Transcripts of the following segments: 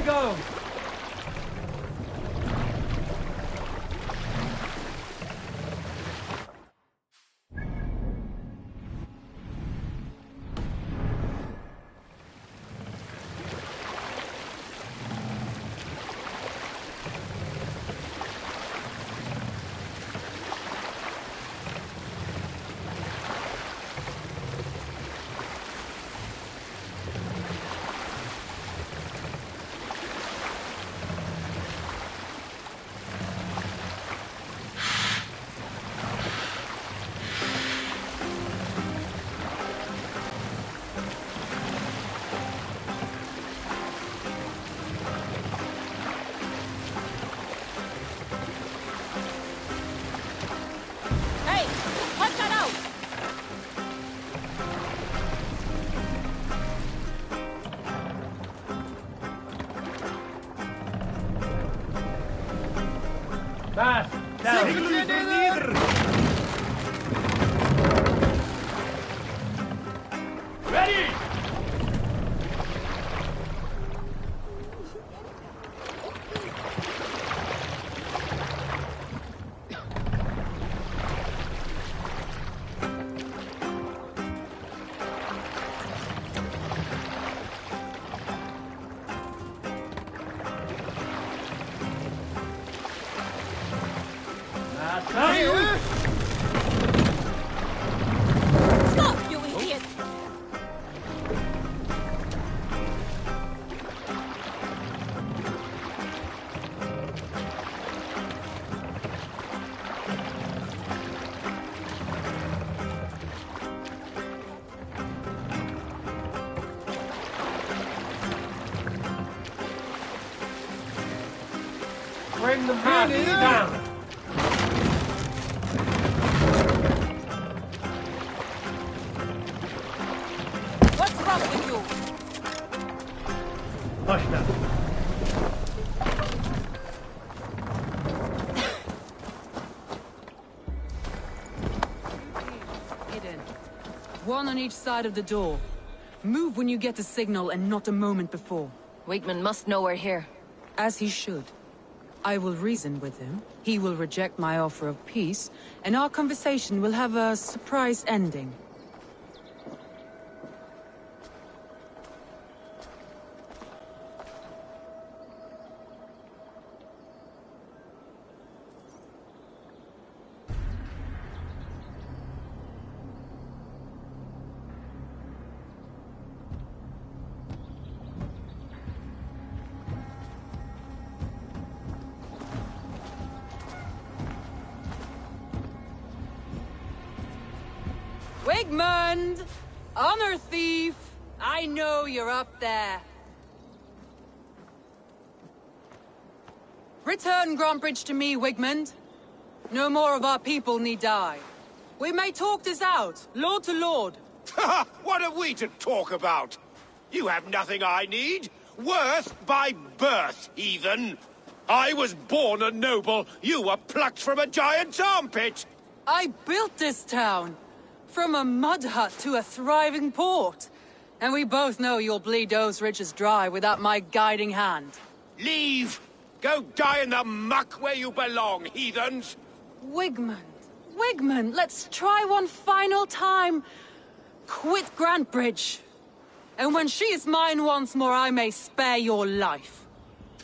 go! Fast! Down! Ready! Stop, you idiot! Bring the man down! Hush now. Hidden. One on each side of the door. Move when you get the signal and not a moment before. Wigman must know we're here. As he should. I will reason with him. He will reject my offer of peace, and our conversation will have a surprise ending. Wigmund! Honor thief! I know you're up there. Return Grantbridge to me, Wigmund. No more of our people need die. We may talk this out, lord to lord. What have we to talk about? You have nothing I need. Worth by birth, heathen. I was born a noble. You were plucked from a giant's armpit. I built this town. From a mud hut to a thriving port. And we both know you'll bleed those riches dry without my guiding hand. Leave! Go die in the muck where you belong, heathens! Wigmund, let's try one final time. Quit Grantbridge. And when she is mine once more, I may spare your life.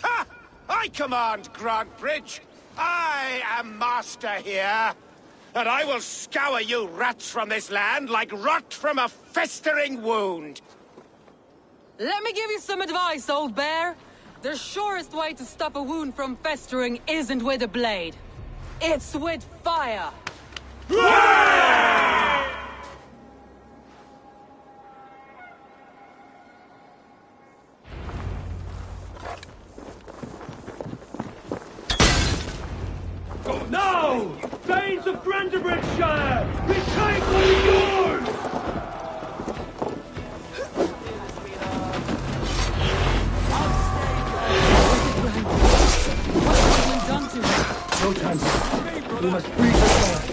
Ha! I command Grantbridge. I am master here. And I will scour you rats from this land like rot from a festering wound. Let me give you some advice, old bear. The surest way to stop a wound from festering isn't with a blade. It's with fire. No! Thanes of Grantebridgeshire! Retake what is yours! What has been done to him? No time, sir. We must free the sword.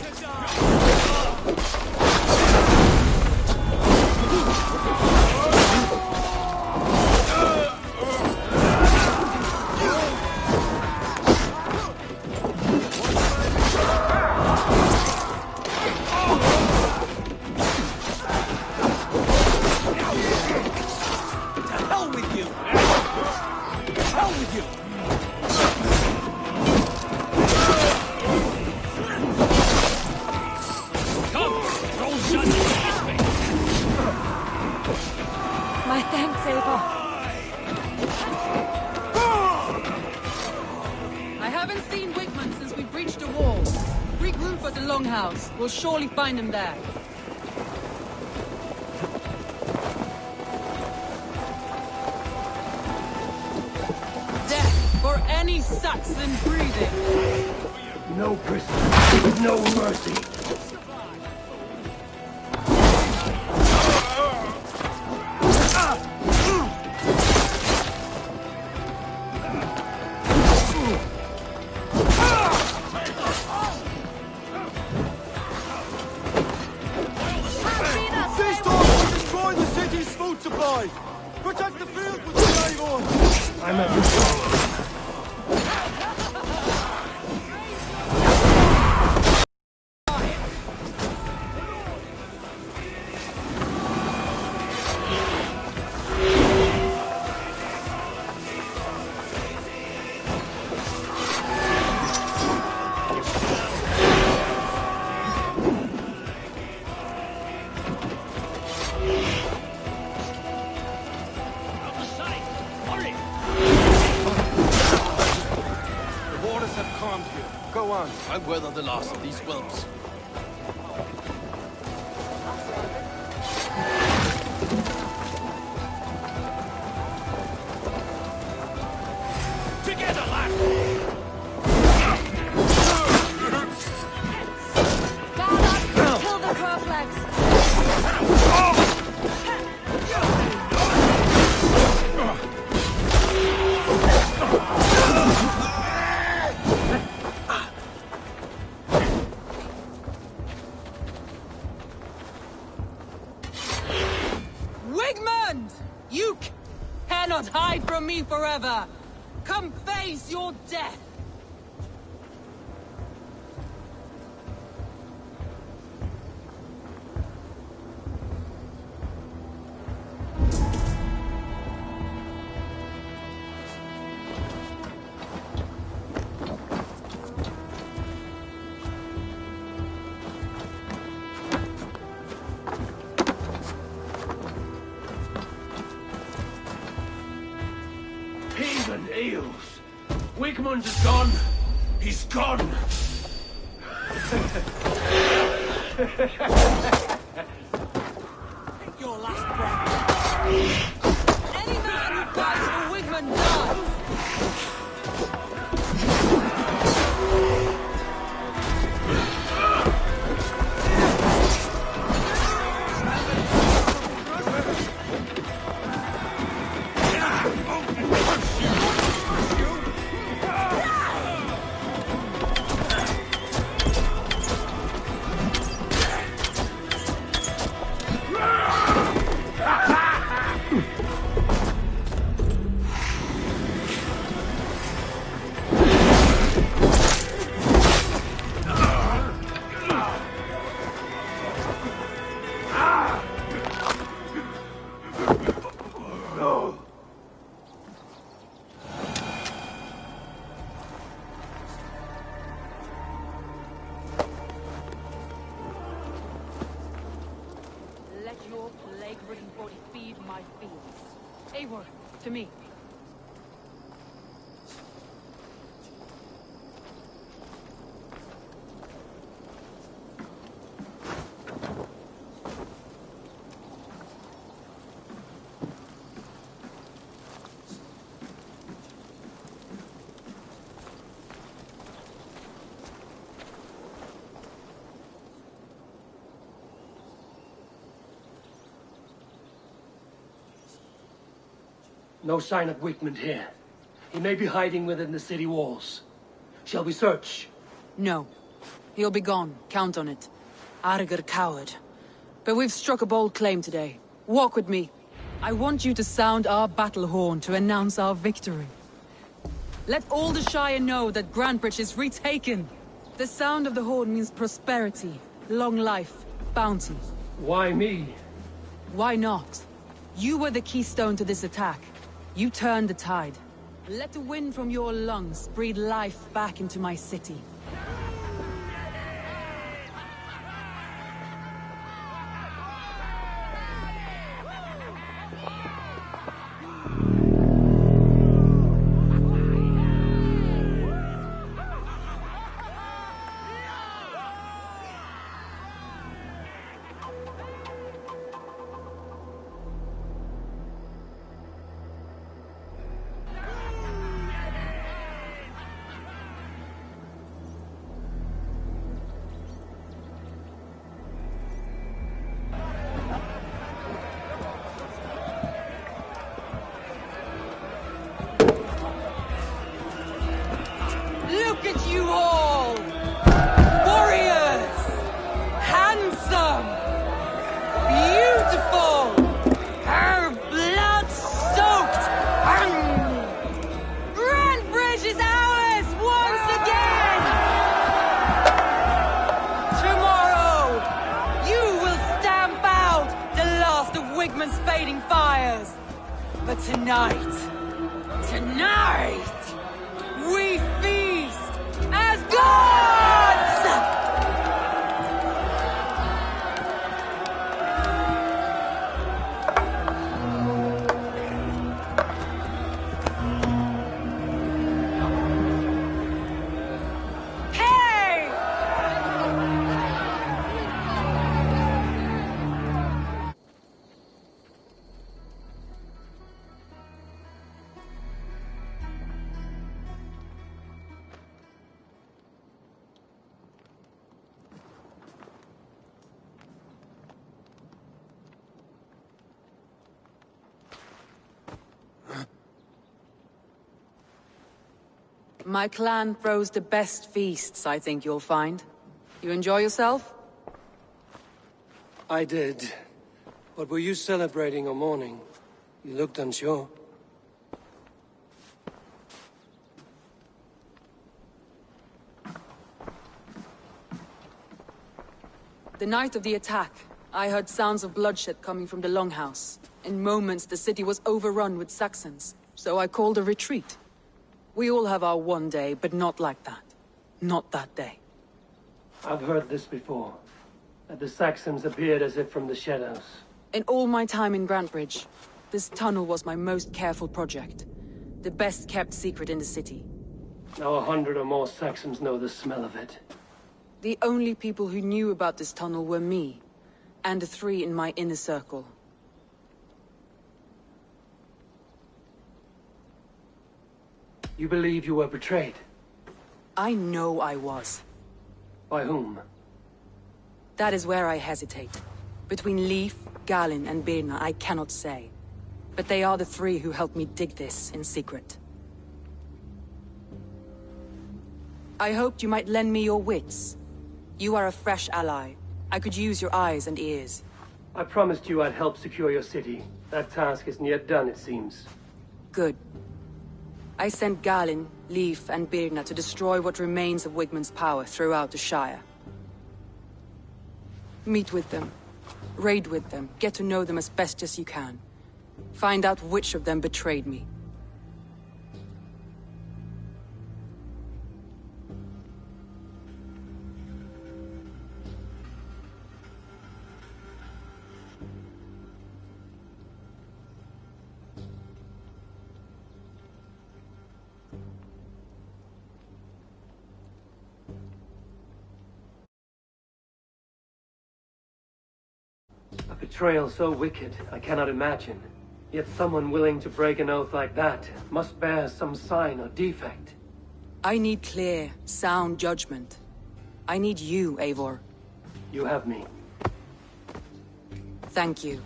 wrong with you? Come, roll shut and kiss me. My thanks, Ava. I haven't seen Wigman since we breached the wall. Regroup at the Longhouse. We'll surely find him there. Death for any Saxon breathing. No prisoner, no mercy. Protect the field with the slave on! I'm at your side. Go on. I've weathered the last of these whelps. Together, lad! Guard up! Kill the crosslegs! Wigmund! You cannot hide from me forever! Come face your death! Heathen eels! Wigmund is gone! He's gone! Your last breath. Any man who fights for Wigmund dies! Let your plague-ridden body feed my fields. Eivor, to me. No sign of Wigmund here. He may be hiding within the city walls. Shall we search? No. He'll be gone. Count on it. Arger coward. But we've struck a bold claim today. Walk with me. I want you to sound our battle horn to announce our victory. Let all the Shire know that Grantebridge is retaken. The sound of the horn means prosperity, long life, bounty. Why me? Why not? You were the keystone to this attack. You turned the tide. Let the wind from your lungs breathe life back into my city. Look at you all! Warriors! Handsome! Beautiful! Her blood-soaked! Grandbridge is ours once again! Tomorrow, you will stamp out the last of Wigman's fading fires. But tonight, we feast as gods! Hey! My clan throws the best feasts, I think you'll find. You enjoy yourself? I did. But were you celebrating or mourning? You looked unsure. The night of the attack, I heard sounds of bloodshed coming from the Longhouse. In moments, the city was overrun with Saxons, so I called a retreat. We all have our one day, but not like that. Not that day. I've heard this before. That the Saxons appeared as if from the shadows. In all my time in Grantbridge, this tunnel was my most careful project. The best kept secret in the city. Now 100 or more Saxons know the smell of it. The only people who knew about this tunnel were me, and the 3 in my inner circle. You believe you were betrayed? I know I was. By whom? That is where I hesitate. Between Leif, Galin, and Birna, I cannot say. But they are the 3 who helped me dig this in secret. I hoped you might lend me your wits. You are a fresh ally. I could use your eyes and ears. I promised you I'd help secure your city. That task isn't yet done, it seems. Good. I sent Galin, Leif, and Birna to destroy what remains of Wigman's power throughout the Shire. Meet with them. Raid with them. Get to know them as best as you can. Find out which of them betrayed me. A betrayal so wicked, I cannot imagine. Yet someone willing to break an oath like that must bear some sign or defect. I need clear, sound judgment. I need you, Eivor. You have me. Thank you.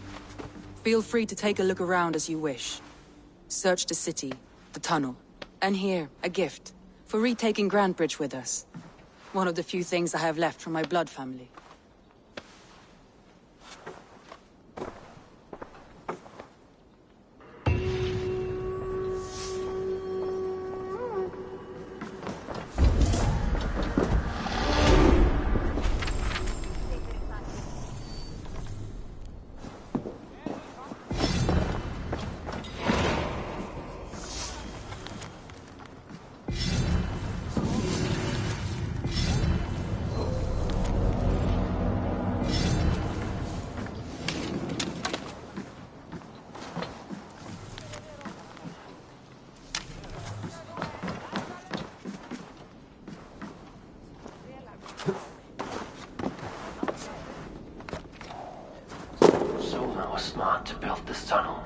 Feel free to take a look around as you wish. Search the city, the tunnel, and here, a gift, for retaking Grantbridge with us. One of the few things I have left from my blood family. not to build this tunnel.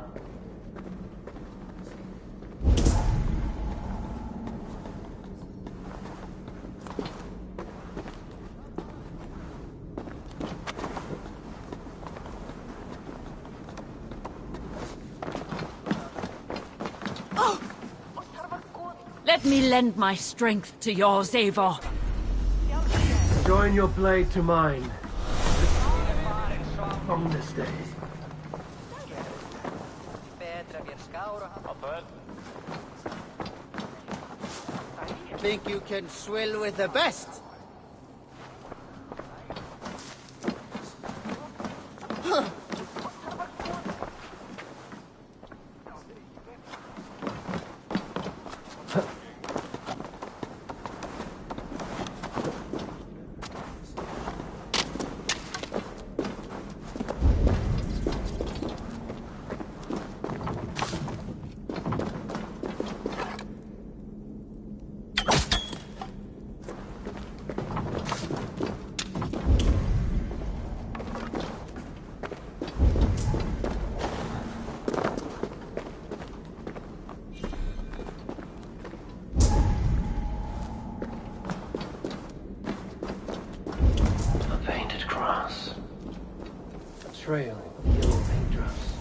Let me lend my strength to yours, Eivor. Join your blade to mine. On this day. Think you can swill with the best? Trail of yellow paintdrops.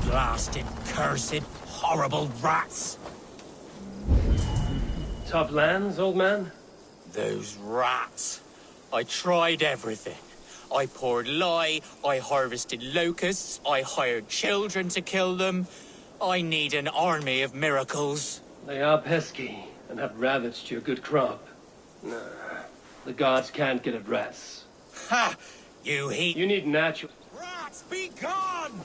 Blasted, cursed, horrible rats! Tough lands, old man? Those rats. I tried everything. I poured lye, I harvested locusts, I hired children to kill them. I need an army of miracles. They are pesky and have ravaged your good crop. Nah, the gods can't get at rats. Ha! You You need natural... Rats, be gone!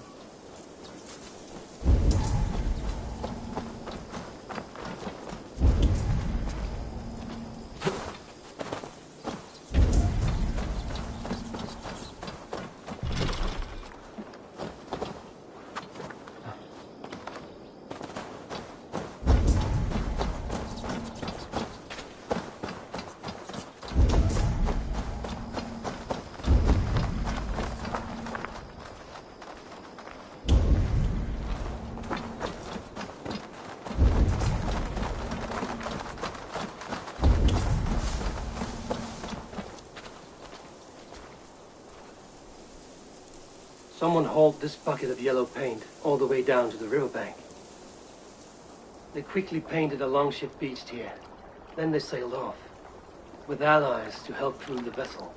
Someone hauled this bucket of yellow paint all the way down to the riverbank. They quickly painted a longship beached here. Then they sailed off, with allies to help crew the vessel.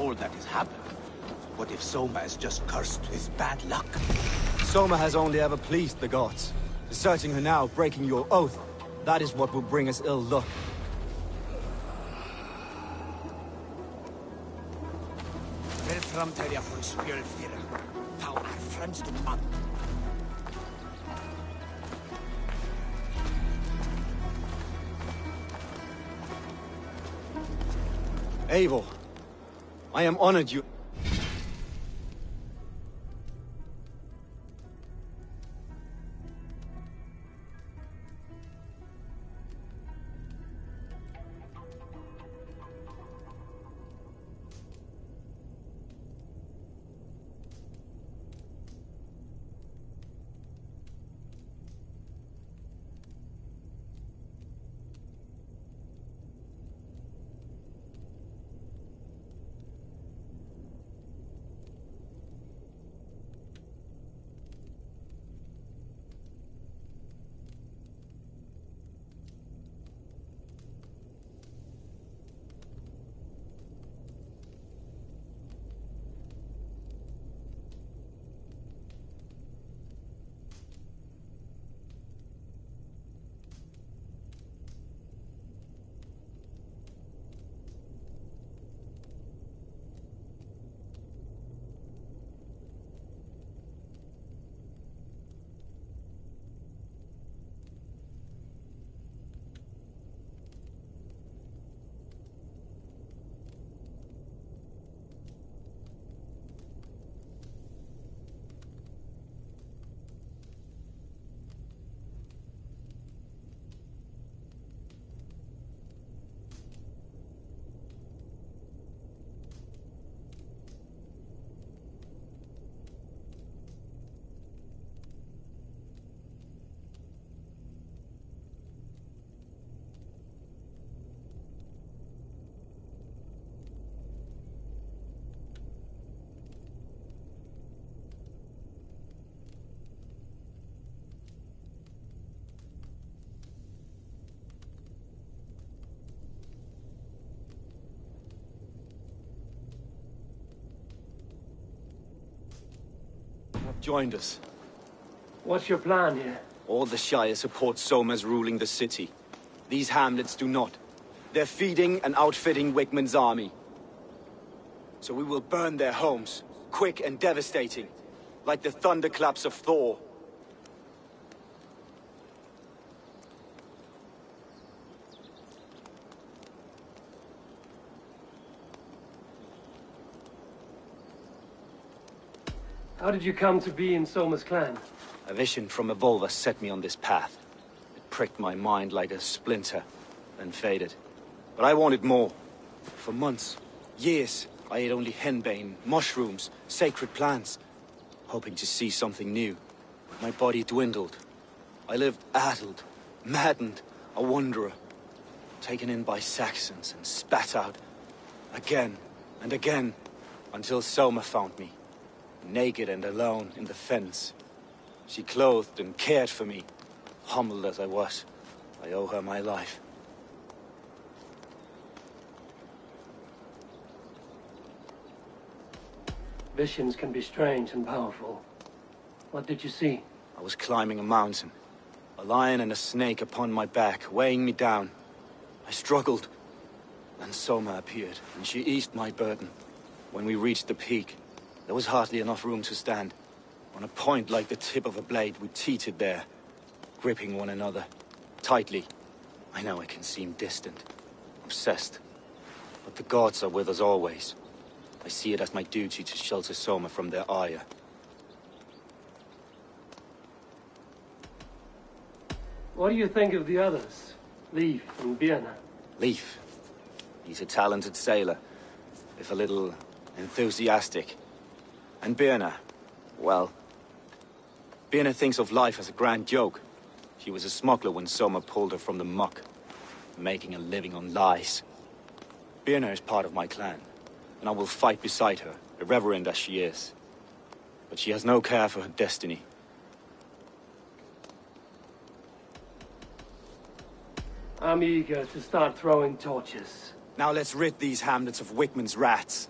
All that has happened. What if Soma is just cursed with bad luck? Soma has only ever pleased the gods. Deserting her now, breaking your oath, that is what will bring us ill luck. Vel framtida for spjölfira. Tau er fremste mann. Eivor, I am honored you... joined us. What's your plan here? All the Shire support Soma's ruling the city. These hamlets do not. They're feeding and outfitting Wickman's army. So we will burn their homes, quick and devastating, like the thunderclaps of Thor. How did you come to be in Soma's clan? A vision from Evolver set me on this path. It pricked my mind like a splinter, then faded. But I wanted more. For months, years, I ate only henbane, mushrooms, sacred plants, hoping to see something new. My body dwindled. I lived addled, maddened, a wanderer, taken in by Saxons and spat out again and again, until Soma found me, naked and alone in the fens. She clothed and cared for me, humbled as I was. I owe her my life. Visions can be strange and powerful. What did you see? I was climbing a mountain. A lion and a snake upon my back, weighing me down. I struggled. Then Soma appeared, and she eased my burden. When we reached the peak, there was hardly enough room to stand. On a point like the tip of a blade, we teetered there, gripping one another, tightly. I know it can seem distant, obsessed, but the gods are with us always. I see it as my duty to shelter Soma from their ire. What do you think of the others? Leaf from Vienna. Leaf. He's a talented sailor, if a little enthusiastic. And Birna, well... Birna thinks of life as a grand joke. She was a smuggler when Soma pulled her from the muck, making a living on lies. Birna is part of my clan, and I will fight beside her, irreverent as she is. But she has no care for her destiny. I'm eager to start throwing torches. Now let's rid these hamlets of Wickman's rats.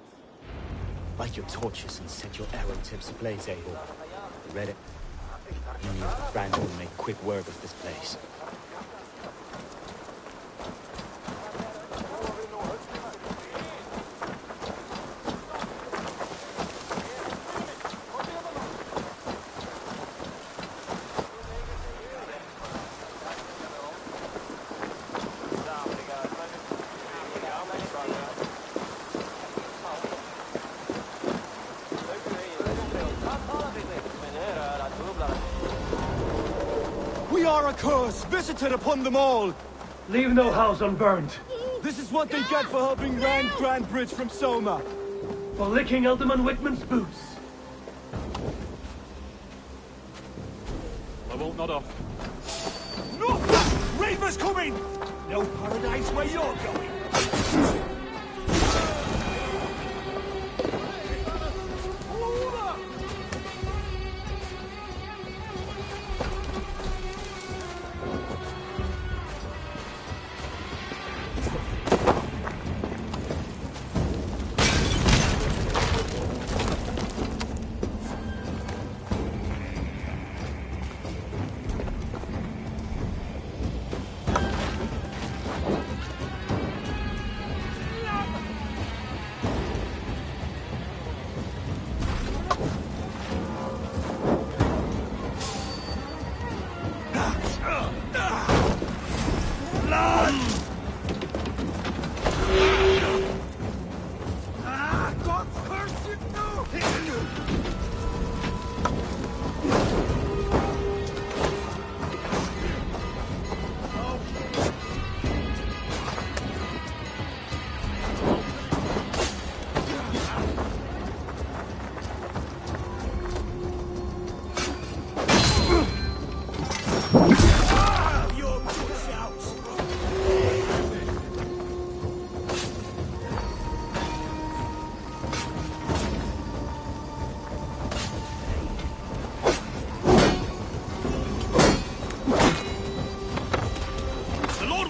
Light your torches and set your arrow tips ablaze, Abel. You read it? Many of the brand will make quick work of this place. We are a curse visited upon them all! Leave no house unburned. This is what they get for helping Rand Grand Bridge from Soma. For licking Alderman Wickman's boots. I won't nod off. No! Reaver's coming! No paradise where you're going!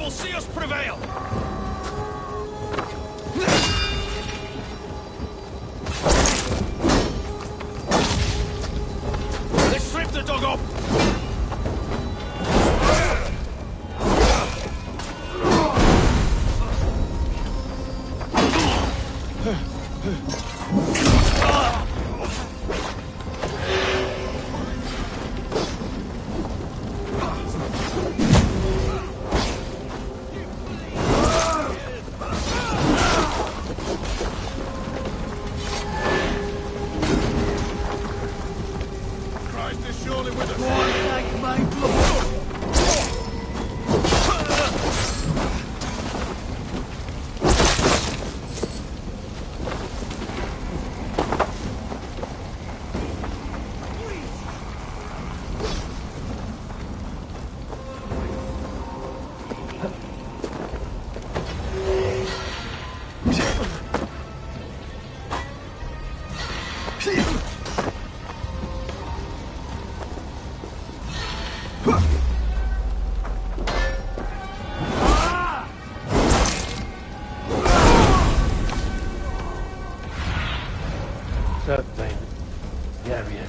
See us prevail! Let's strip the dog up! Certainly. Area.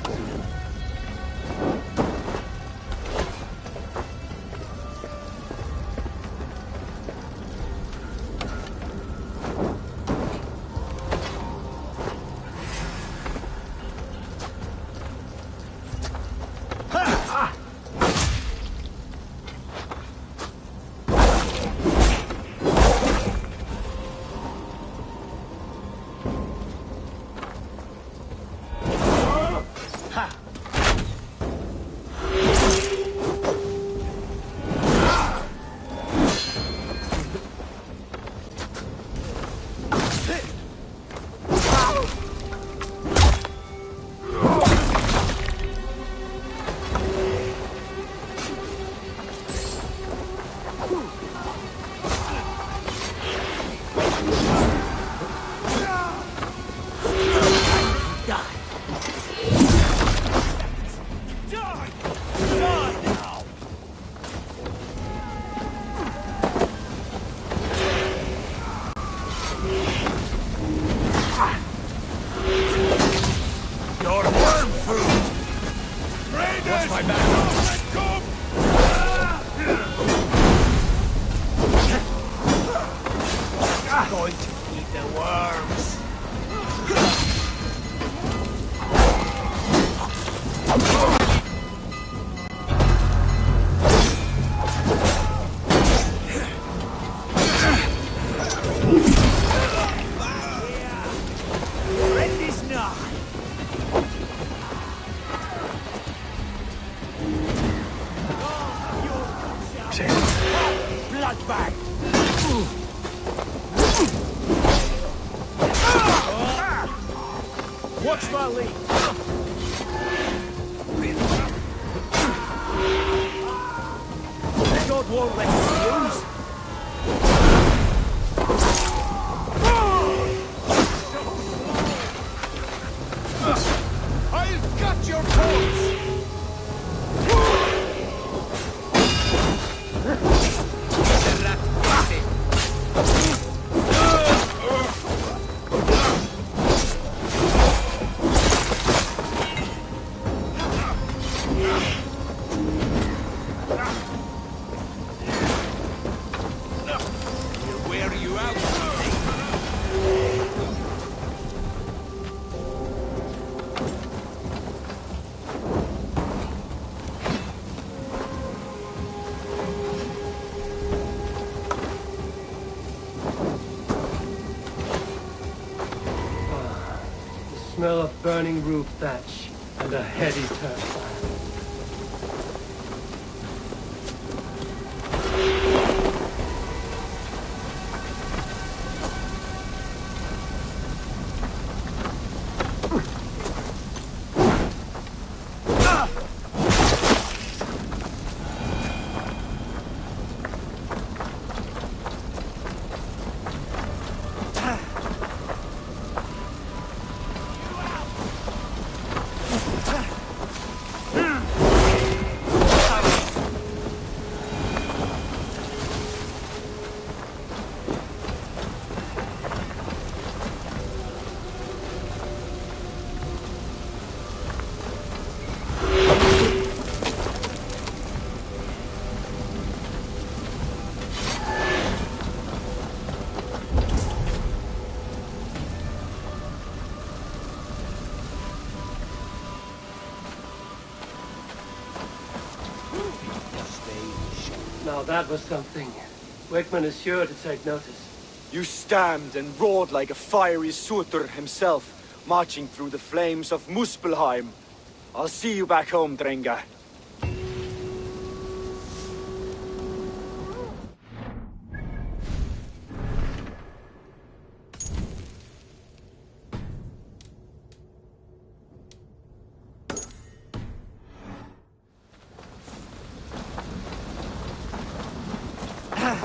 the worms. Bloodbag! Watch my lead! God won't let you lose! I'll cut your corpse! He'll wear you out. The smell of burning roof thatch and a heady turf fire. Now that was something. Wickman is sure to take notice. You stamped and roared like a fiery Surtur himself, marching through the flames of Muspelheim. I'll see you back home, Drenga.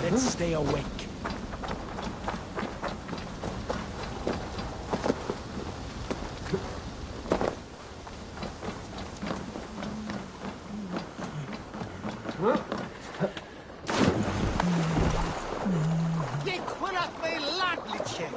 Let's stay awake. Det kunnat mig ladliche.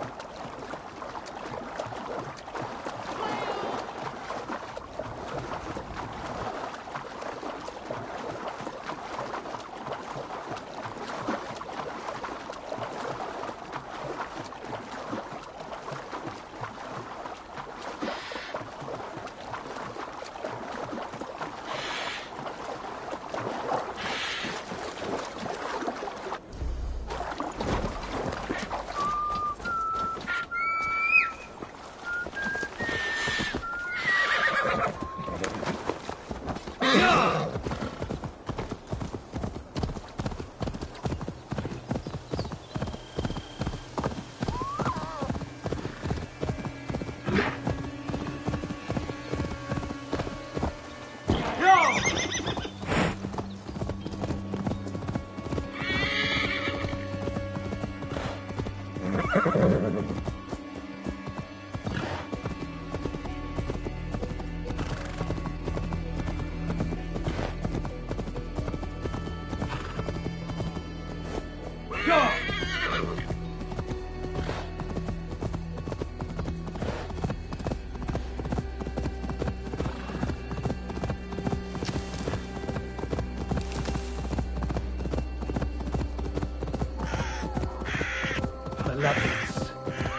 The Lapis.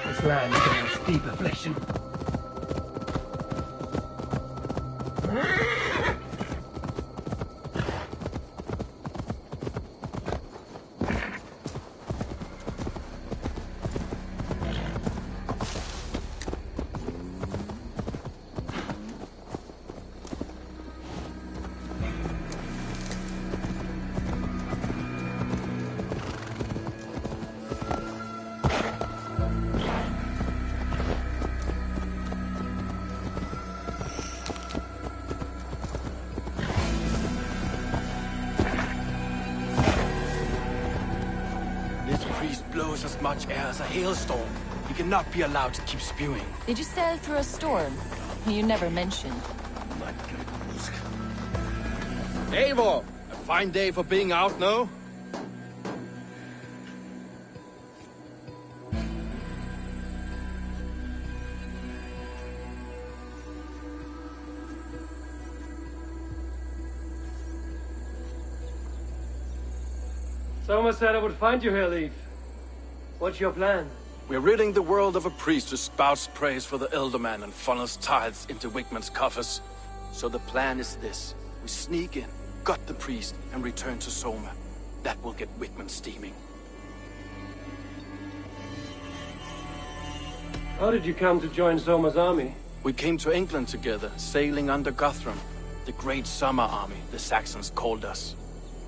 As This land bears deep affliction. Blows as much air as a hailstorm. He cannot be allowed to keep spewing. Did you sail through a storm? You never mentioned. Eivor! A fine day for being out, no? Soma said I would find you here, Leif. What's your plan? We're ridding the world of a priest who spouts praise for the Elderman and funnels tithes into Wigman's coffers. So the plan is this. We sneak in, gut the priest, and return to Soma. That will get Wigman steaming. How did you come to join Soma's army? We came to England together, sailing under Guthrum. The Great Summer Army, the Saxons called us.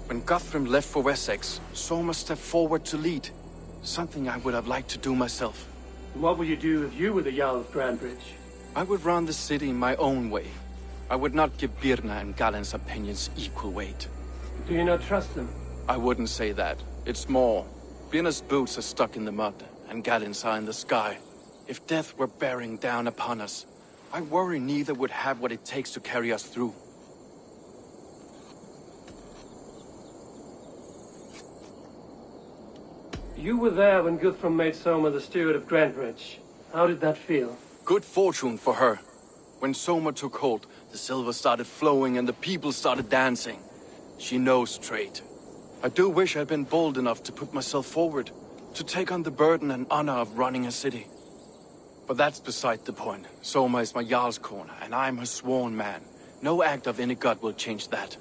When Guthrum left for Wessex, Soma stepped forward to lead. Something I would have liked to do myself. What would you do if you were the Jarl of Grandbridge? I would run the city in my own way. I would not give Birna and Galen's opinions equal weight. Do you not trust them? I wouldn't say that. It's more. Birna's boots are stuck in the mud, and Galen's are in the sky. If death were bearing down upon us, I worry neither would have what it takes to carry us through. You were there when Guthrum made Soma the steward of Grandbridge. How did that feel? Good fortune for her. When Soma took hold, the silver started flowing and the people started dancing. She knows trade. I do wish I'd been bold enough to put myself forward, to take on the burden and honor of running a city. But that's beside the point. Soma is my Jarl's corner, and I'm her sworn man. No act of any god will change that.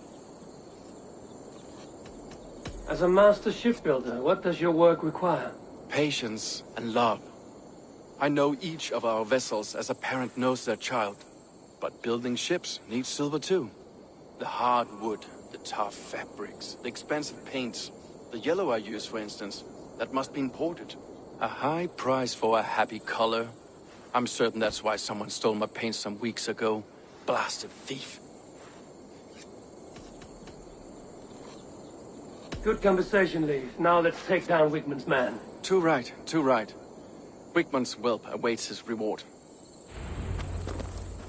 As a master shipbuilder, what does your work require? Patience and love. I know each of our vessels as a parent knows their child. But building ships needs silver too. The hard wood, the tough fabrics, the expensive paints. The yellow I use, for instance, that must be imported. A high price for a happy color. I'm certain that's why someone stole my paint some weeks ago. Blasted thief. Good conversation, Leif. Now let's take down Wigman's man. Too right, too right. Wigman's whelp awaits his reward.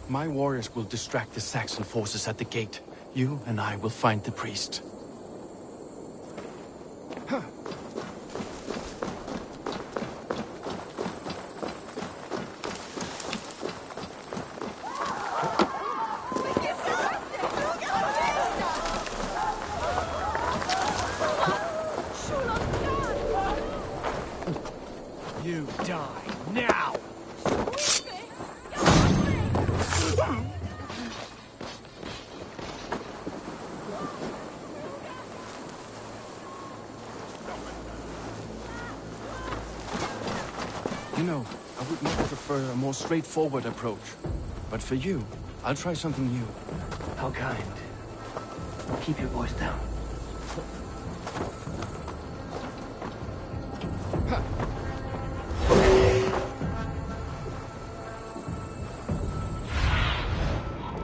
My warriors will distract the Saxon forces at the gate. You and I will find the priest. Huh. You die now! You know, I would much prefer a more straightforward approach. But for you, I'll try something new. How kind. Keep your voice down.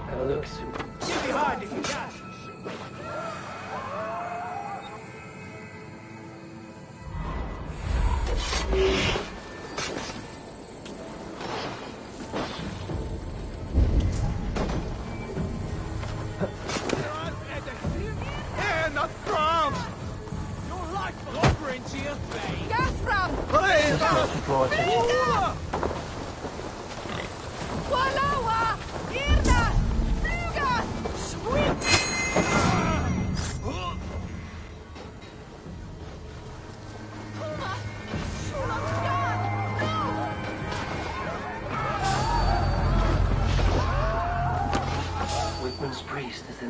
Now look, Get behind if you can!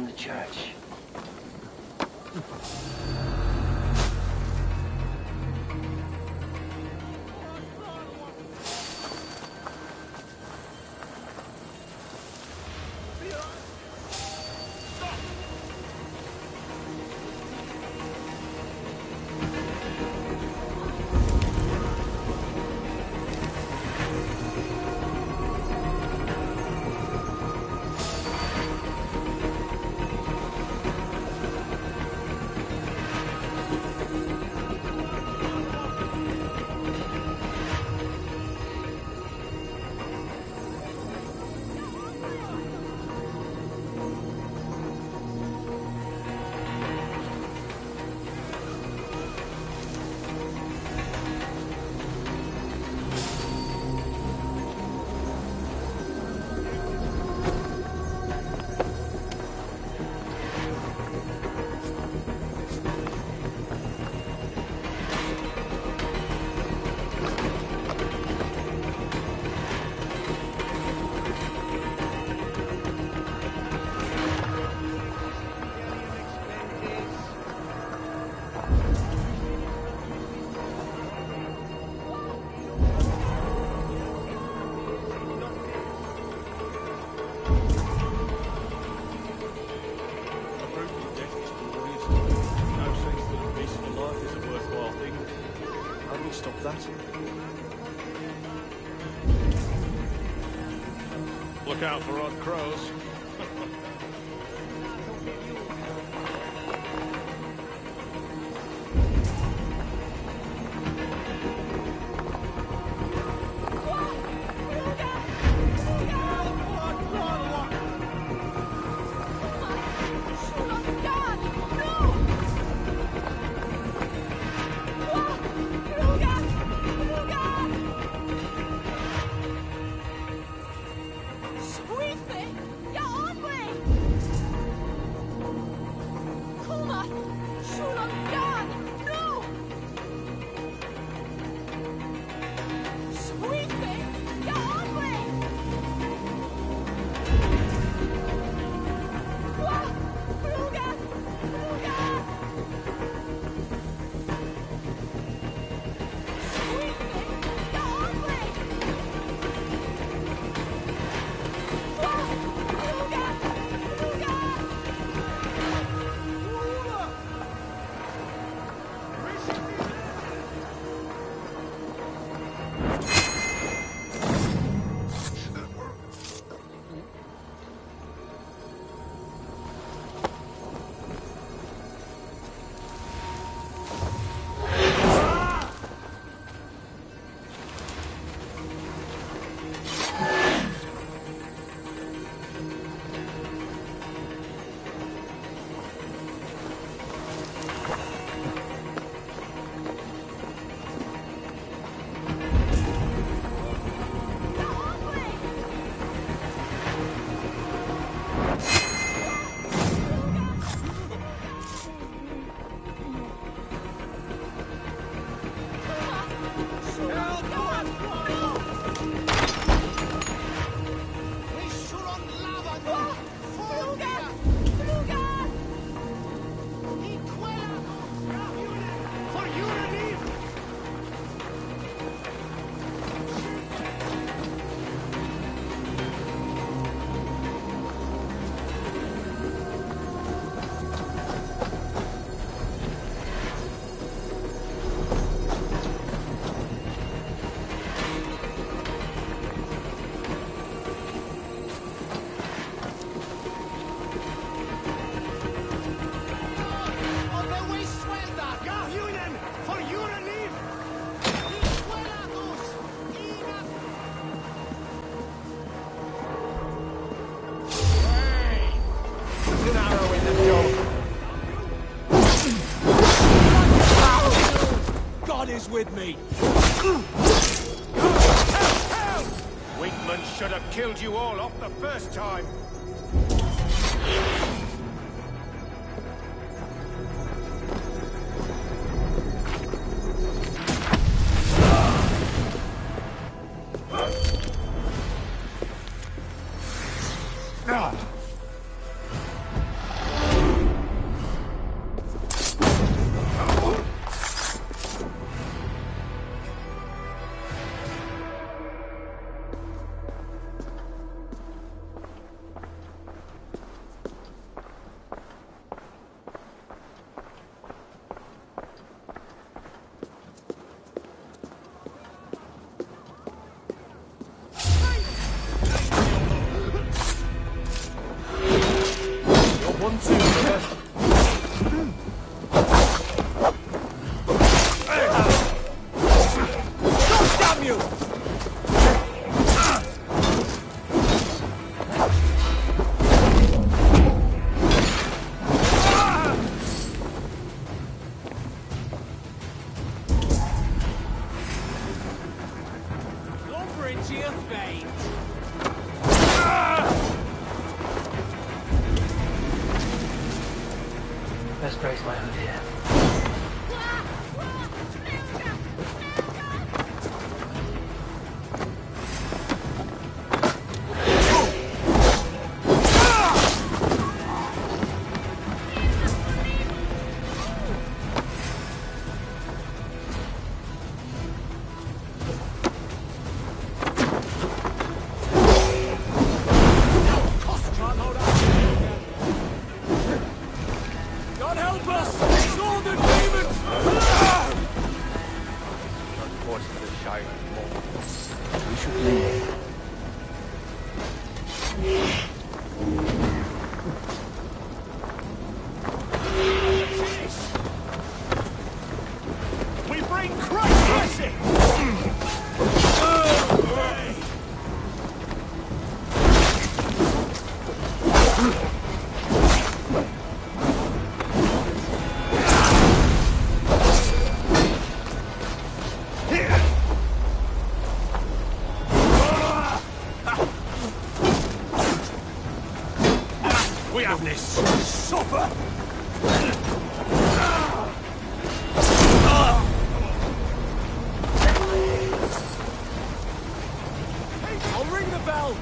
the church. Look out for odd crows. With me. Wingman should have killed you all off the first time. one too, brother. Damn you! Over into your veins. Best brace my hood here. God help us! Northern demons! Force for the Shire more. We should leave. We bring Christ's blessing! We have this supper! I'll ring the bell!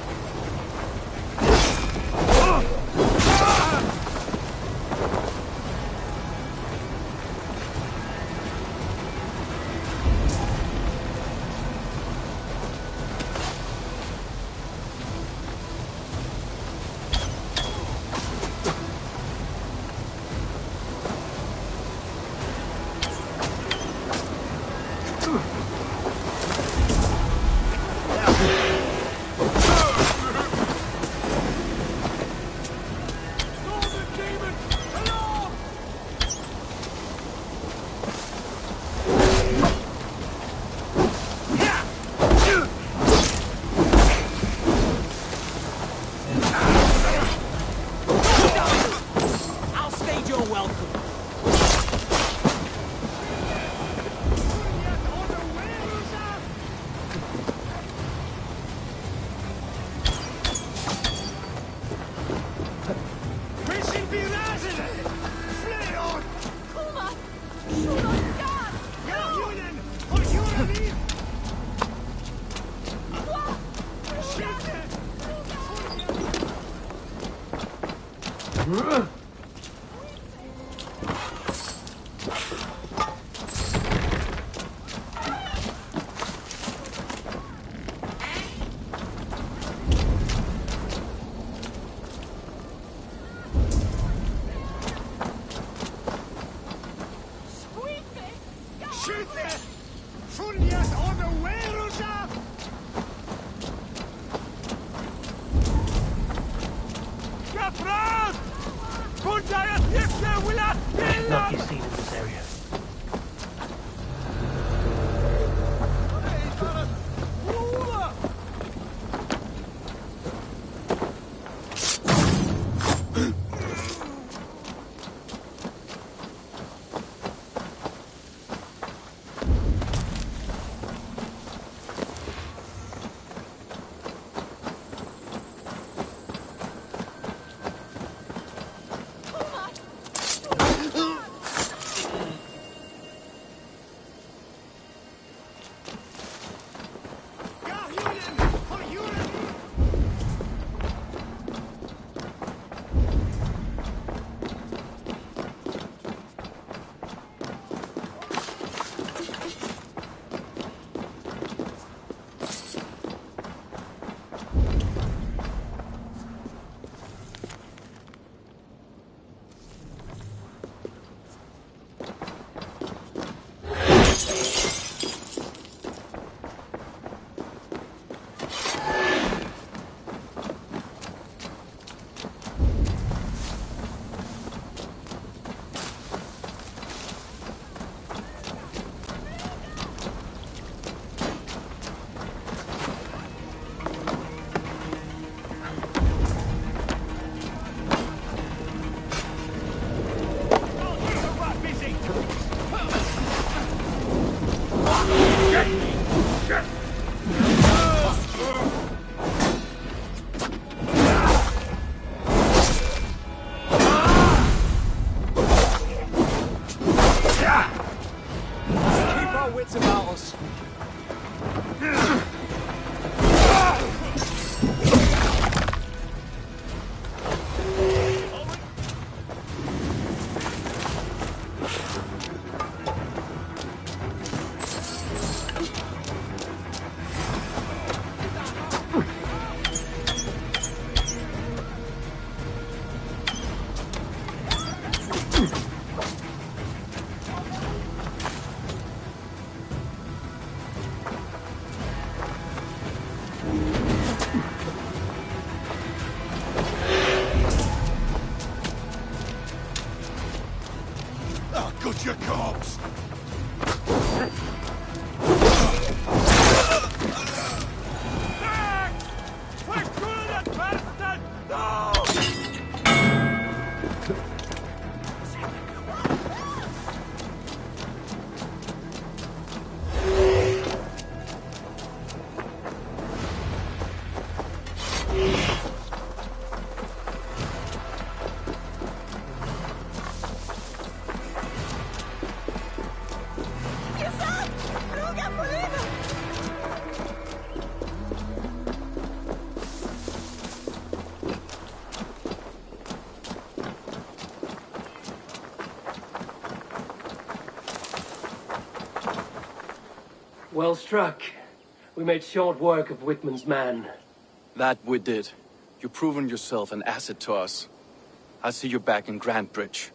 I'll stage your welcome. Not be seen in this area. battles. Got your corpse! Well struck. We made short work of Whitman's man. That we did. You've proven yourself an asset to us. I'll see you back in Grantbridge.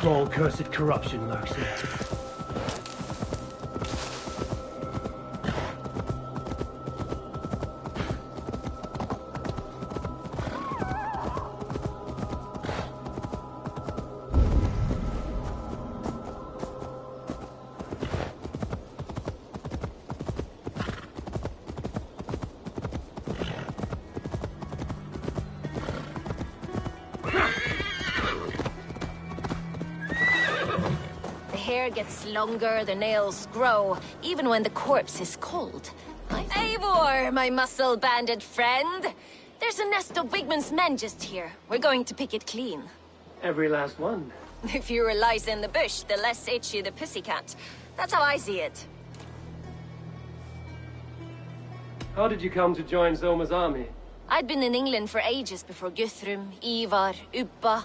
Small cursed corruption lurks here. Gets longer, the nails grow, even when the corpse is cold. Eivor, my muscle-banded friend! There's a nest of Wigman's men just here. We're going to pick it clean. Every last one. The fewer lies in the bush, the less itchy the pussycat. That's how I see it. How did you come to join Zoma's army? I'd been in England for ages before Guthrum, Ivar, Ubba,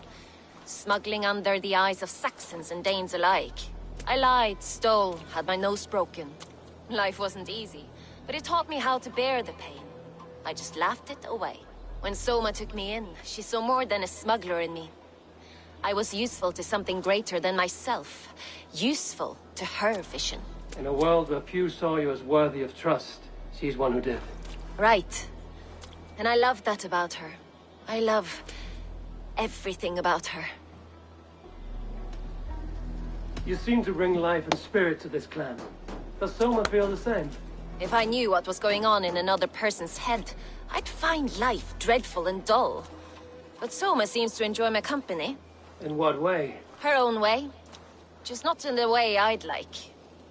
smuggling under the eyes of Saxons and Danes alike. I lied, stole, had my nose broken. Life wasn't easy, but it taught me how to bear the pain. I just laughed it away. When Soma took me in, she saw more than a smuggler in me. I was useful to something greater than myself. Useful to her vision. In a world where few saw you as worthy of trust, she's one who did. Right. And I love that about her. I love everything about her. You seem to bring life and spirit to this clan. Does Soma feel the same? If I knew what was going on in another person's head, I'd find life dreadful and dull. But Soma seems to enjoy my company. In what way? Her own way. Just not in the way I'd like.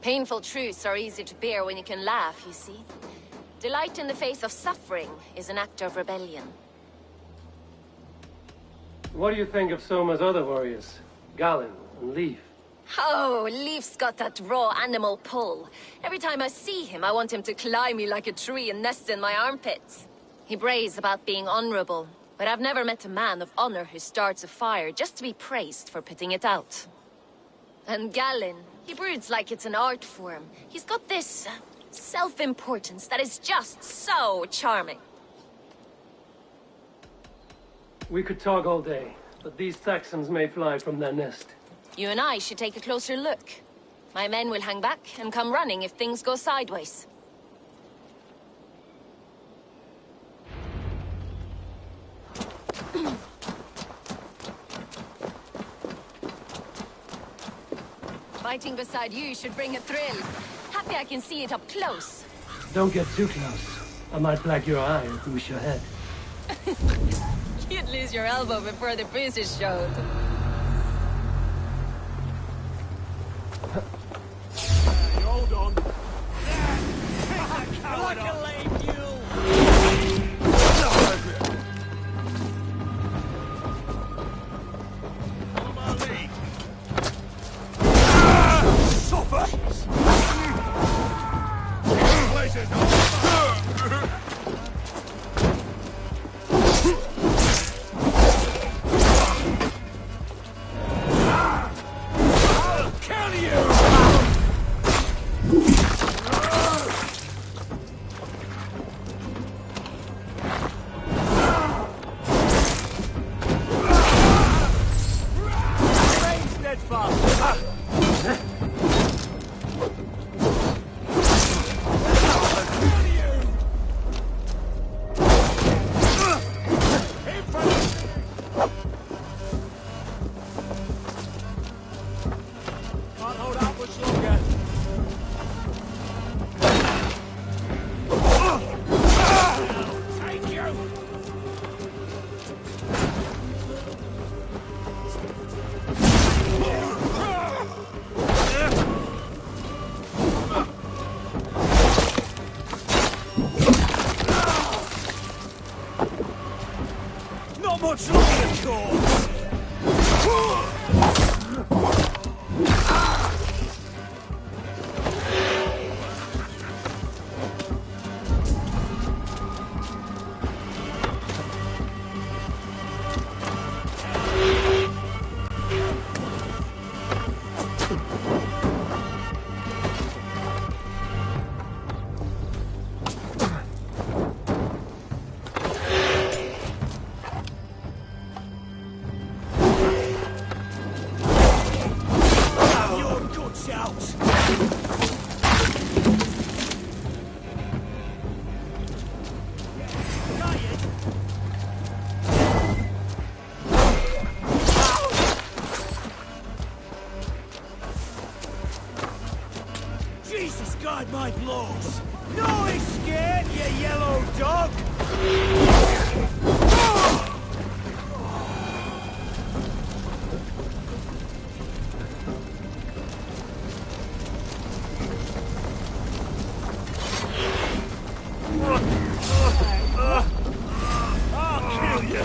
Painful truths are easy to bear when you can laugh, you see. Delight in the face of suffering is an act of rebellion. What do you think of Soma's other warriors? Galen and Leif? Oh, Leif's got that raw animal pull. Every time I see him, I want him to climb me like a tree and nest in my armpits. He brays about being honorable, but I've never met a man of honor who starts a fire just to be praised for putting it out. And Gallin, he broods like it's an art form. He's got this self-importance that is just so charming. We could talk all day, but these Saxons may fly from their nest. You and I should take a closer look. My men will hang back and come running if things go sideways. Fighting beside you should bring a thrill. Happy I can see it up close. Don't get too close. I might black your eye or bruise your head. You'd lose your elbow before the bruises showed. Hold on. Like a lame mule! Follow my lead. Suffer! Places I'll kill you! Can't hold out much longer. Take you! Not much longer, of course. Your guts out. Got it. Jesus, guide my blows. No, he's scared, you yellow dog. I'll kill you.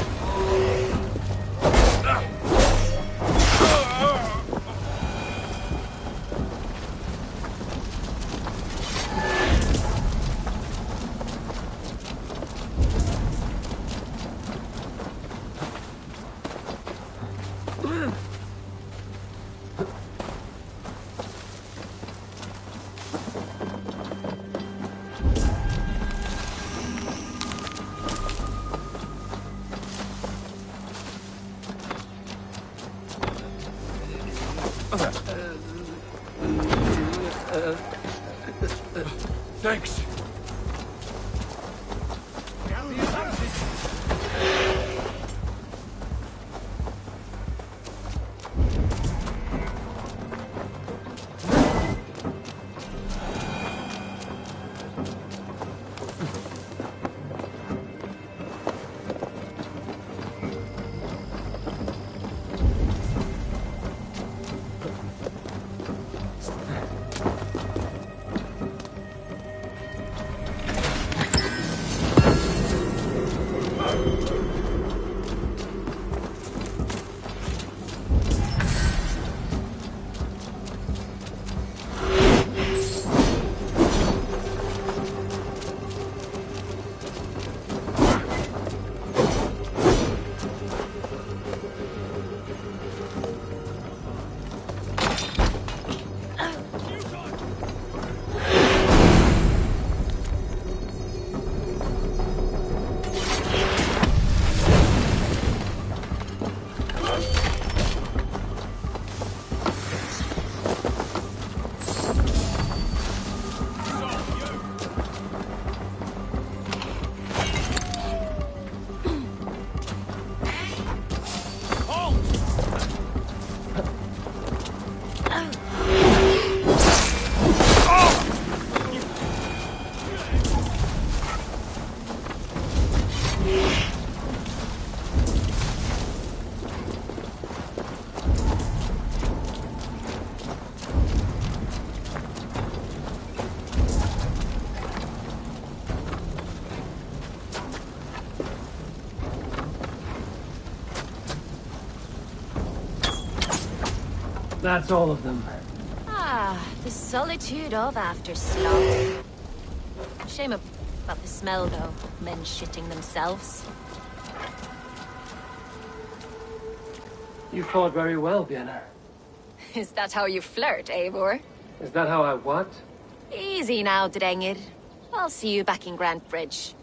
Thanks. That's all of them. Ah, the solitude of after slaughter. Shame about the smell, though. Men shitting themselves. You fought very well, Vienna. Is that how you flirt, Eivor? Is that how I what? Easy now, Drengir. I'll see you back in Grand Bridge.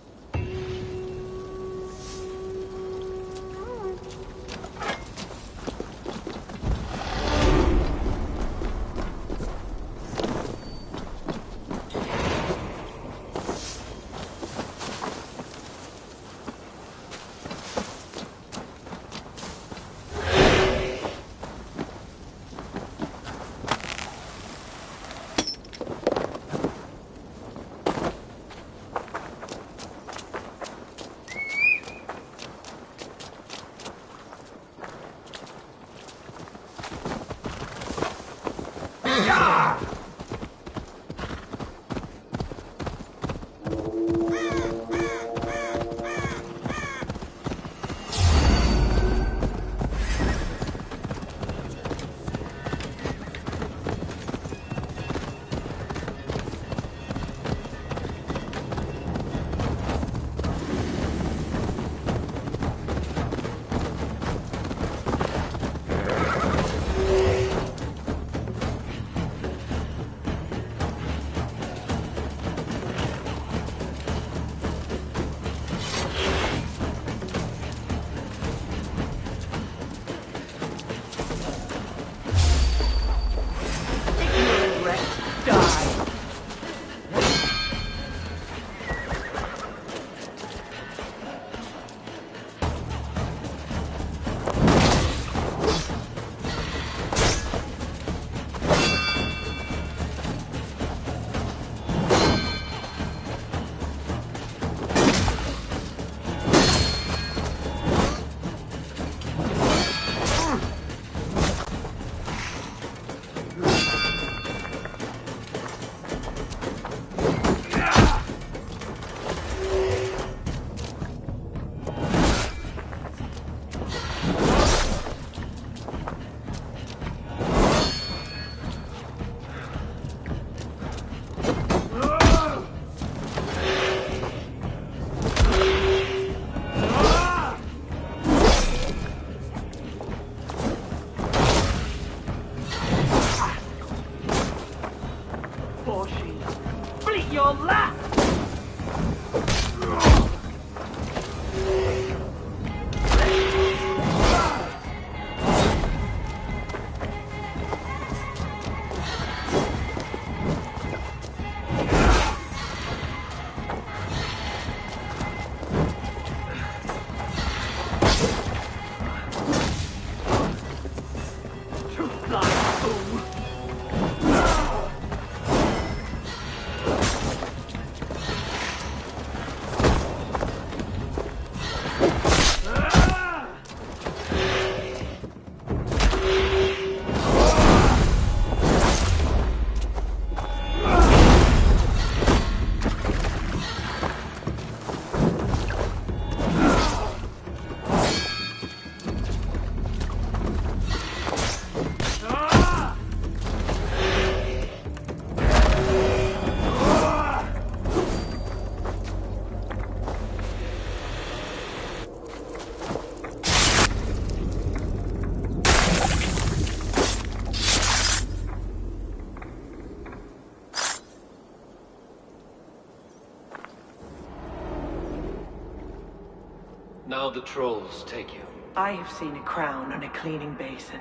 Now the trolls take you. I have seen a crown on a cleaning basin.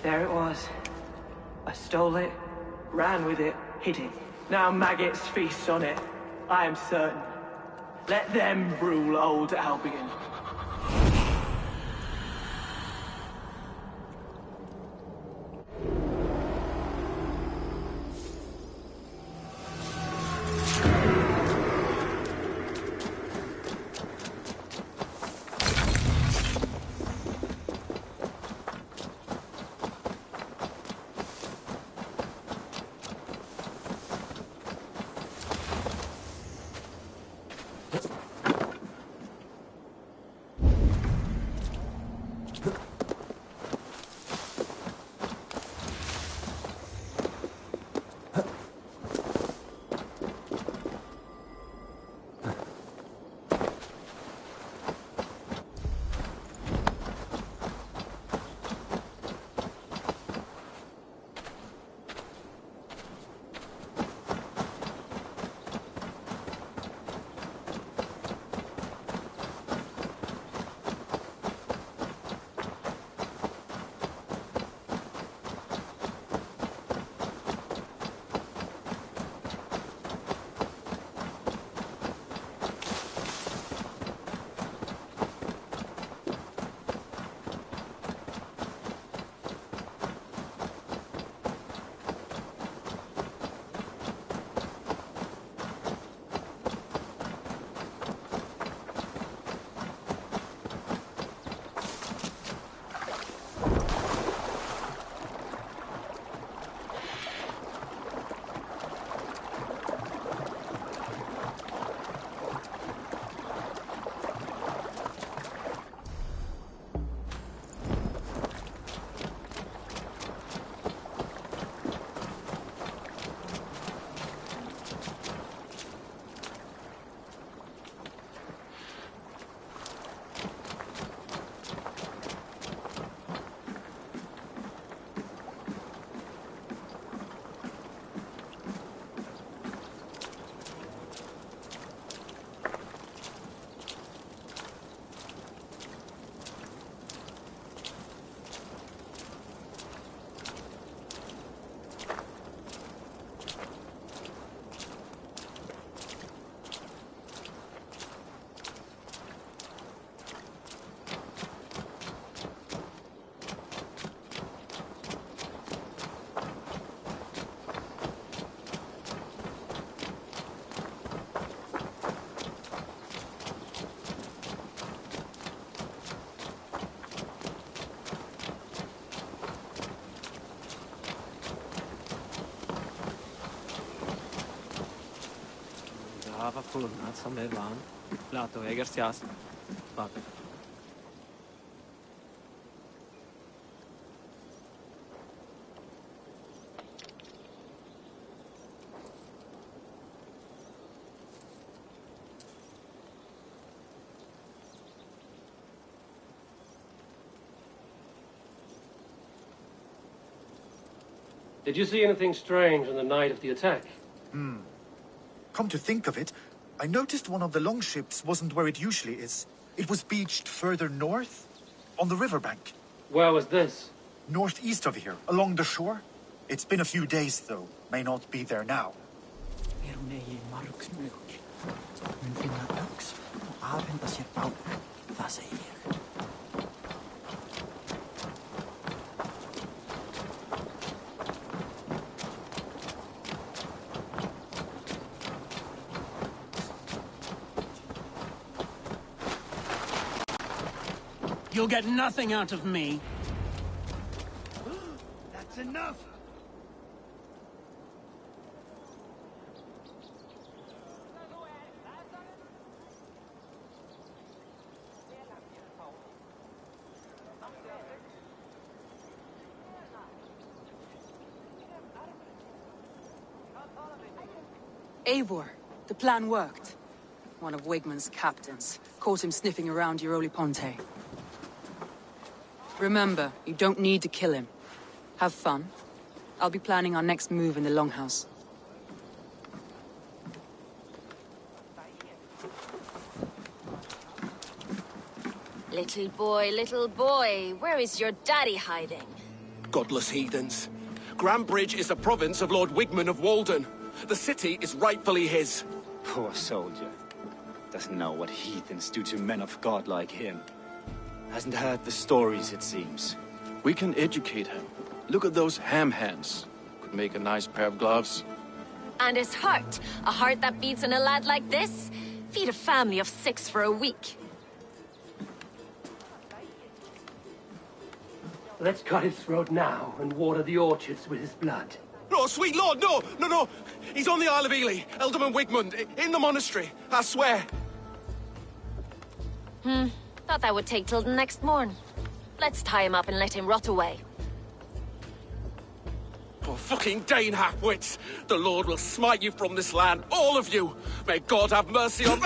There it was. I stole it, ran with it, hid it. Now maggots feast on it. I am certain. Let them rule old Albion. Ava Purna, Samevan, Lato Egerstias, Bucket. Did you see anything strange on the night of the attack? Come to think of it, I noticed one of the longships wasn't where it usually is. It was beached further north, on the riverbank. Where was this? Northeast of here, along the shore. It's been a few days, though. May not be there now. You'll get nothing out of me. That's enough. Eivor, the plan worked. One of Wigmund's captains caught him sniffing around Euroli Ponte. Remember, you don't need to kill him. Have fun. I'll be planning our next move in the Longhouse. Little boy, where is your daddy hiding? Godless heathens. Grambridge is a province of Lord Wigmund of Walden. The city is rightfully his. Poor soldier. Doesn't know what heathens do to men of God like him. Hasn't heard the stories, it seems. We can educate him. Look at those ham hands. Could make a nice pair of gloves. And his heart. A heart that beats in a lad like this? Feed a family of 6 for a week. Let's cut his throat now and water the orchards with his blood. No, sweet lord, no! He's on the Isle of Ely, Ealdorman Wigmund, in the monastery, I swear. Thought that would take till the next morn. Let's tie him up and let him rot away. Oh, fucking Dane half-wits! The Lord will smite you from this land, all of you! May God have mercy on...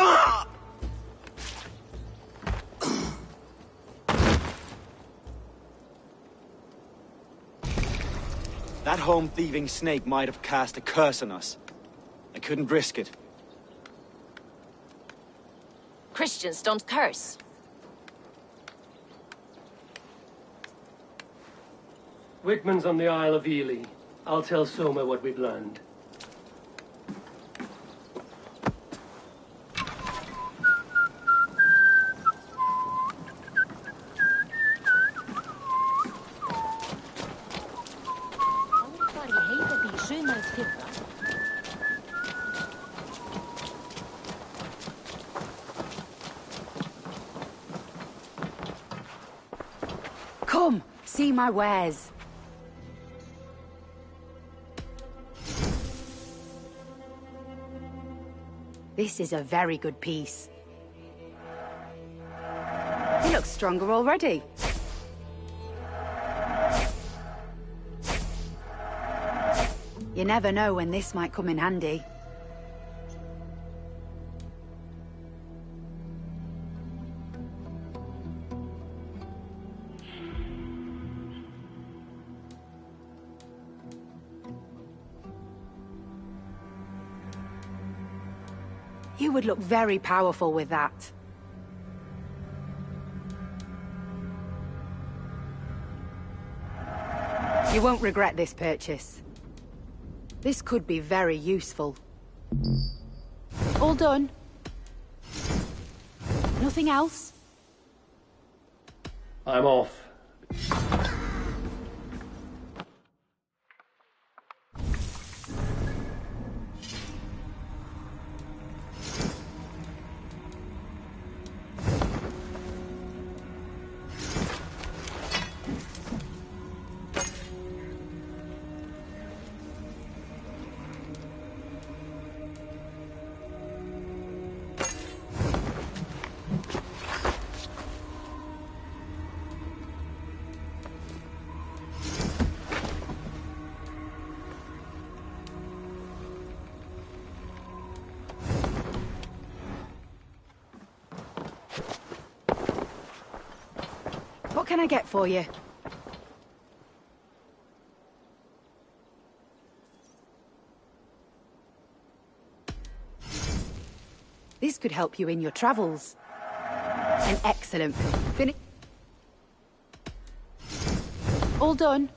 That home-thieving snake might have cast a curse on us. I couldn't risk it. Christians don't curse. Wigmund's on the Isle of Ely. I'll tell Soma what we've learned. Come, see my wares. This is a very good piece. He looks stronger already. You never know when this might come in handy. You would look very powerful with that. You won't regret this purchase. This could be very useful. All done? Nothing else? I'm off. What can I get for you? This could help you in your travels. An excellent finish. All done.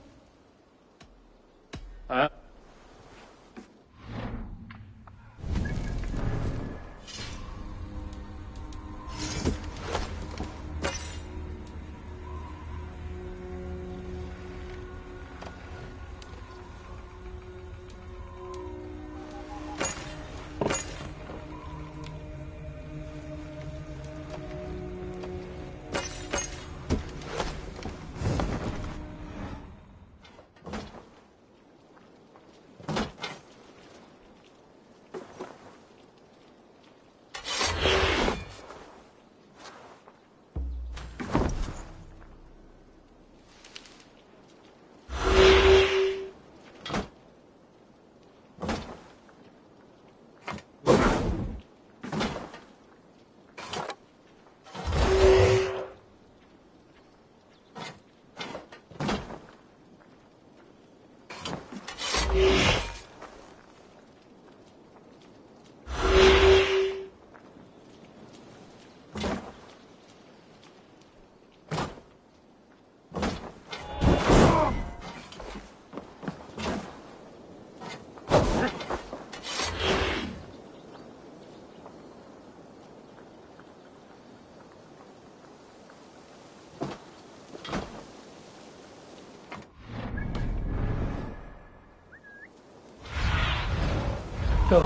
Go,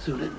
Zulin.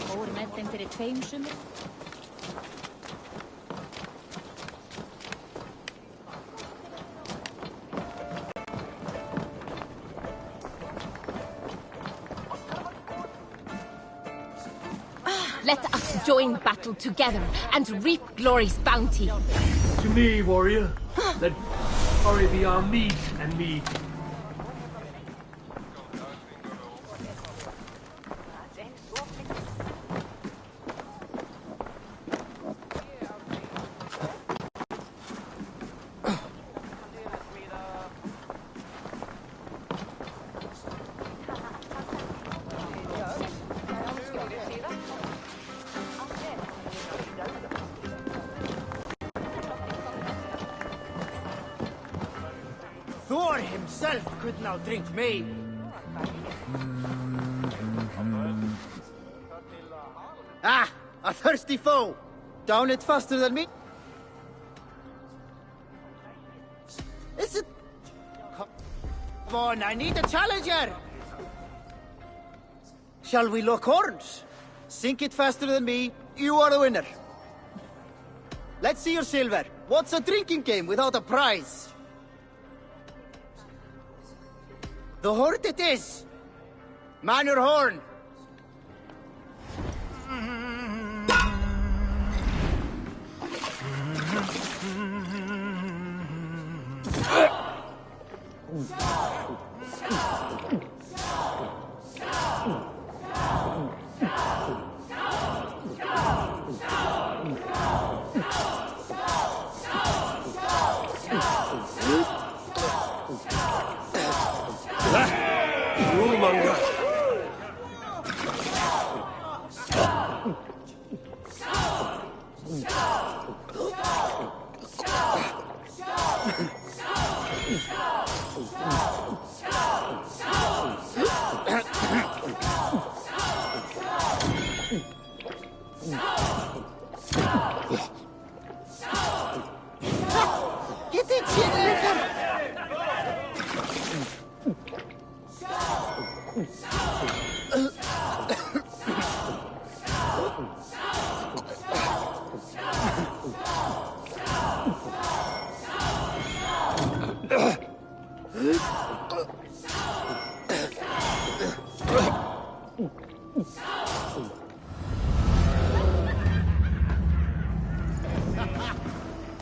Fór með þeim fyrir 2 sumur. Let us join battle together and reap glory's bounty. To me, warrior. Let glory be our meat and mead. Thor himself could now drink me. Ah, a thirsty foe. Down it faster than me. Is it? Come on, I need a challenger. Shall we lock horns? Sink it faster than me. You are the winner. Let's see your silver. What's a drinking game without a prize? The horde it is! Man your horn! Get it, shit,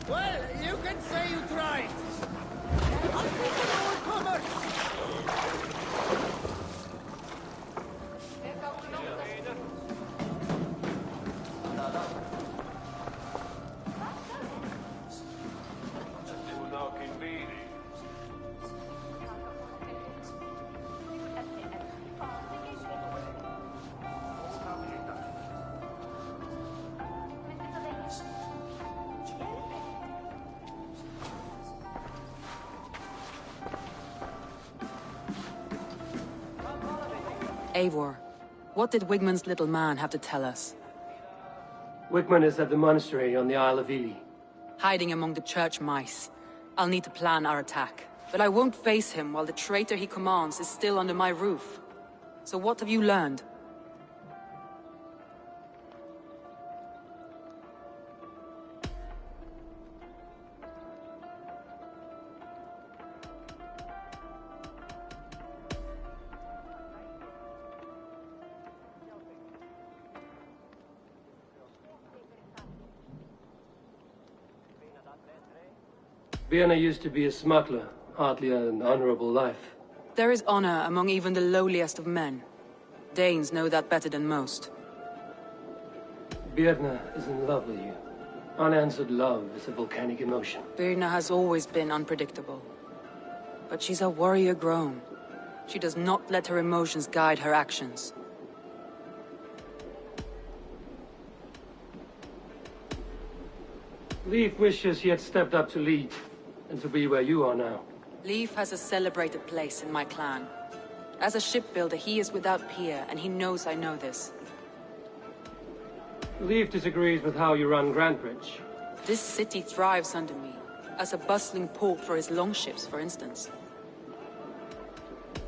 well, you can say you tried. I'll take an overcomer. Eivor, what did Wigmund's little man have to tell us? Wigmund is at the monastery on the Isle of Ely. Hiding among the church mice. I'll need to plan our attack. But I won't face him while the traitor he commands is still under my roof. So what have you learned? Birna used to be a smuggler, hardly an honorable life. There is honor among even the lowliest of men. Danes know that better than most. Birna is in love with you. Unanswered love is a volcanic emotion. Birna has always been unpredictable. But she's a warrior grown. She does not let her emotions guide her actions. Leif wishes he had stepped up to lead, and to be where you are now. Leif has a celebrated place in my clan. As a shipbuilder, he is without peer, and he knows I know this. Leif disagrees with how you run Grantebridge. This city thrives under me, as a bustling port for his longships, for instance.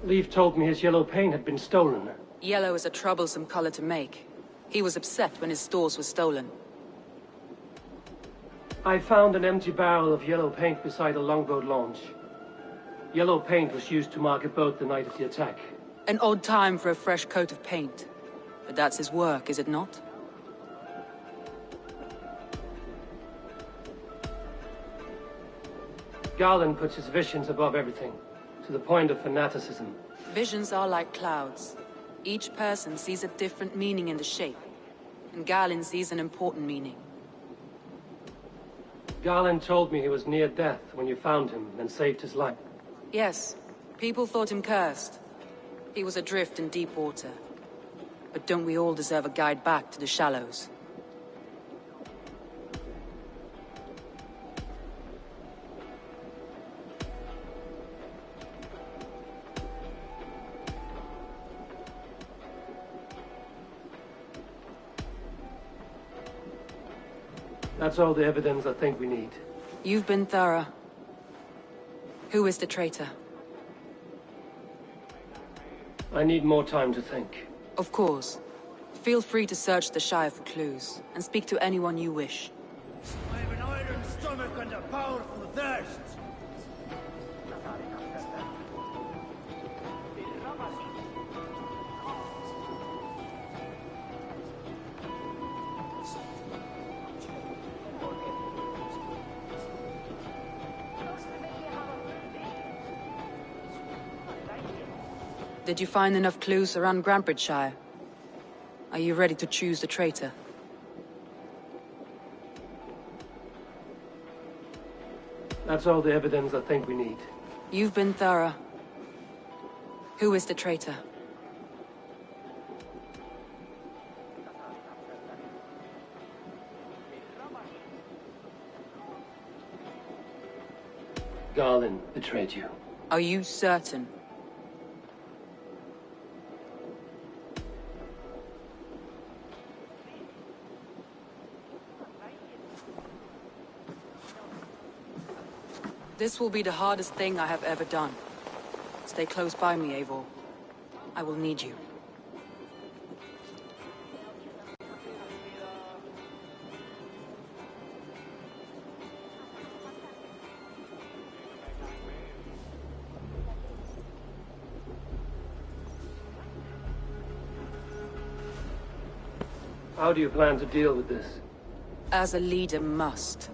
Leif told me his yellow paint had been stolen. Yellow is a troublesome color to make. He was upset when his stores were stolen. I found an empty barrel of yellow paint beside a longboat launch. Yellow paint was used to mark a boat the night of the attack. An odd time for a fresh coat of paint. But that's his work, is it not? Garland puts his visions above everything, to the point of fanaticism. Visions are like clouds. Each person sees a different meaning in the shape, and Garland sees an important meaning. Garland told me he was near death when you found him and saved his life. Yes, people thought him cursed. He was adrift in deep water. But don't we all deserve a guide back to the shallows? That's all the evidence I think we need. You've been thorough. Who is the traitor? I need more time to think. Of course. Feel free to search the Shire for clues, and speak to anyone you wish. I have an iron stomach and a powerful thirst. Did you find enough clues around Grantbridgeshire? Are you ready to choose the traitor? That's all the evidence I think we need. You've been thorough. Who is the traitor? Garland betrayed you. Are you certain? This will be the hardest thing I have ever done. Stay close by me, Eivor. I will need you. How do you plan to deal with this? As a leader must.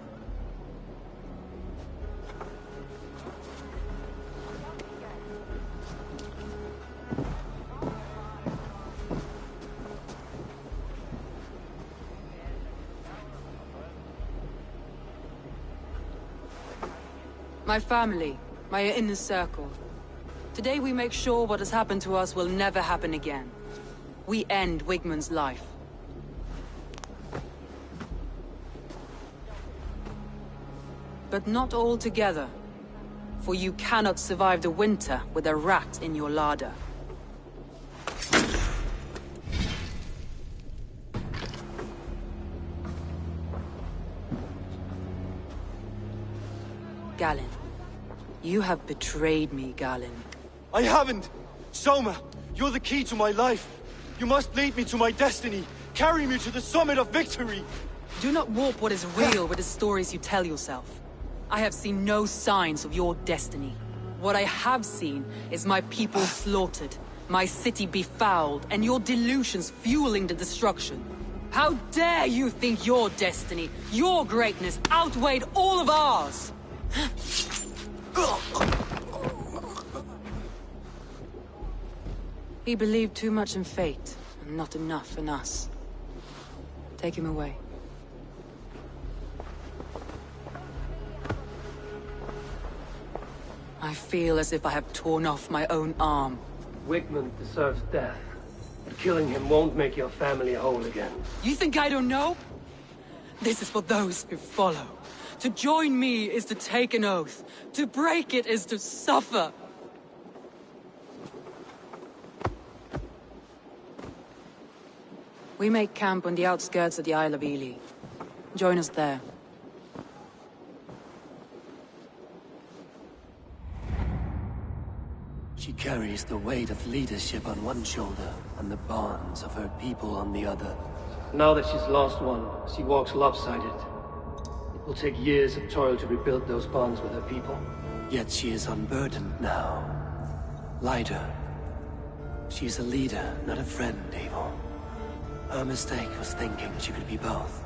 My family, my inner circle. Today we make sure what has happened to us will never happen again. We end Wigmund's life. But not all together. For you cannot survive the winter with a rat in your larder. Galen. You have betrayed me, Galen. I haven't! Soma, you're the key to my life. You must lead me to my destiny. Carry me to the summit of victory. Do not warp what is real with the stories you tell yourself. I have seen no signs of your destiny. What I have seen is my people slaughtered, my city befouled, and your delusions fueling the destruction. How dare you think your destiny, your greatness, outweighed all of ours? He believed too much in fate, and not enough in us. Take him away. I feel as if I have torn off my own arm. Wigmund deserves death. But killing him won't make your family whole again. You think I don't know? This is for those who follow. To join me is to take an oath. To break it is to suffer. We make camp on the outskirts of the Isle of Ely. Join us there. She carries the weight of leadership on one shoulder and the bonds of her people on the other. Now that she's lost one, she walks lopsided. It will take years of toil to rebuild those bonds with her people. Yet she is unburdened now. Lighter. She's a leader, not a friend, Eivor. Her mistake was thinking she could be both.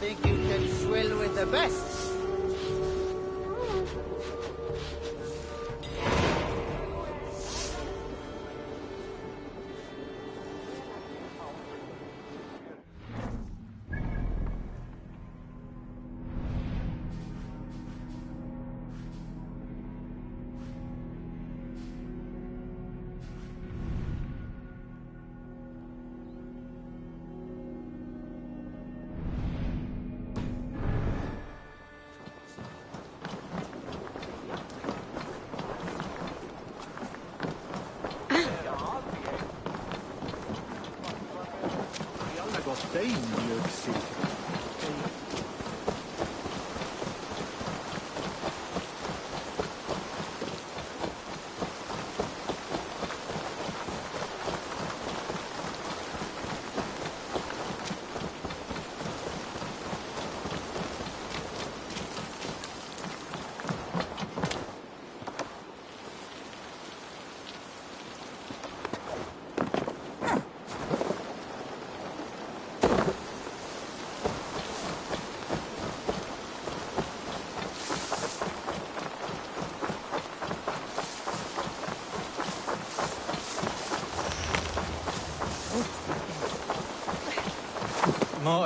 Think you can swill with the best?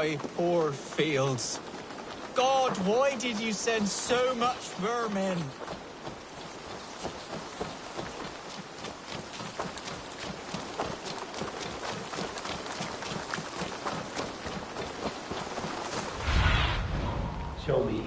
my poor fields. God, why did you send so much vermin? Show me.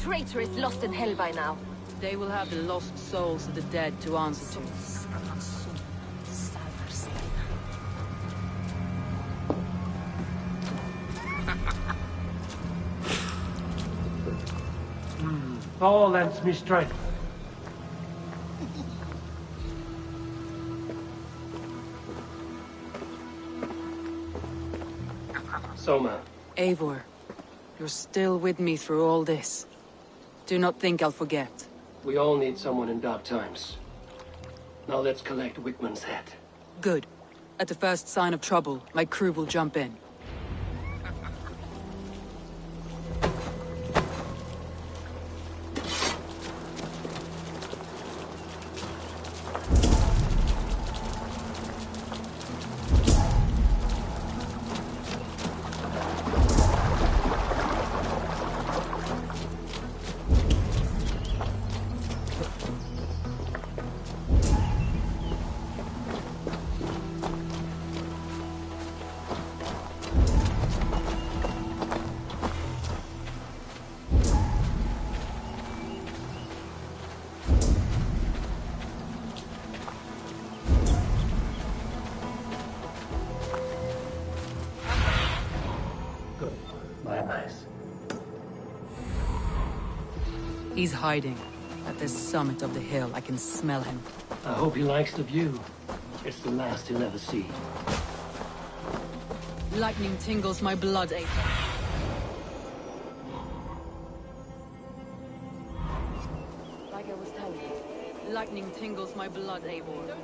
Traitor is lost in hell by now. They will have the lost souls of the dead to answer to. All lends me strength. Soma. Eivor, you're still with me through all this. Do not think I'll forget. We all need someone in dark times. Now let's collect Wickman's head. Good. At the first sign of trouble, my crew will jump in. He's hiding. At the summit of the hill, I can smell him. I hope he likes the view. It's the last he'll ever see. Lightning tingles my blood, Eivor. Lightning tingles my blood, Eivor.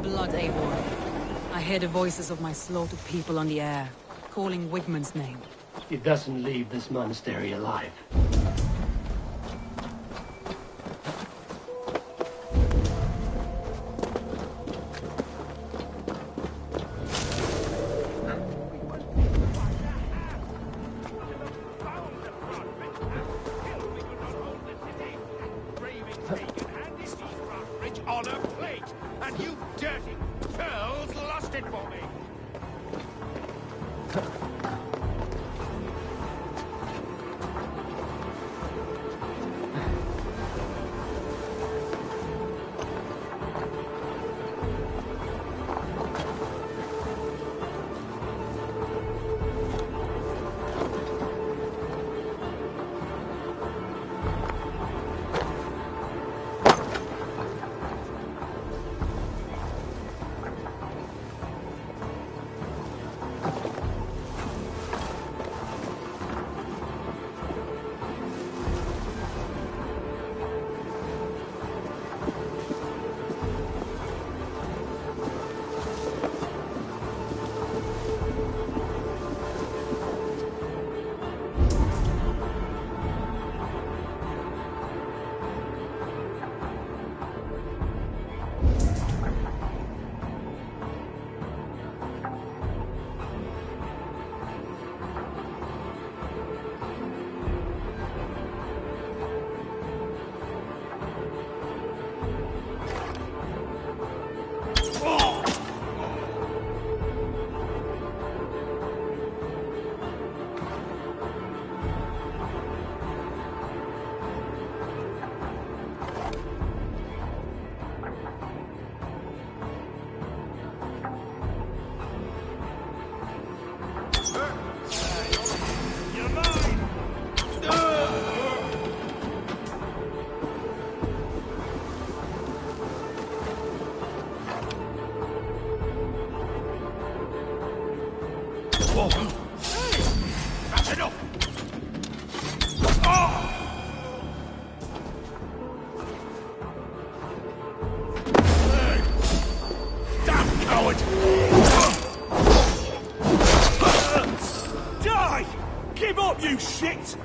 Blood, Eivor. I hear the voices of my slaughtered people on the air, calling Wigmund's name. He doesn't leave this monastery alive. On a plate, and you dirty churls lusted for me. That's enough! Damn coward! Die! Give up, you shit!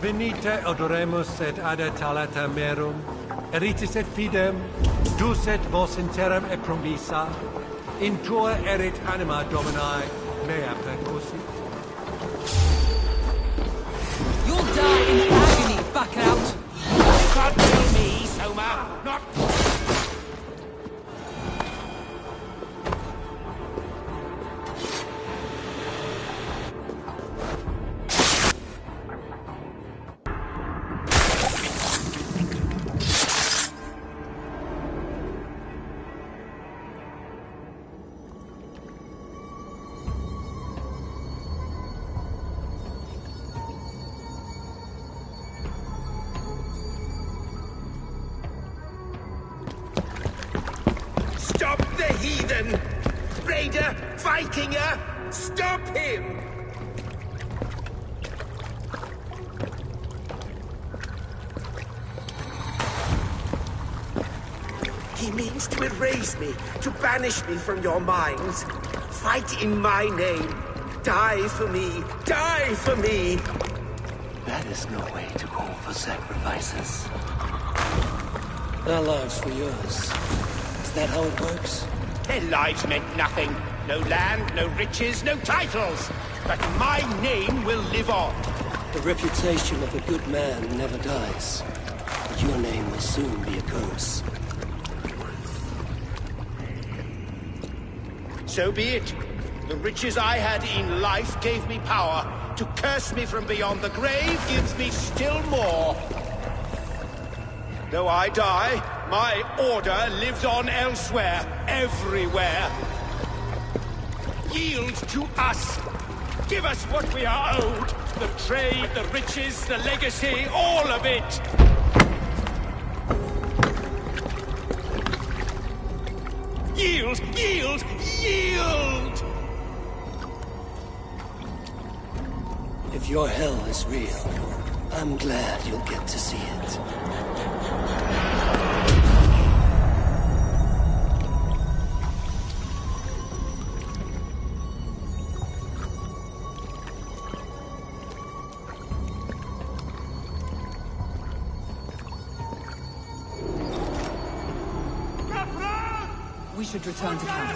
Venite odoremus et ada talata merum, eritis et fidem, ducet vos in terram et prombisa, in tua erit anima Domini, mea percussit. You'll die in agony, back out! You can't kill me, Soma! Not... heathen! Raider! Vikinger! Stop him! He means to erase me, to banish me from your minds. Fight in my name. Die for me. Die for me. That is no way to call for sacrifices. Their lives for yours. Is that how it works? Their lives meant nothing. No land, no riches, no titles. But my name will live on. The reputation of a good man never dies. But your name will soon be a curse. So be it. The riches I had in life gave me power. To curse me from beyond the grave gives me still more. Though I die, my order lives on elsewhere, everywhere. Yield to us. Give us what we are owed. The trade, the riches, the legacy, all of it. Yield! Yield! Yield! If your hell is real, I'm glad you'll get to see it. We should return to camp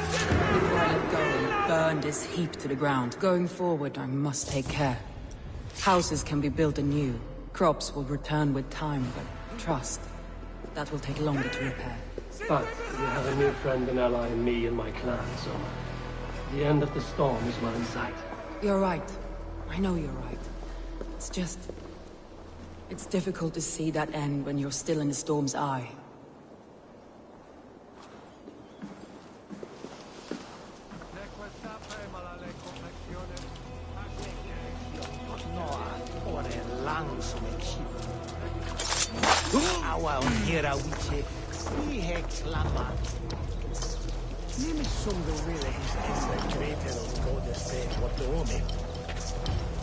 before I let go and burn this heap to the ground. Going forward, I must take care. Houses can be built anew. Crops will return with time, but trust, that will take longer to repair. But you have a new friend and ally in me and my clan, so the end of the storm is well in sight. You're right. I know you're right. It's just... it's difficult to see that end when you're still in the storm's eye. Awa hera wiche, he klama. Nimi sungo wile is the greater of God say what the woman.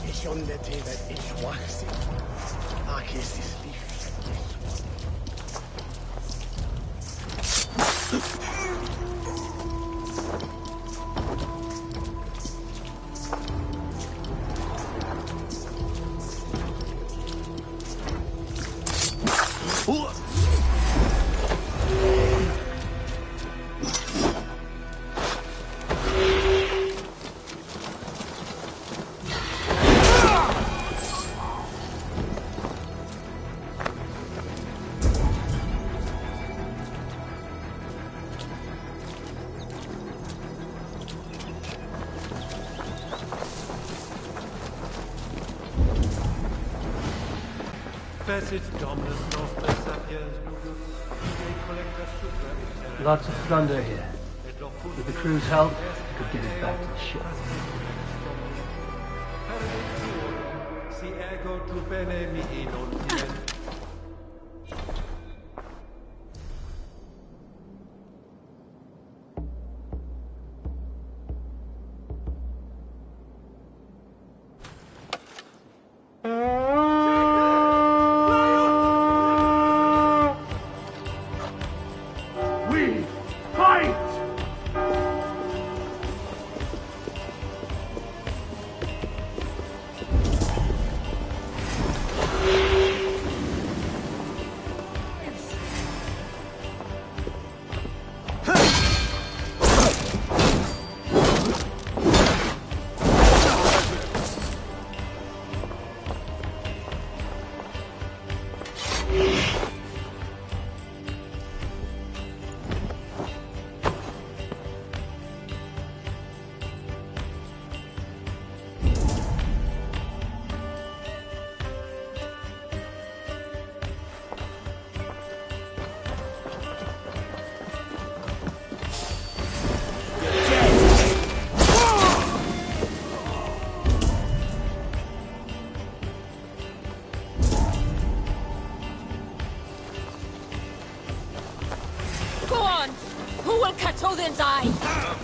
Ich on the that ich wachse. Akis is lief. Lots of plunder here. With the crew's help, we could get it back to the ship. Catodin's eye!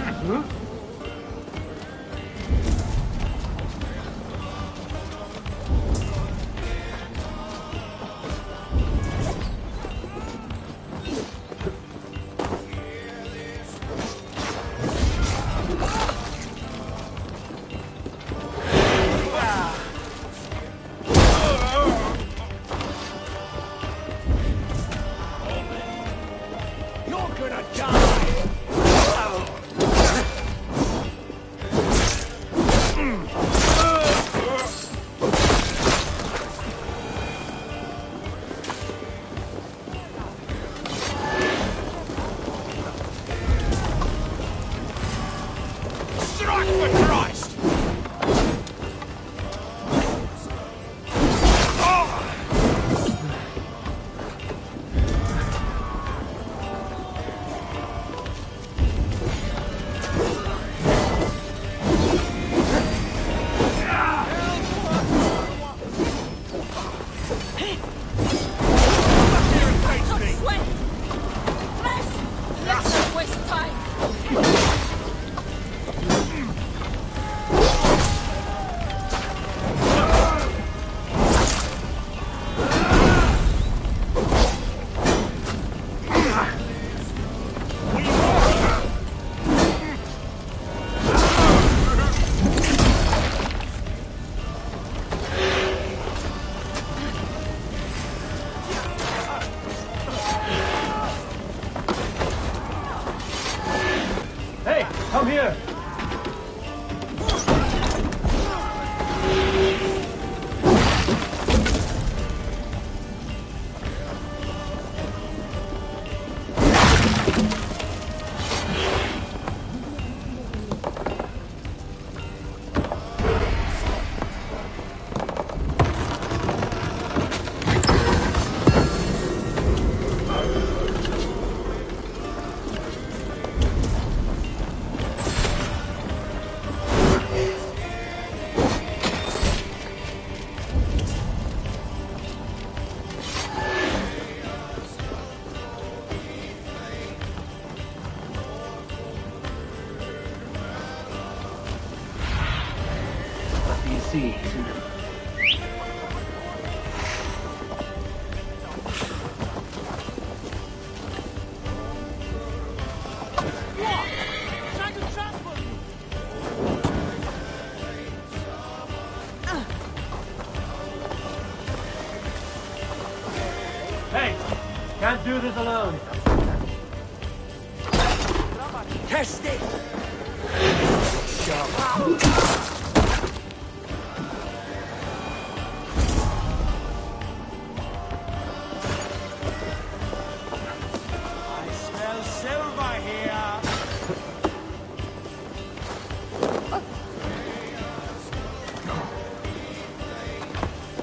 Under here! Come here! See. Hey, can't do this alone. Test it! I smell silver here!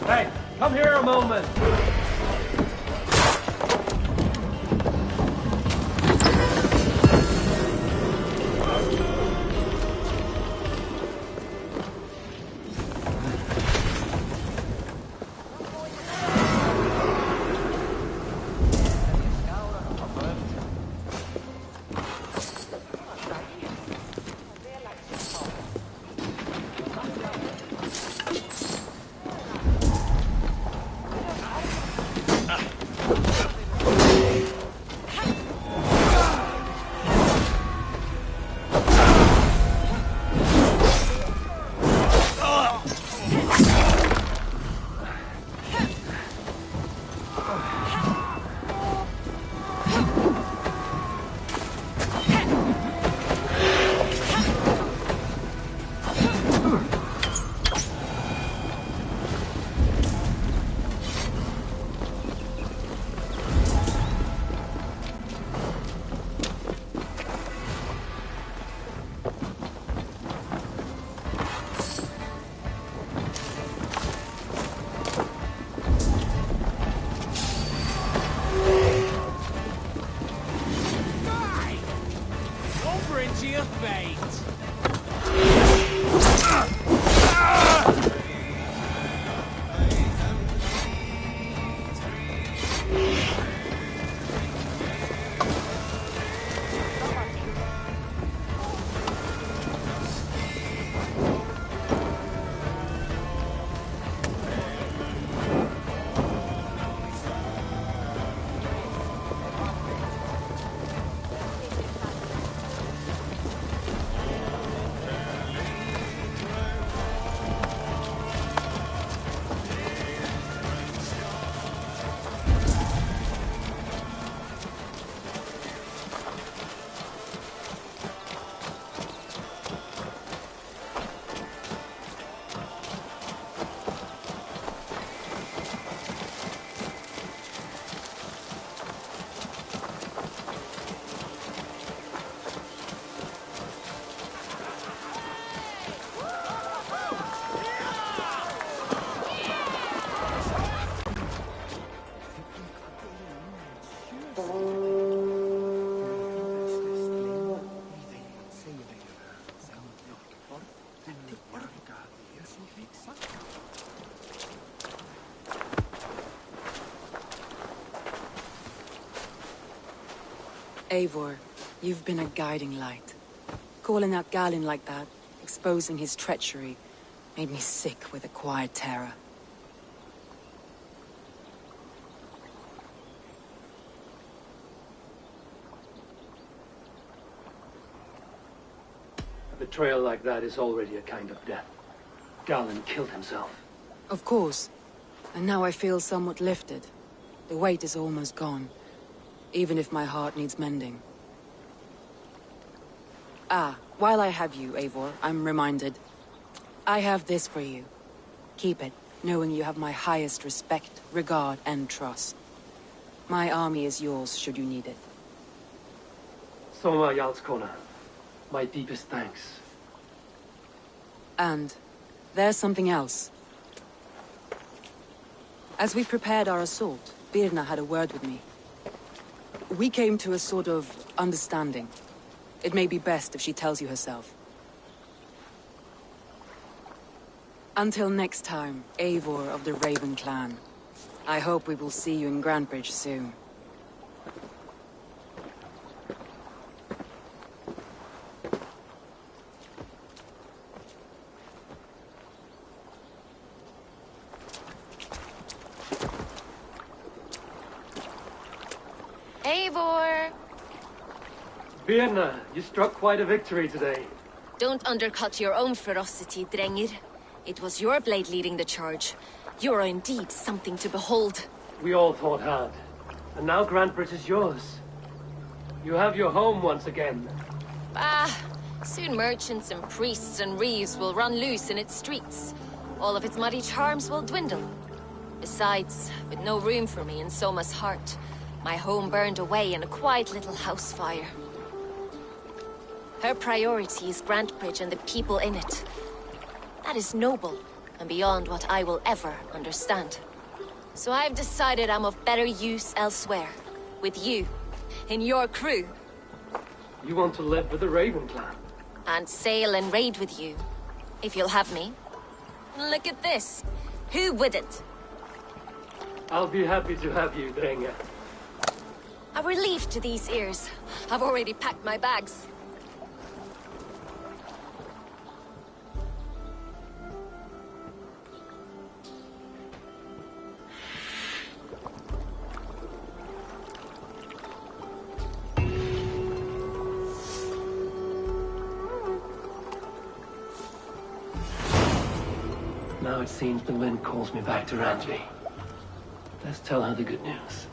Hey, come here a moment. Over into your fate! Eivor, you've been a guiding light. Calling out Galin like that, exposing his treachery, made me sick with a quiet terror. A betrayal like that is already a kind of death. Galin killed himself. Of course. And now I feel somewhat lifted. The weight is almost gone. Even if my heart needs mending. Ah, while I have you, Eivor, I'm reminded. I have this for you. Keep it, knowing you have my highest respect, regard, and trust. My army is yours, should you need it. Soma Jarlskona, my deepest thanks. And there's something else. As we prepared our assault, Birna had a word with me. We came to a sort of understanding. It may be best if she tells you herself. Until next time, Eivor of the Raven Clan. I hope we will see you in Grantebridge soon. Eivor! Birna, you struck quite a victory today. Don't undercut your own ferocity, Drengir. It was your blade leading the charge. You are indeed something to behold. We all fought hard. And now Grantebridge is yours. You have your home once again. Soon merchants and priests and reeves will run loose in its streets. All of its muddy charms will dwindle. Besides, with no room for me in Soma's heart, my home burned away in a quiet little house fire. Her priority is Grantebridge and the people in it. That is noble, and beyond what I will ever understand. So I've decided I'm of better use elsewhere. With you, in your crew. You want to live with the Raven clan? And sail and raid with you, if you'll have me. Look at this. Who wouldn't? I'll be happy to have you, Drenga. A relief to these ears. I've already packed my bags. Now it seems the wind calls me back to Randvi. Let's tell her the good news.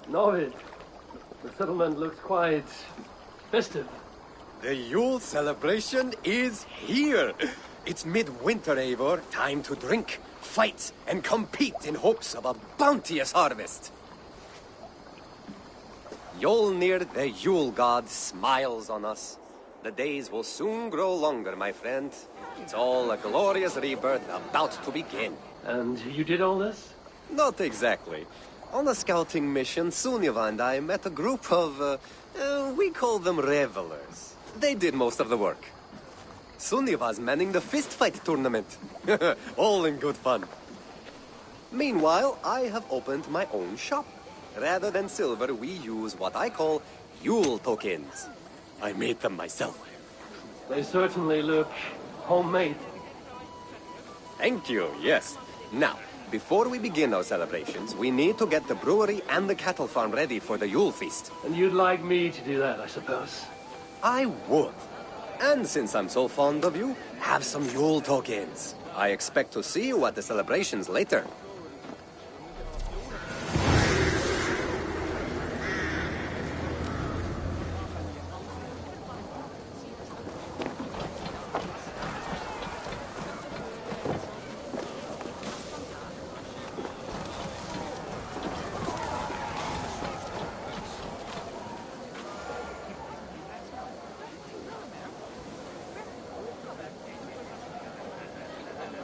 Novid, the settlement looks quite festive. The Yule celebration is here. It's midwinter, Eivor. Time to drink, fight, and compete in hopes of a bounteous harvest. Yolnir, the Yule god, smiles on us. The days will soon grow longer, my friend. It's all a glorious rebirth about to begin. And you did all this? Not exactly. On a scouting mission, Sunniva and I met a group of, we call them revelers. They did most of the work. Sunniva's manning the fistfight tournament. All in good fun. Meanwhile, I have opened my own shop. Rather than silver, we use what I call Yule tokens. I made them myself. They certainly look homemade. Thank you, yes. Now, before we begin our celebrations, we need to get the brewery and the cattle farm ready for the Yule feast. And you'd like me to do that, I suppose? I would. And since I'm so fond of you, have some Yule tokens. I expect to see you at the celebrations later.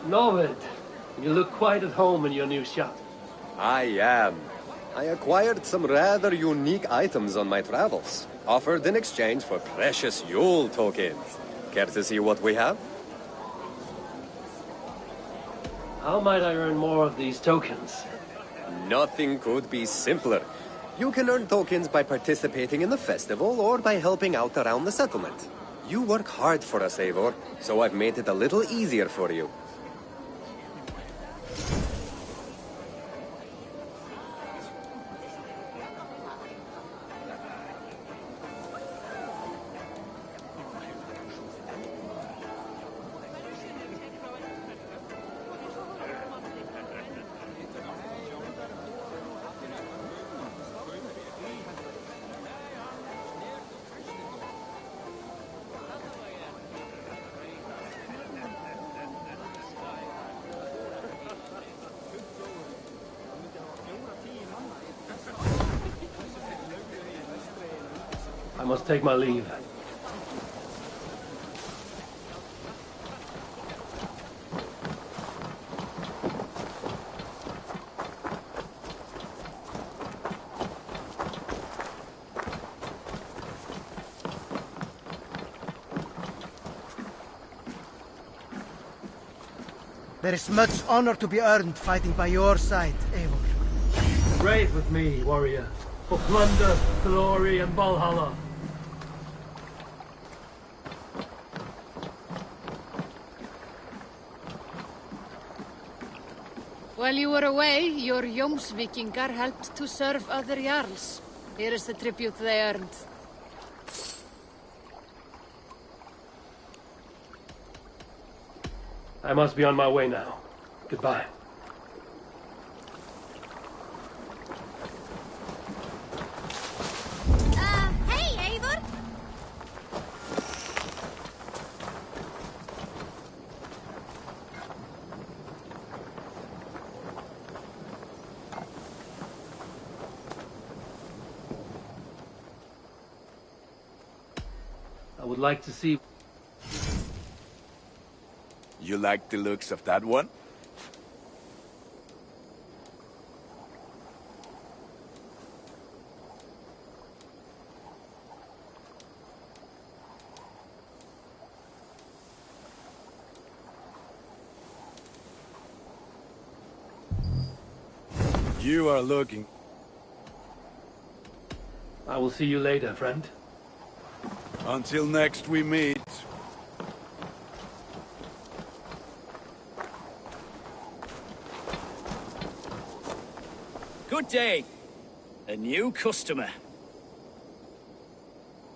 Norbert, you look quite at home in your new shop. I am. I acquired some rather unique items on my travels, offered in exchange for precious Yule tokens. Care to see what we have? How might I earn more of these tokens? Nothing could be simpler. You can earn tokens by participating in the festival or by helping out around the settlement. You work hard for us, Eivor, so I've made it a little easier for you. I must take my leave. There is much honor to be earned fighting by your side, Eivor. Brave with me, warrior, for plunder, glory, and Valhalla. While you were away, your Jómsvíkingar helped to serve other Jarls. Here is the tribute they earned. I must be on my way now. Goodbye. Hey, Eivor! I would like to see... You like the looks of that one? You are looking... I will see you later, friend. Until next we meet. Good day. A new customer.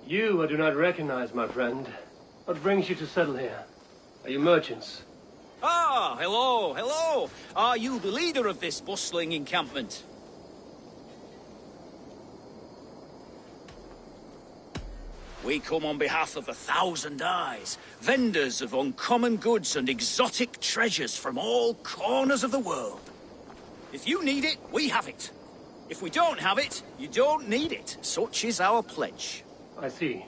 You I do not recognize, my friend. What brings you to settle here? Are you merchants? Ah, hello, hello. Are you the leader of this bustling encampment? We come on behalf of 1,000 Eyes, vendors of uncommon goods and exotic treasures from all corners of the world. If you need it, we have it. If we don't have it, you don't need it. Such is our pledge. I see.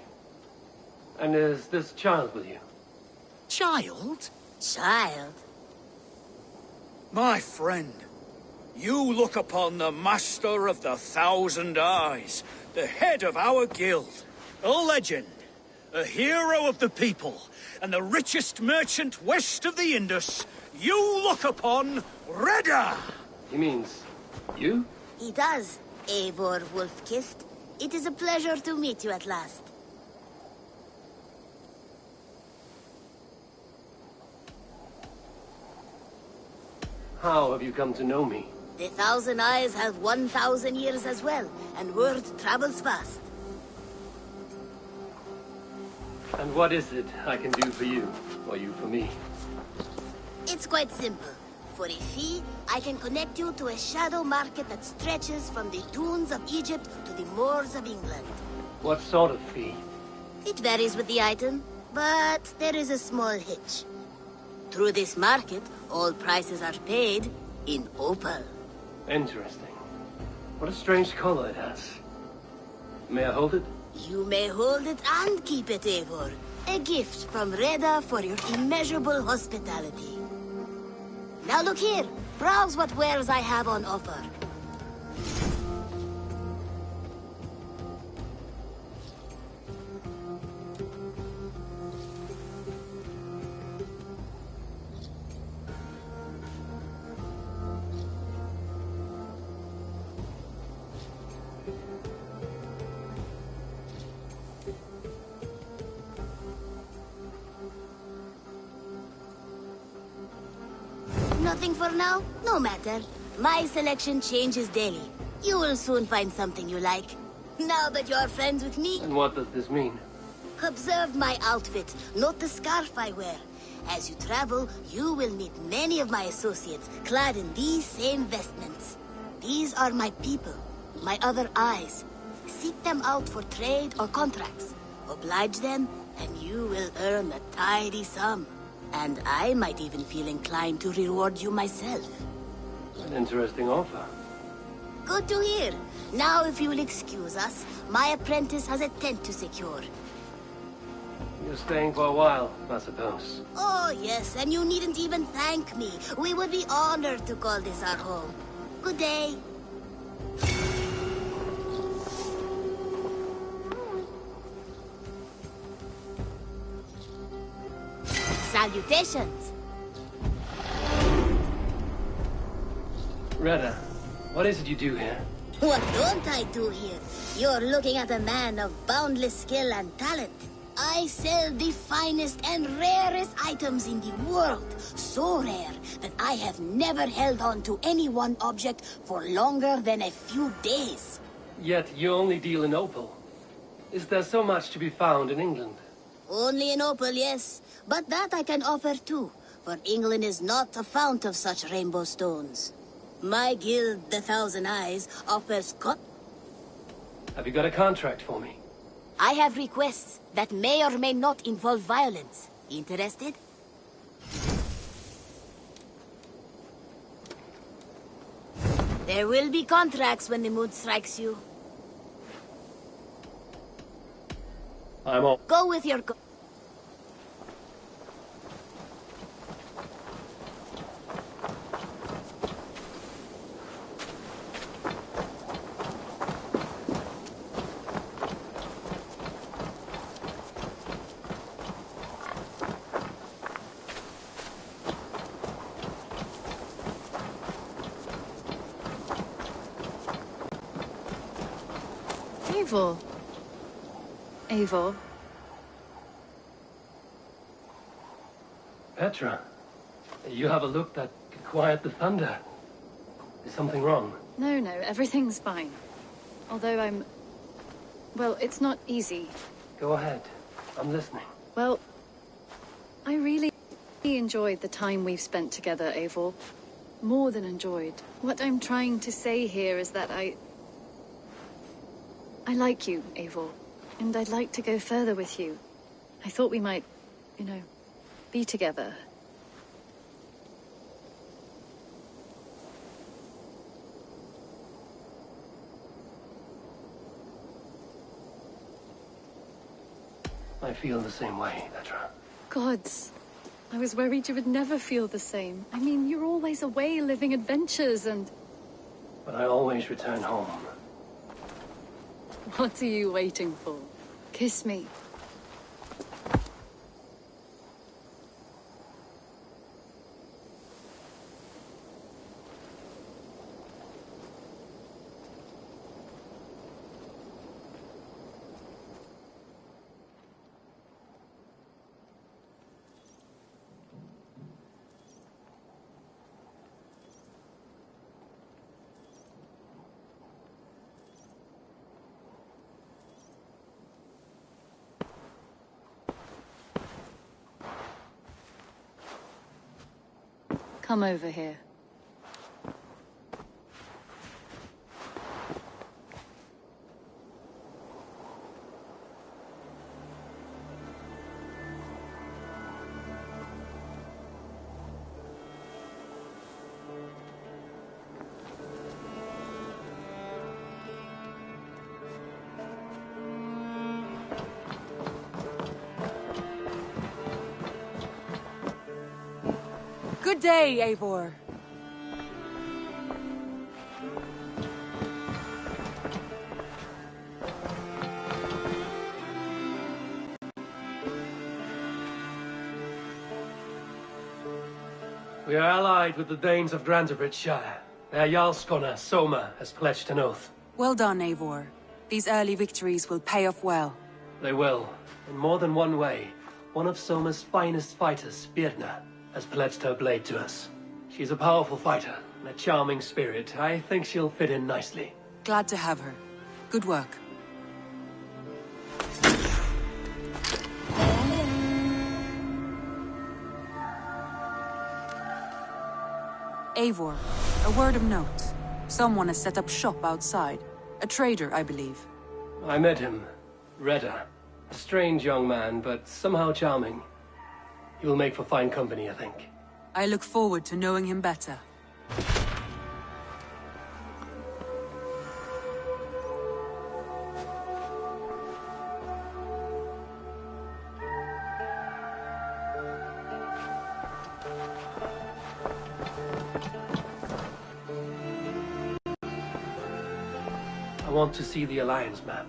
And is this child with you? Child? Child? My friend, you look upon the master of the 1,000 Eyes, the head of our guild, a legend, a hero of the people, and the richest merchant west of the Indus. You look upon Reda! He means you? He does, Eivor Wolf-Kissed. It is a pleasure to meet you at last. How have you come to know me? The 1,000 Eyes have 1,000 years as well, and word travels fast. And what is it I can do for you, or you for me? It's quite simple. For a fee, I can connect you to a shadow market that stretches from the dunes of Egypt to the moors of England. What sort of fee? It varies with the item, but there is a small hitch. Through this market, all prices are paid in opal. Interesting. What a strange color it has. May I hold it? You may hold it and keep it, Eivor. A gift from Reda for your immeasurable hospitality. Now look here. Browse what wares I have on offer. Nothing for now? No matter. My selection changes daily. You will soon find something you like. Now that you're friends with me... And what does this mean? Observe my outfit, note the scarf I wear. As you travel, you will meet many of my associates, clad in these same vestments. These are my people, my other eyes. Seek them out for trade or contracts. Oblige them, and you will earn a tidy sum. And I might even feel inclined to reward you myself. An interesting offer. Good to hear. Now, if you will excuse us, my apprentice has a tent to secure. You're staying for a while, I suppose. Oh, yes, and you needn't even thank me. We would be honored to call this our home. Good day. Salutations. Retta, what is it you do here? What don't I do here? You're looking at a man of boundless skill and talent. I sell the finest and rarest items in the world. So rare that I have never held on to any one object for longer than a few days. Yet you only deal in opal. Is there so much to be found in England? Only in opal, yes. But that I can offer too, for England is not a fount of such rainbow stones. My guild, the Thousand Eyes, offers Have you got a contract for me? I have requests that may or may not involve violence. Interested? There will be contracts when the mood strikes you. I'm all... Go with your... Eivor. Petra, you have a look that could quiet the thunder. Is something wrong? No, everything's fine. Although I'm... Well, it's not easy. Go ahead. I'm listening. Well, I really enjoyed the time we've spent together, Eivor. More than enjoyed. What I'm trying to say here is that I like you, Eivor. And I'd like to go further with you. I thought we might, be together. I feel the same way, Petra. Gods. I was worried you would never feel the same. I mean, you're always away living adventures and... But I always return home. What are you waiting for? Kiss me. Come over here. Good day, Eivor. We are allied with the Danes of Grantebridgeshire. Their Jarlskona, Soma, has pledged an oath. Well done, Eivor. These early victories will pay off well. They will, in more than one way. One of Soma's finest fighters, Birna, has pledged her blade to us. She's a powerful fighter, and a charming spirit. I think she'll fit in nicely. Glad to have her. Good work. Eivor, a word of note. Someone has set up shop outside. A trader, I believe. I met him. Redda. A strange young man, but somehow charming. He will make for fine company, I think. I look forward to knowing him better. I want to see the Alliance map.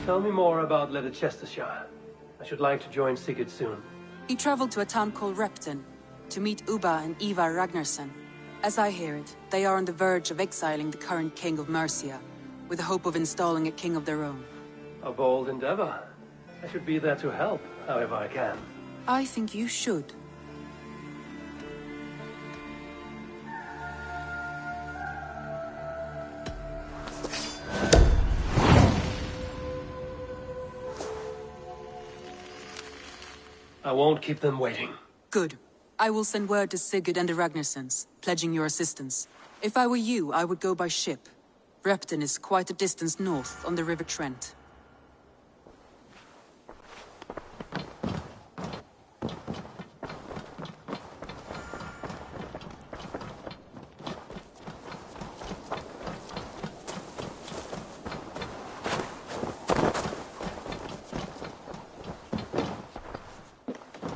Tell me more about Leicestershire. I should like to join Sigurd soon. He traveled to a town called Repton to meet Ubba and Ivar Ragnarsson. As I hear it, they are on the verge of exiling the current king of Mercia, with the hope of installing a king of their own. A bold endeavor. I should be there to help, however I can. I think you should. I won't keep them waiting. Good. I will send word to Sigurd and the Ragnarssons, pledging your assistance. If I were you, I would go by ship. Repton is quite a distance north, on the River Trent.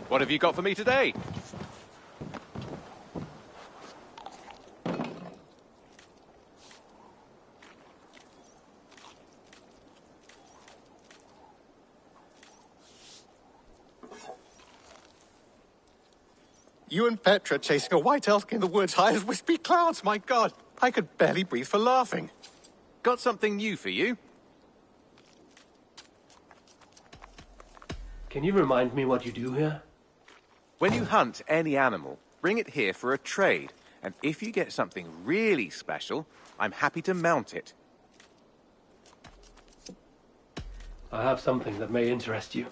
What have you got for me today? You and Petra chasing a white elk in the woods high as wispy clouds, my god! I could barely breathe for laughing. Got something new for you? Can you remind me what you do here? When you hunt any animal, bring it here for a trade. And if you get something really special, I'm happy to mount it. I have something that may interest you.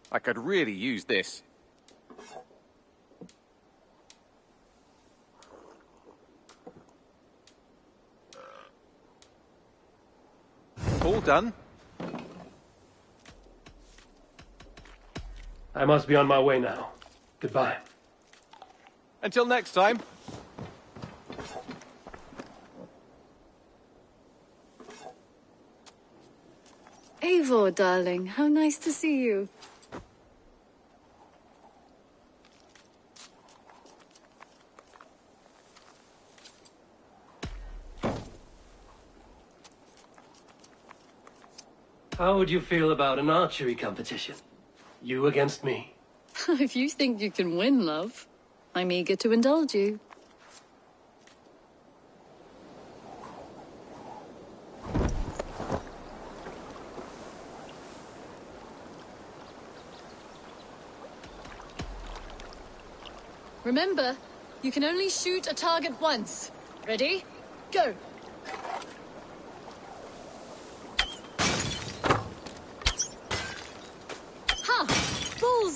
I could really use this. All done. I must be on my way now. Goodbye. Until next time. Eivor, darling, how nice to see you. How would you feel about an archery competition? You against me. If you think you can win, love, I'm eager to indulge you. Remember, you can only shoot a target once. Ready? Go!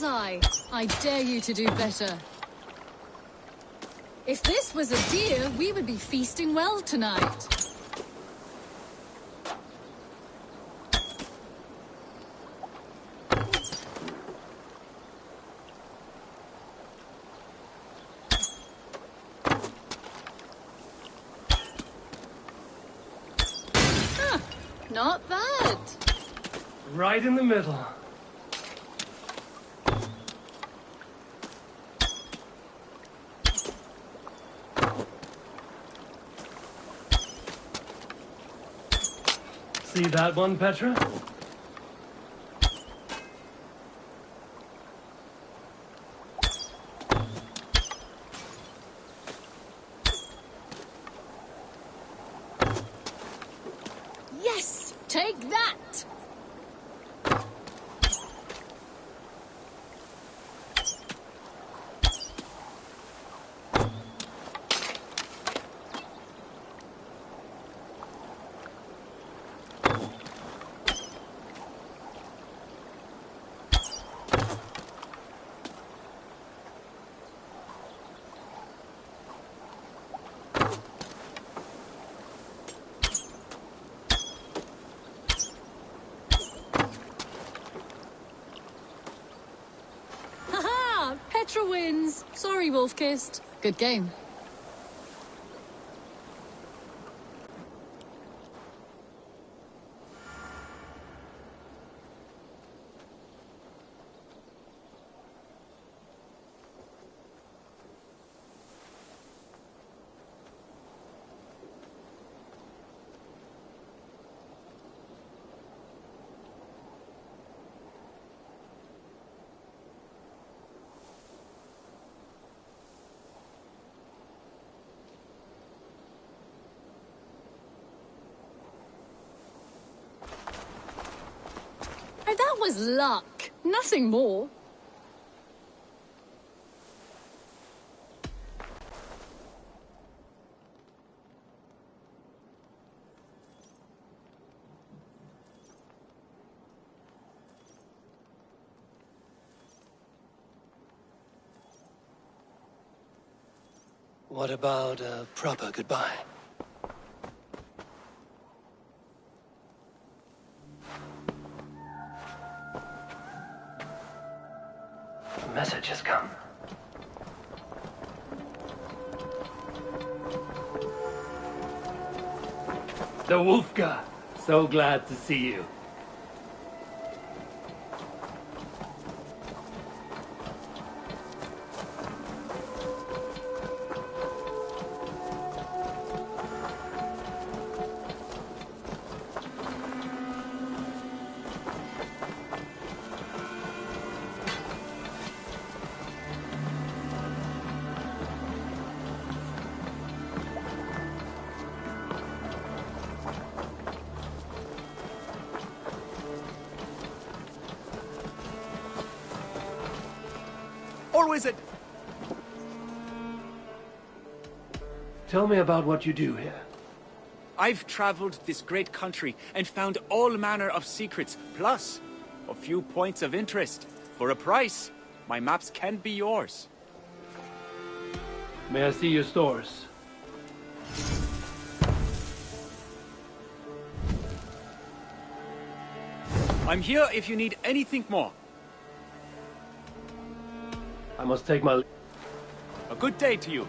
bullseye! I dare you to do better. If this was a deer, we would be feasting well tonight. Huh, not bad. Right in the middle. See that one, Petra? Yes! Take that! Petra wins. Sorry, Wolf-Kissed. Good game. That was luck. Nothing more. What about a proper goodbye? A message has come. The Wolfka! So glad to see you. Or is it? Tell me about what you do here. I've traveled this great country and found all manner of secrets, plus a few points of interest. For a price, my maps can be yours. May I see your stores? I'm here if you need anything more. I must take my... A good day to you.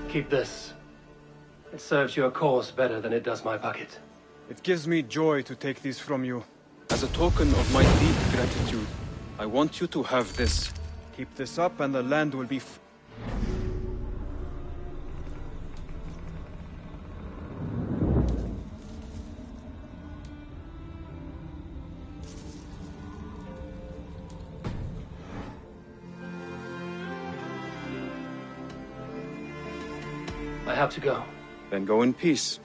Keep this. It serves your cause better than it does my pocket. It gives me joy to take these from you. As a token of my deep gratitude, I want you to have this. Keep this up and the land will be I have to go. Then go in peace.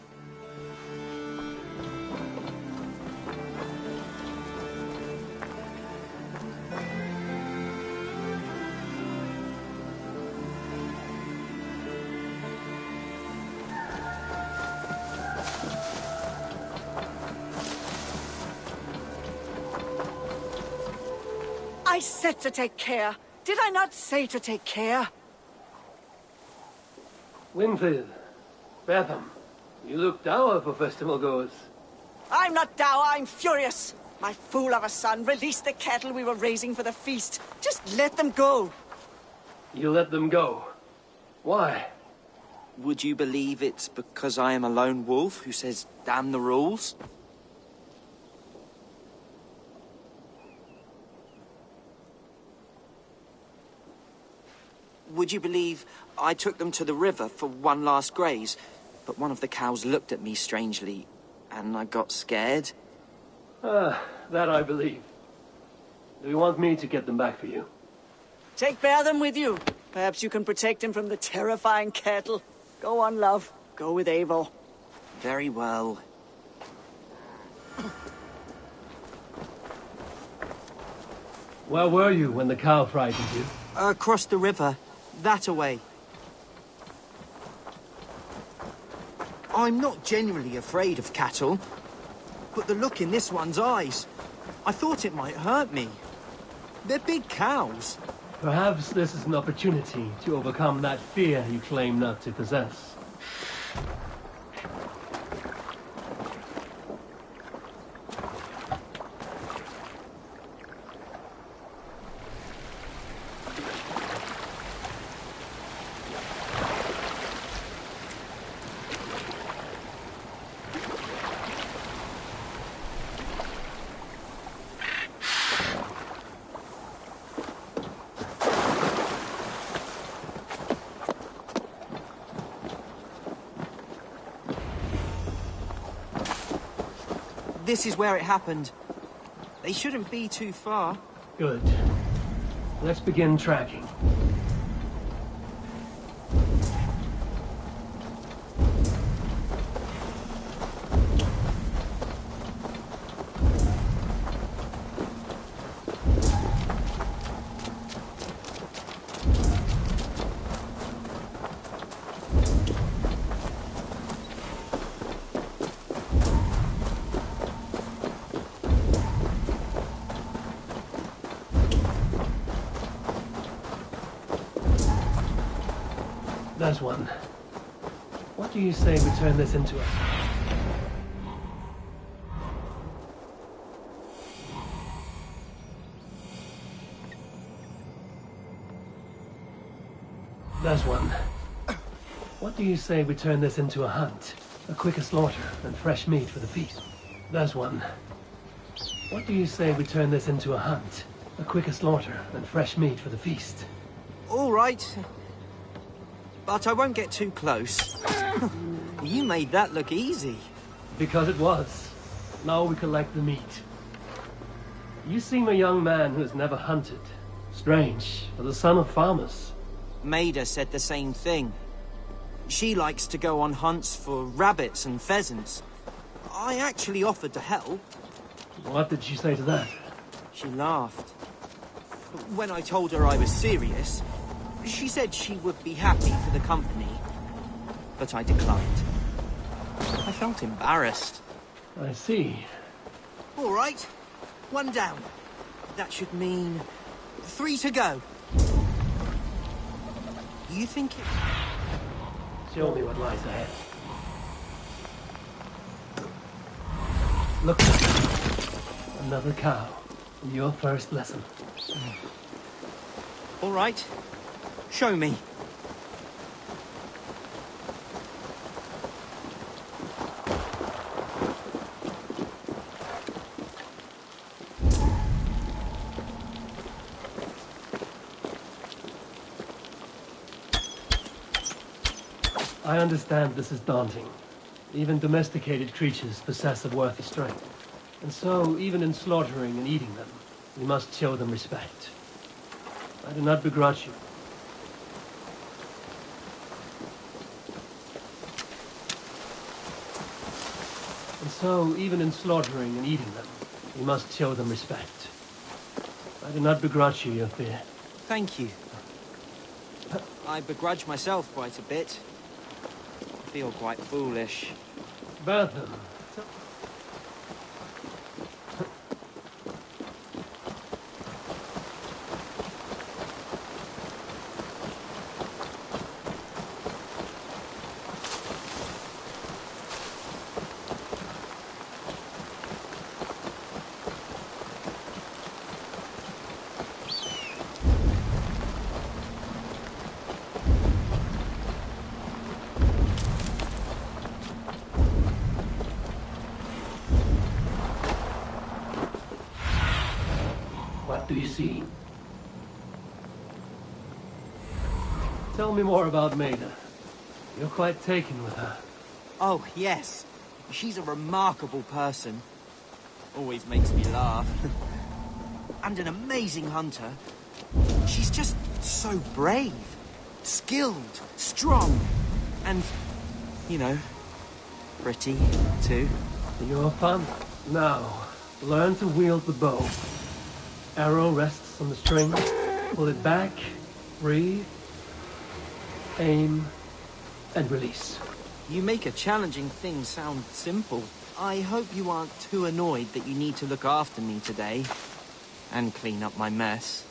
I said to take care. Did I not say to take care? Winfield, Betham, you look dour for festival goers. I'm not dour, I'm furious. My fool of a son released the cattle we were raising for the feast. Just let them go. You let them go? Why? Would you believe it's because I am a lone wolf who says, damn the rules? Would you believe I took them to the river for one last graze, but one of the cows looked at me strangely, and I got scared? That I believe. Do you want me to get them back for you? Take Betham with you. Perhaps you can protect him from the terrifying cattle. Go on, love. Go with Eivor. Very well. Where were you when the cow frightened you? Across the river. That away. I'm not generally afraid of cattle, but the look in this one's eyes, I thought it might hurt me. They're big cows. Perhaps this is an opportunity to overcome that fear you claim not to possess. This is where it happened. They shouldn't be too far. Good. Let's begin tracking. There's one. What do you say we turn this into a... There's one. What do you say we turn this into a hunt? A quicker slaughter and fresh meat for the feast? There's one. What do you say we turn this into a hunt? A quicker slaughter and fresh meat for the feast? All right. But I won't get too close. You made that look easy. Because it was. Now we collect the meat. You seem a young man who has never hunted. Strange, for the son of farmers. Maida said the same thing. She likes to go on hunts for rabbits and pheasants. I actually offered to help. What did she say to that? She laughed. When I told her I was serious, she said she would be happy for the company, but I declined. I felt embarrassed. I see. All right, one down. That should mean 3 to go. You think it... Show me what lies ahead. Look, another cow. Your first lesson. All right. Show me. I understand this is daunting. Even domesticated creatures possess a worthy strength. And so, even in slaughtering and eating them, we must show them respect. I do not begrudge you. And so, even in slaughtering and eating them, we must show them respect. I do not begrudge you your fear. Thank you. I begrudge myself quite a bit. I feel quite foolish. Bertham. What do you see? Tell me more about Maida. You're quite taken with her. Oh, yes. She's a remarkable person. Always makes me laugh. And an amazing hunter. She's just so brave. Skilled. Strong. And, you know, pretty, too. You're fun. Now, learn to wield the bow. Arrow rests on the string. Pull it back. Breathe. Aim. And release. You make a challenging thing sound simple. I hope you aren't too annoyed that you need to look after me today. And clean up my mess.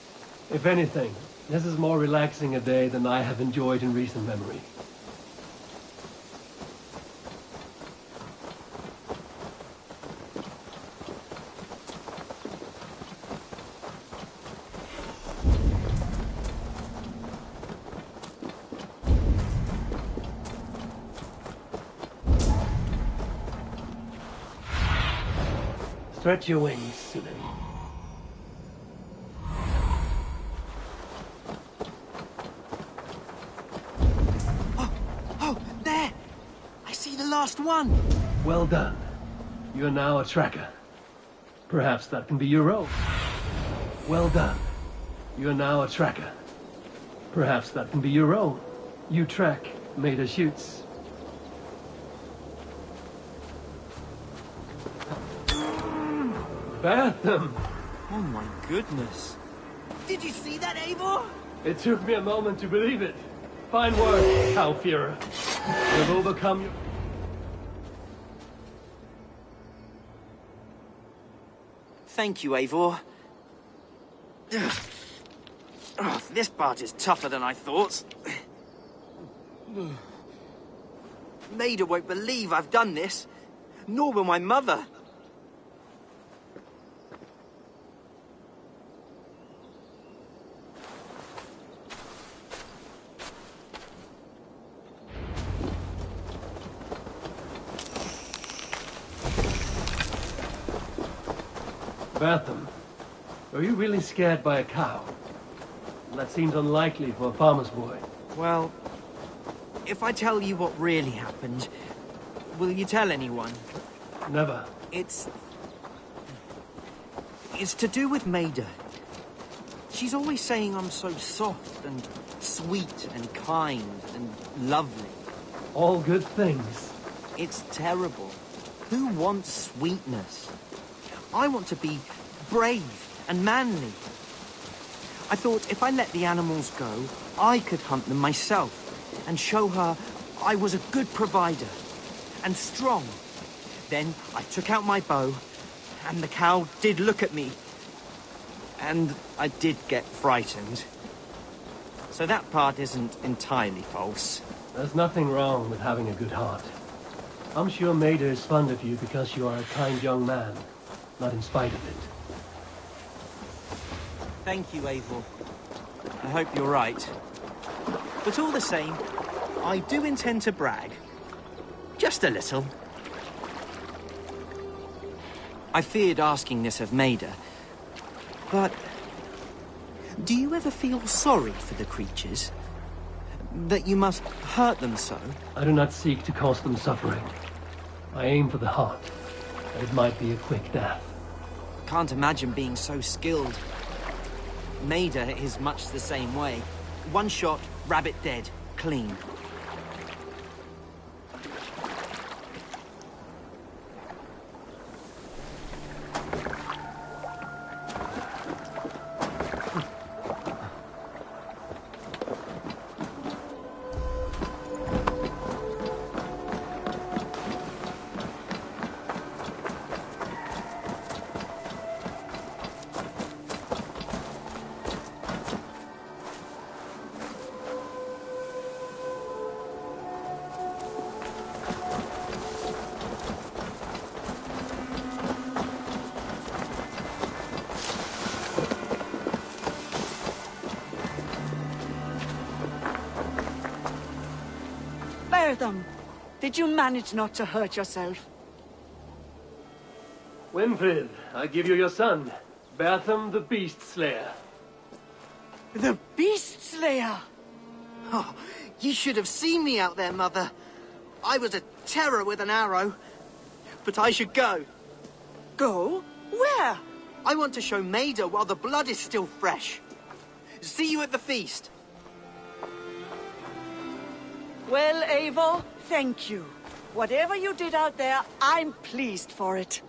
If anything, this is more relaxing a day than I have enjoyed in recent memory. Stretch your wings, Sunan. Oh, there! I see the last one! Well done. You are now a tracker. Perhaps that can be your role. Well done. You are now a tracker. Perhaps that can be your role. You track, Maida shoots. Bertham! Oh my goodness. Did you see that, Eivor? It took me a moment to believe it. Fine work, Cowfearer. You have overcome your... Thank you, Eivor. Oh, this part is tougher than I thought. Maida won't believe I've done this. Nor will my mother. Bertham, are you really scared by a cow? That seems unlikely for a farmer's boy. Well, if I tell you what really happened, will you tell anyone? Never. It's to do with Maida. She's always saying I'm so soft and sweet and kind and lovely. All good things. It's terrible. Who wants sweetness? I want to be brave and manly. I thought if I let the animals go, I could hunt them myself and show her I was a good provider and strong. Then I took out my bow, and the cow did look at me. And I did get frightened. So that part isn't entirely false. There's nothing wrong with having a good heart. I'm sure Maida is fond of you because you are a kind young man, not in spite of it. Thank you, Eivor. I hope you're right. But all the same, I do intend to brag. Just a little. I feared asking this of Maida, but do you ever feel sorry for the creatures? That you must hurt them so? I do not seek to cause them suffering. I aim for the heart, but it might be a quick death. Can't imagine being so skilled. Maida is much the same way. One shot, rabbit dead, clean. Them. Did you manage not to hurt yourself? Winfried, I give you your son, Bertham the Beast Slayer. The Beast Slayer? Oh, you should have seen me out there, Mother. I was a terror with an arrow. But I should go. Go? Where? I want to show Maida while the blood is still fresh. See you at the feast. Well, Eivor, thank you. Whatever you did out there, I'm pleased for it.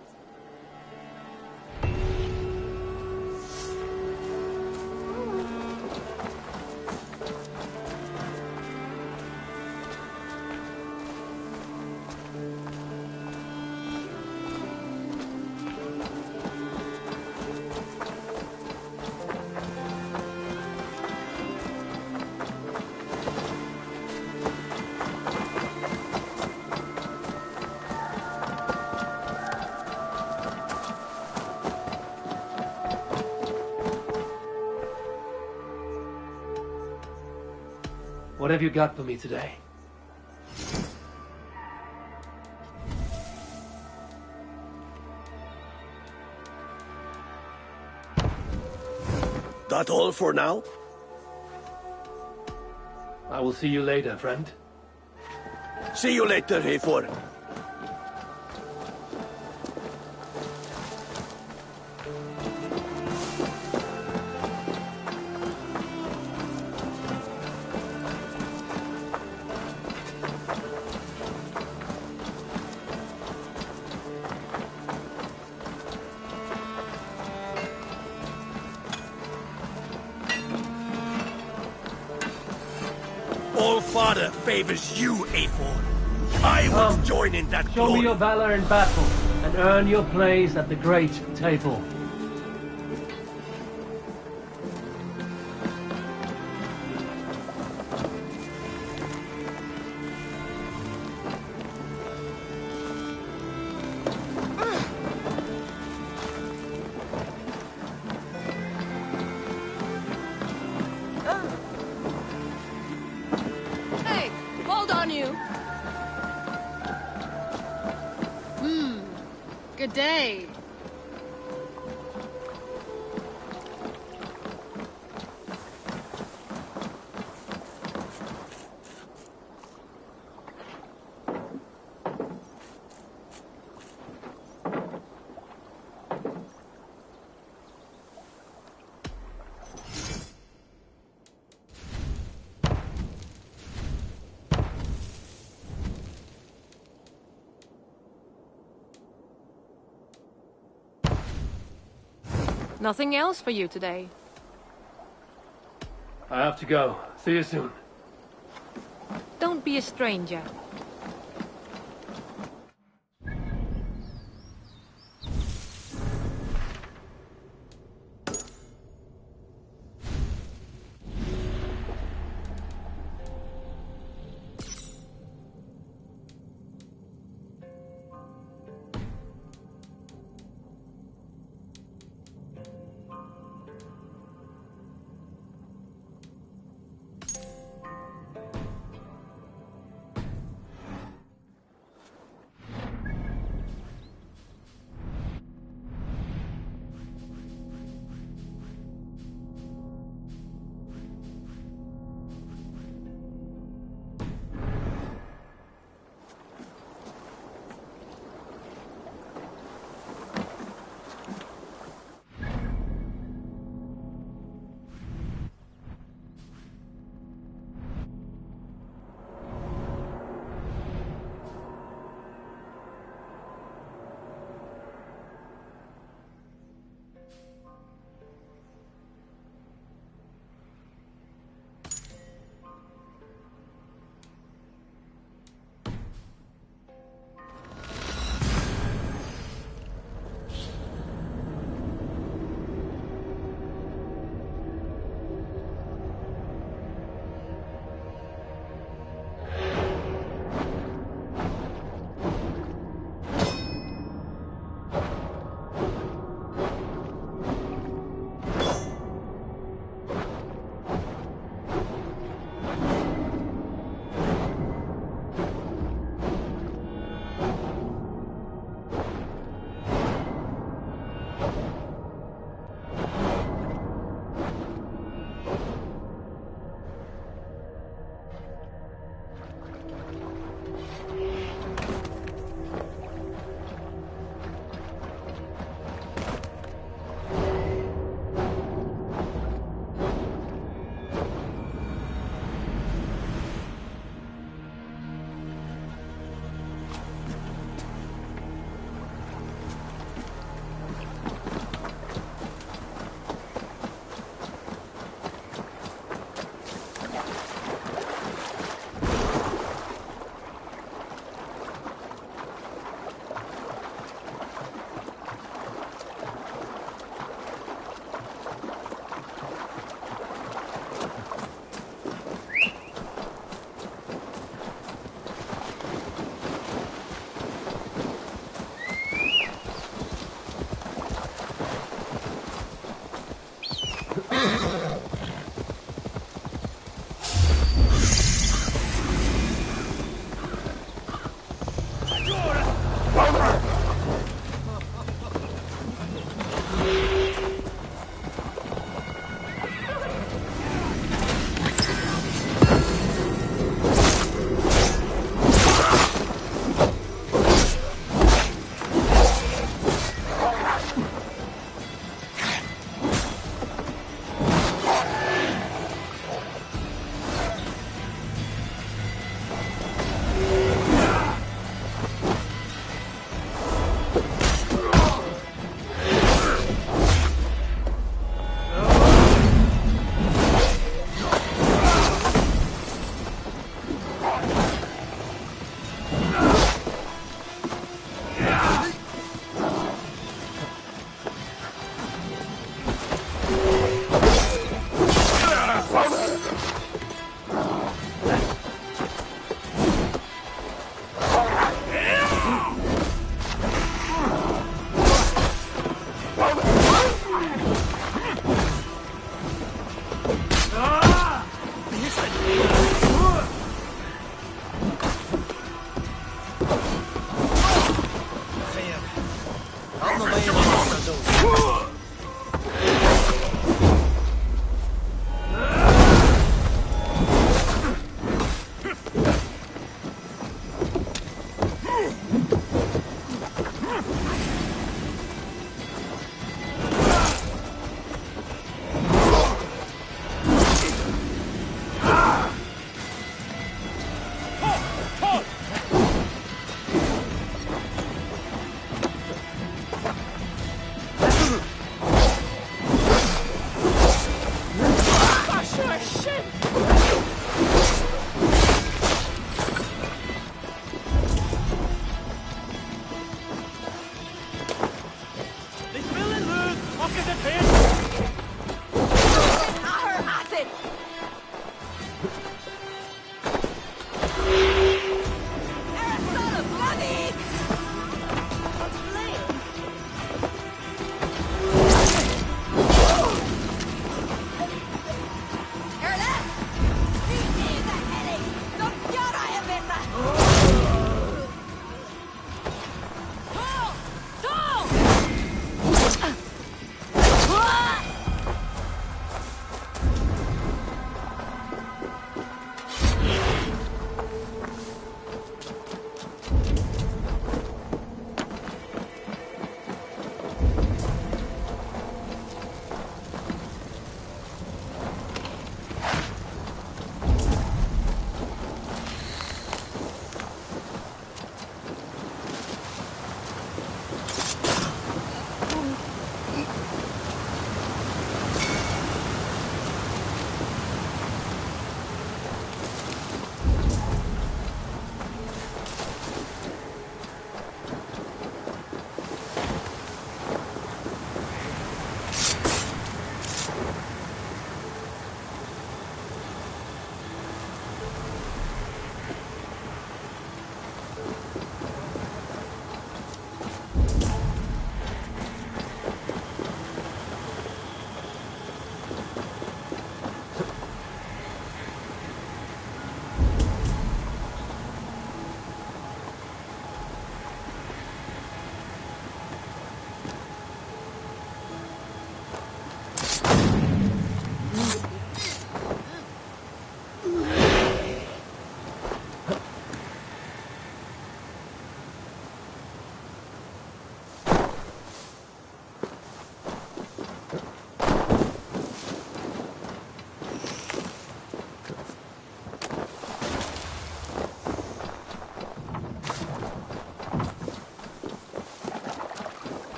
What have you got for me today? That all for now? I will see you later, friend. See you later, Eivor. All Father favors you, Eivor. I will join in that Show glory. me your valor in battle, and earn your place at the great table. Hey, hold on you. Good day. Nothing else for you today? I have to go. See you soon. Don't be a stranger.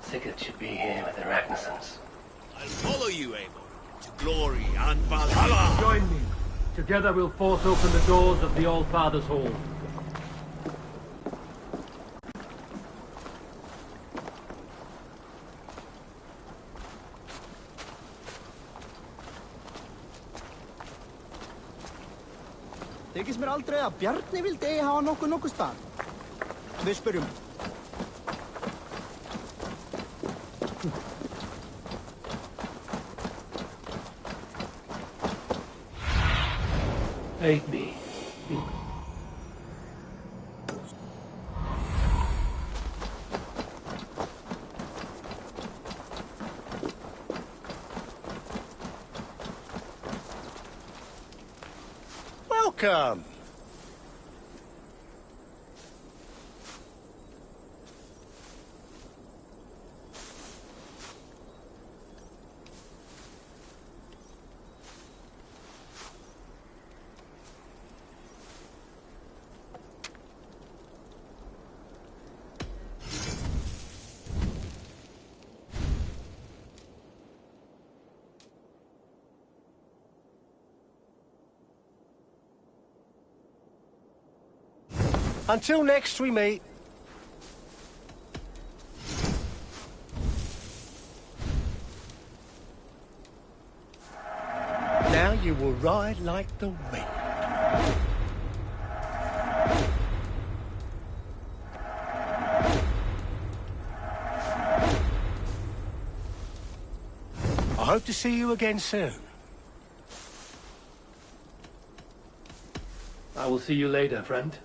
Sigurd should be here with the Ragnarsons. I'll follow you, Abel, to glory and Valhalla! Join me. Together we'll force open the doors of the All-Father's Hall. Þykist mér aldrei að Bjarni vildi eigi hafa nokkuð stað. Við spyrjum. Aid me. Welcome. Until next we meet. Now you will ride like the wind. I hope to see you again soon. I will see you later, friend.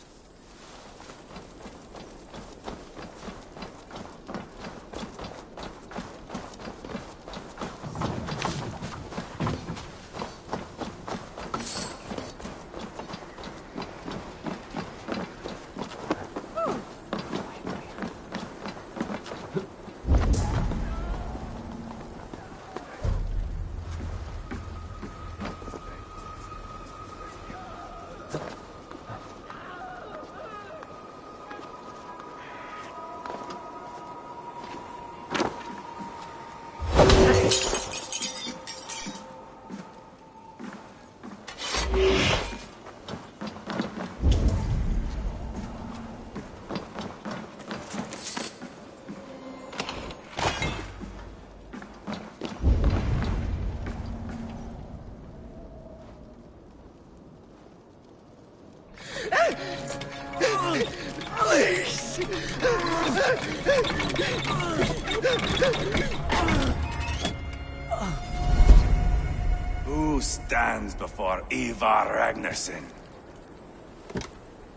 Who stands before Ivar Ragnarsson?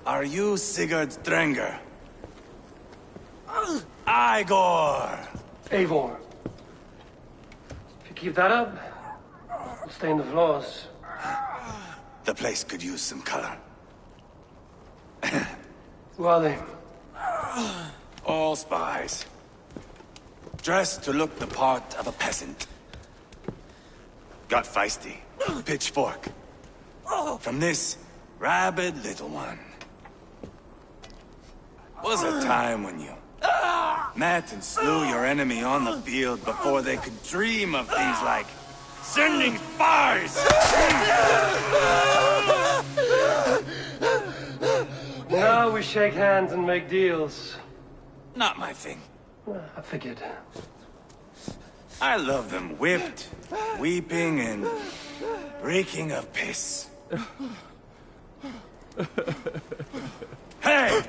Are you Sigurd Drenger? Igor! Eivor. If you keep that up, it'll stain the floors. The place could use some color. Who are they? All spies. Dressed to look the part of a peasant. Got feisty. Pitchfork. From this rabid little one. Was a time when you met and slew your enemy on the field before they could dream of things like sending spies! Now we shake hands and make deals. Not my thing. I figured. I love them whipped, weeping, and reeking of piss. Hey!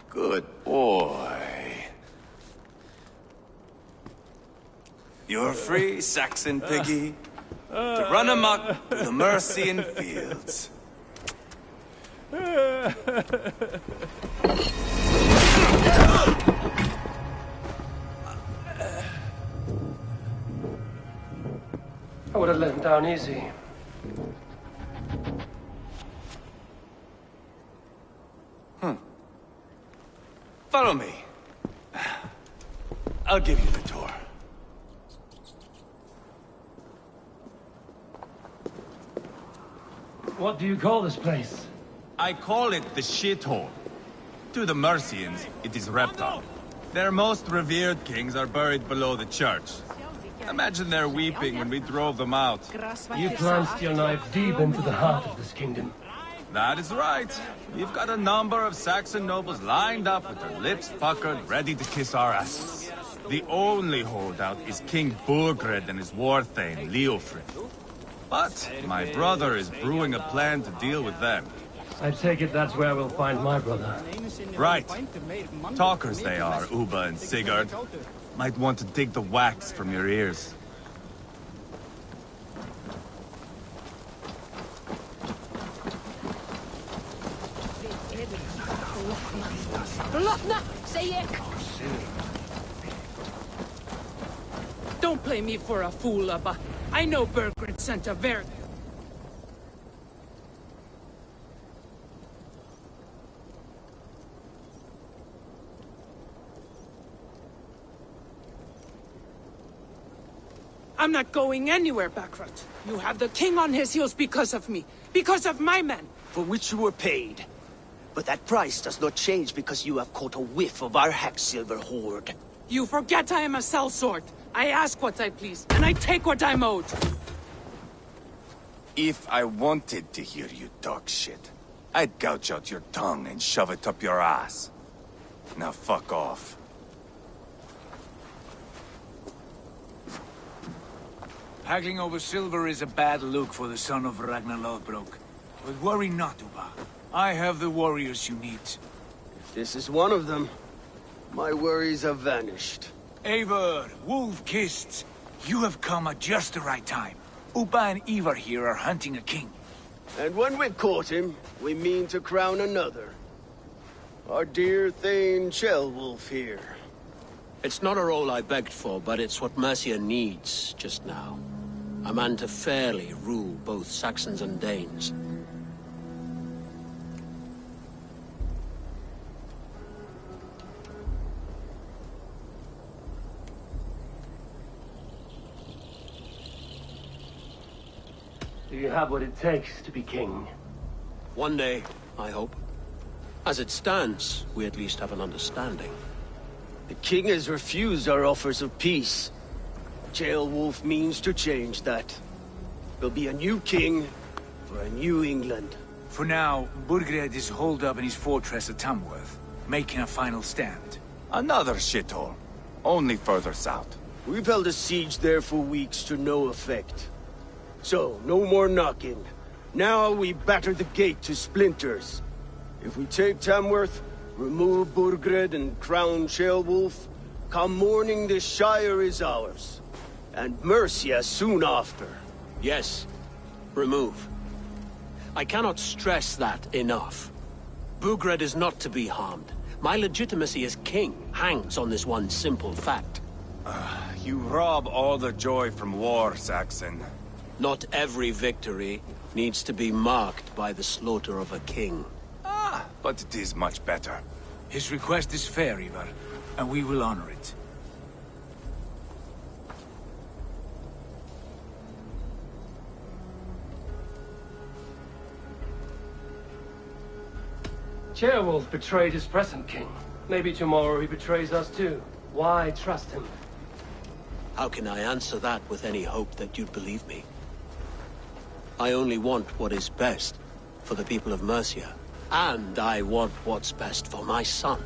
Good boy. You're free, Saxon piggy, to run amok through the Mercian fields. I would have let him down easy. Follow me. I'll give you the tour. What do you call this place? I call it the shithole. To the Mercians, it is Reptar. Their most revered kings are buried below the church. Imagine their weeping when we drove them out. You plunged your knife deep into the heart of this kingdom. That is right. We've got a number of Saxon nobles lined up with their lips puckered, ready to kiss our asses. The only holdout is King Burgred and his war thane, Leofrid. But my brother is brewing a plan to deal with them. I take it that's where we'll find my brother. Right. Talkers they are, Uba and Sigurd. Might want to dig the wax from your ears. Don't play me for a fool, Abba. I know Burgred sent a very... I'm not going anywhere, Backrot. You have the king on his heels because of me. Because of my men. For which you were paid. But that price does not change because you have caught a whiff of our Hacksilver hoard. You forget I am a sellsword. I ask what I please, and I take what I'm owed. If I wanted to hear you talk shit, I'd gouge out your tongue and shove it up your ass. Now fuck off. Haggling over silver is a bad look for the son of Ragnar Lothbrok. But worry not, Uba. I have the warriors you need. This is one of them. My worries have vanished. Eivor, Wolf-Kissed, you have come at just the right time. Uba and Ivar here are hunting a king. And when we've caught him, we mean to crown another. Our dear Thane Ceolwulf here. It's not a role I begged for, but it's what Mercia needs just now. A man to fairly rule both Saxons and Danes. Do you have what it takes to be king? One day, I hope. As it stands, we at least have an understanding. The king has refused our offers of peace. Ceolwulf means to change that. There'll be a new king for a new England. For now, Burgred is holed up in his fortress at Tamworth, making a final stand. Another shithole. Only further south. We've held a siege there for weeks to no effect. So, no more knocking. Now we batter the gate to splinters. If we take Tamworth, remove Burgred and crown Ceolwulf, come morning the Shire is ours. And Mercia soon after. Yes, remove. I cannot stress that enough. Burgred is not to be harmed. My legitimacy as king hangs on this one simple fact. You rob all the joy from war, Saxon. Not every victory needs to be marked by the slaughter of a king. But it is much better. His request is fair, Ivar, and we will honor it. Ceolwulf betrayed his present king. Maybe tomorrow he betrays us too. Why trust him? How can I answer that with any hope that you'd believe me? I only want what is best for the people of Mercia. And I want what's best for my son.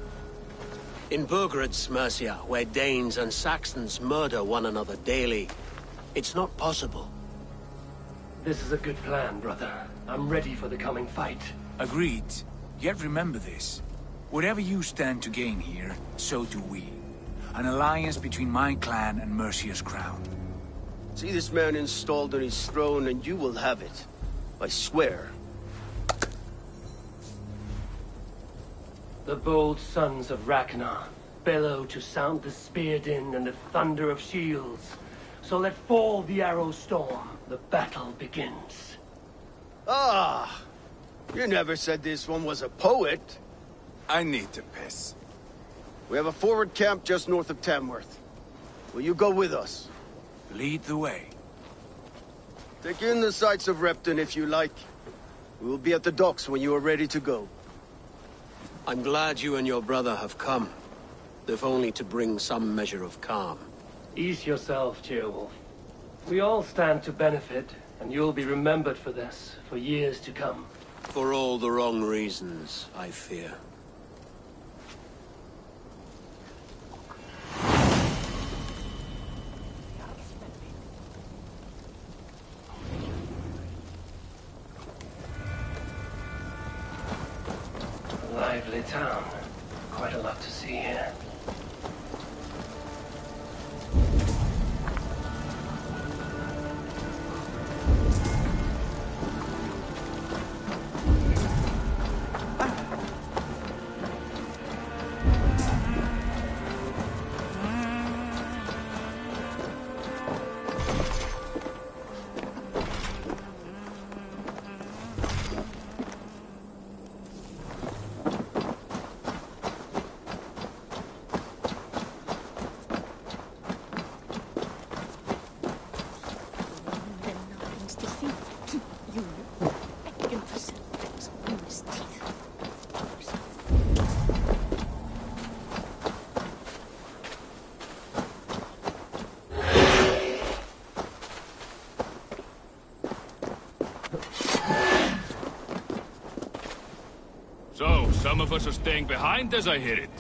In Burgred's Mercia, where Danes and Saxons murder one another daily, it's not possible. This is a good plan, brother. I'm ready for the coming fight. Agreed. Yet remember this. Whatever you stand to gain here, so do we. An alliance between my clan and Mercia's crown. See this man installed on his throne and you will have it. I swear. The bold sons of Ragnar bellow to sound the spear din and the thunder of shields. So let fall the arrow storm. The battle begins. Ah! You never said this one was a poet. I need to piss. We have a forward camp just north of Tamworth. Will you go with us? Lead the way. Take in the sights of Repton if you like. We will be at the docks when you are ready to go. I'm glad you and your brother have come. If only to bring some measure of calm. Ease yourself, Ceolwulf. We all stand to benefit, and you'll be remembered for this, for years to come. For all the wrong reasons, I fear. A lively town. Quite a lot to see here. So, some of us are staying behind as I hear it.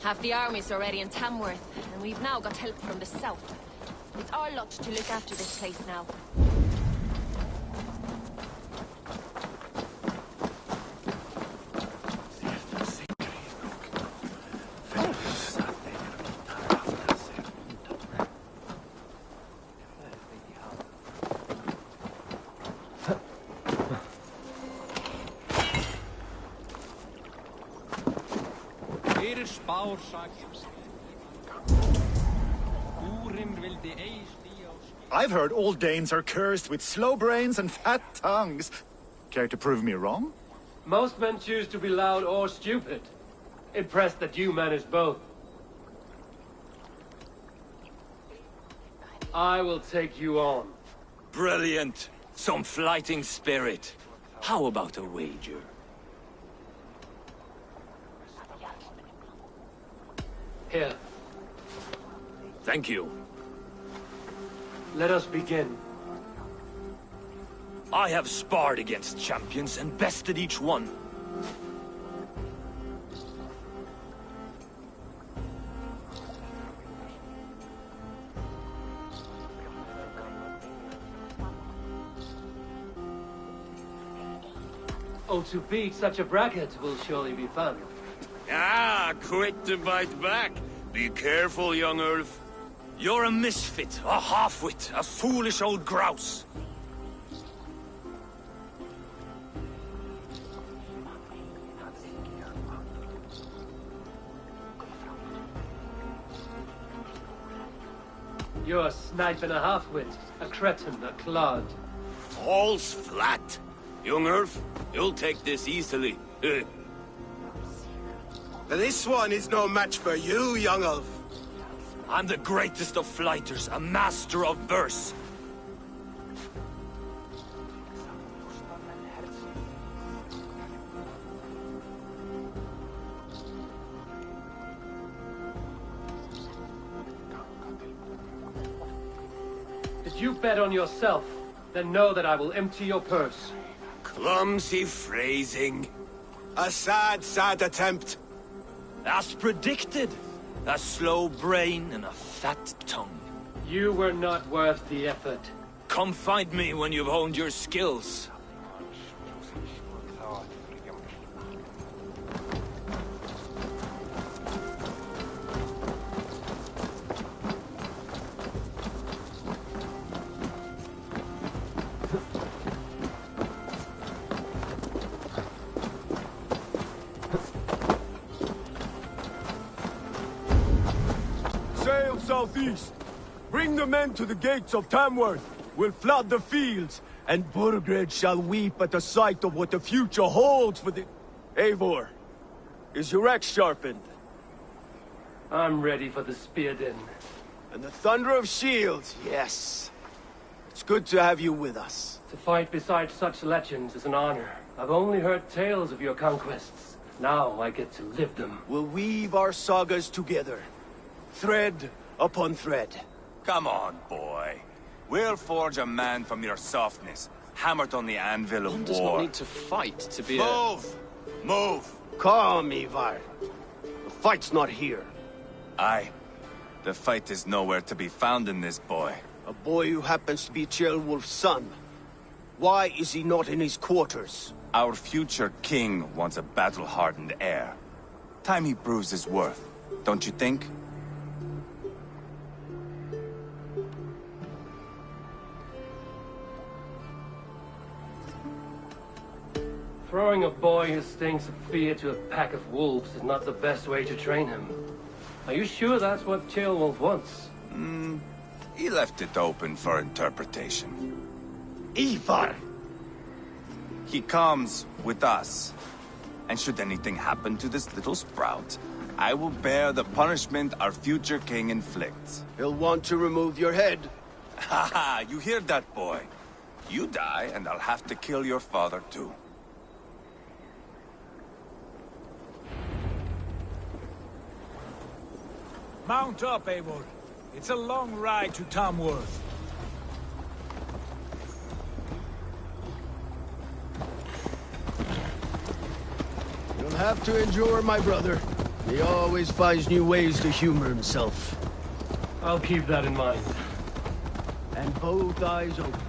Half the army's already in Tamworth, and we've now got help from the south. It's our lot to look after this place now. I've heard all Danes are cursed with slow brains and fat tongues. Care to prove me wrong? Most men choose to be loud or stupid. Impressed that you manage both. I will take you on. Brilliant. Some fighting spirit. How about a wager? Here. Thank you. Let us begin. I have sparred against champions and bested each one. Oh, to beat such a bracket will surely be fun. Ah, quick to bite back. Be careful, young Ulf. You're a misfit, a half-wit, a foolish old grouse. You're a snipe and a half-wit, a cretin, a clod. All's flat. Young Ulf, you'll take this easily. This one is no match for you, young Ulf. I'm the greatest of flighters, a master of verse. Did you bet on yourself? Then know that I will empty your purse. Clumsy phrasing. A sad, sad attempt. As predicted. A slow brain and a fat tongue. You were not worth the effort. Come find me when you've honed your skills. Sail southeast. Bring the men to the gates of Tamworth. We'll flood the fields, and Burgred shall weep at the sight of what the future holds for the... Eivor, is your axe sharpened? I'm ready for the spear din. And the thunder of shields, yes. It's good to have you with us. To fight beside such legends is an honor. I've only heard tales of your conquests. Now I get to live them. We'll weave our sagas together. Thread upon thread. Come on, boy. We'll forge a man from your softness, hammered on the anvil of One war. does not need to fight to be Move! Move! Calm, Ivar. The fight's not here. Aye. The fight is nowhere to be found in this boy. A boy who happens to be Ceolwulf's son. Why is he not in his quarters? Our future king wants a battle-hardened heir. Time he proves his worth, don't you think? Throwing a boy who stinks of fear to a pack of wolves is not the best way to train him. Are you sure that's what Ceolwulf wants? He left it open for interpretation. Ivar! He comes with us. And should anything happen to this little sprout, I will bear the punishment our future king inflicts. He'll want to remove your head. Ha ha! You hear that, boy? You die, and I'll have to kill your father, too. Mount up, Eivor. It's a long ride to Tamworth. You'll have to endure, my brother. He always finds new ways to humor himself. I'll keep that in mind. And both eyes open.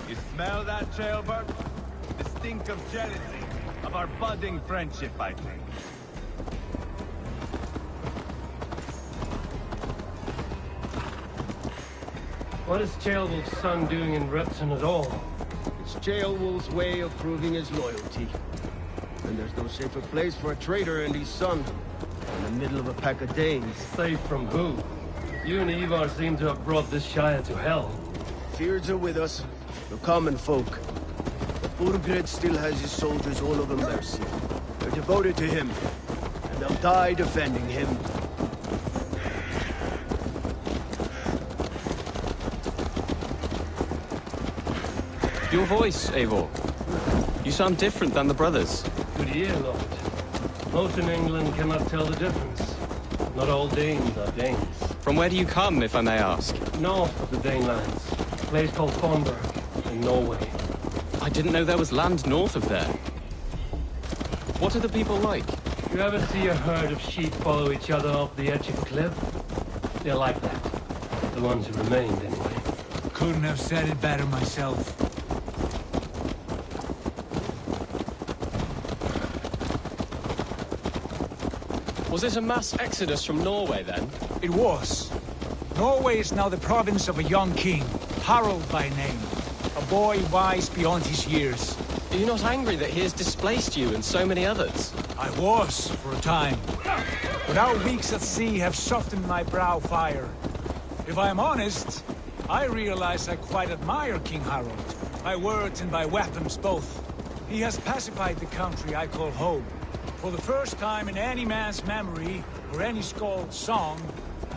You smell that, Trailbird? The stink of jealousy, of our budding friendship, I think. What is Ceolwulf's son doing in Repton at all? It's Ceolwulf's way of proving his loyalty. And there's no safer place for a traitor and his son in the middle of a pack of Danes. Safe from who? You and Ivar seem to have brought this Shire to hell. Fears are with us, the common folk. But Burgred still has his soldiers all over mercy. They're devoted to him, and they'll die defending him. Your voice, Eivor. You sound different than the brothers. Good year, Lord. Most in England cannot tell the difference. Not all Danes are Danes. From where do you come, if I may ask? North of the Danelands. A place called Thornburg, in Norway. I didn't know there was land north of there. What are the people like? You ever see a herd of sheep follow each other off the edge of a cliff? They're like that. The ones who remained, anyway. Couldn't have said it better myself. Was it a mass exodus from Norway, then? It was. Norway is now the province of a young king, Harald by name. A boy wise beyond his years. Are you not angry that he has displaced you and so many others? I was, for a time. But our weeks at sea have softened my brow fire. If I am honest, I realize I quite admire King Harald. By words and by weapons both. He has pacified the country I call home. For the first time in any man's memory, or any skald's song,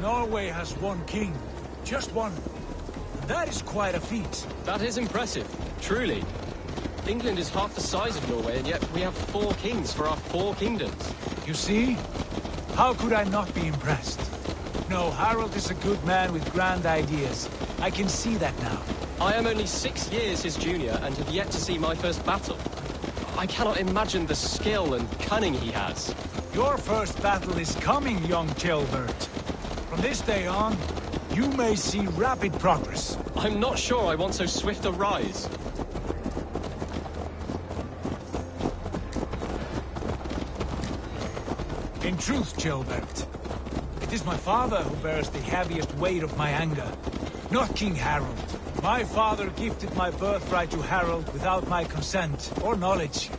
Norway has one king. Just one. And that is quite a feat. That is impressive, truly. England is half the size of Norway, and yet we have 4 kings for our 4 kingdoms. You see? How could I not be impressed? No, Harald is a good man with grand ideas. I can see that now. I am only 6 years his junior, and have yet to see my first battle. I cannot imagine the skill and cunning he has. Your first battle is coming, young Chilbert. From this day on, you may see rapid progress. I'm not sure I want so swift a rise. In truth, Chilbert, it is my father who bears the heaviest weight of my anger, not King Harold. My father gifted my birthright to Harold without my consent or knowledge,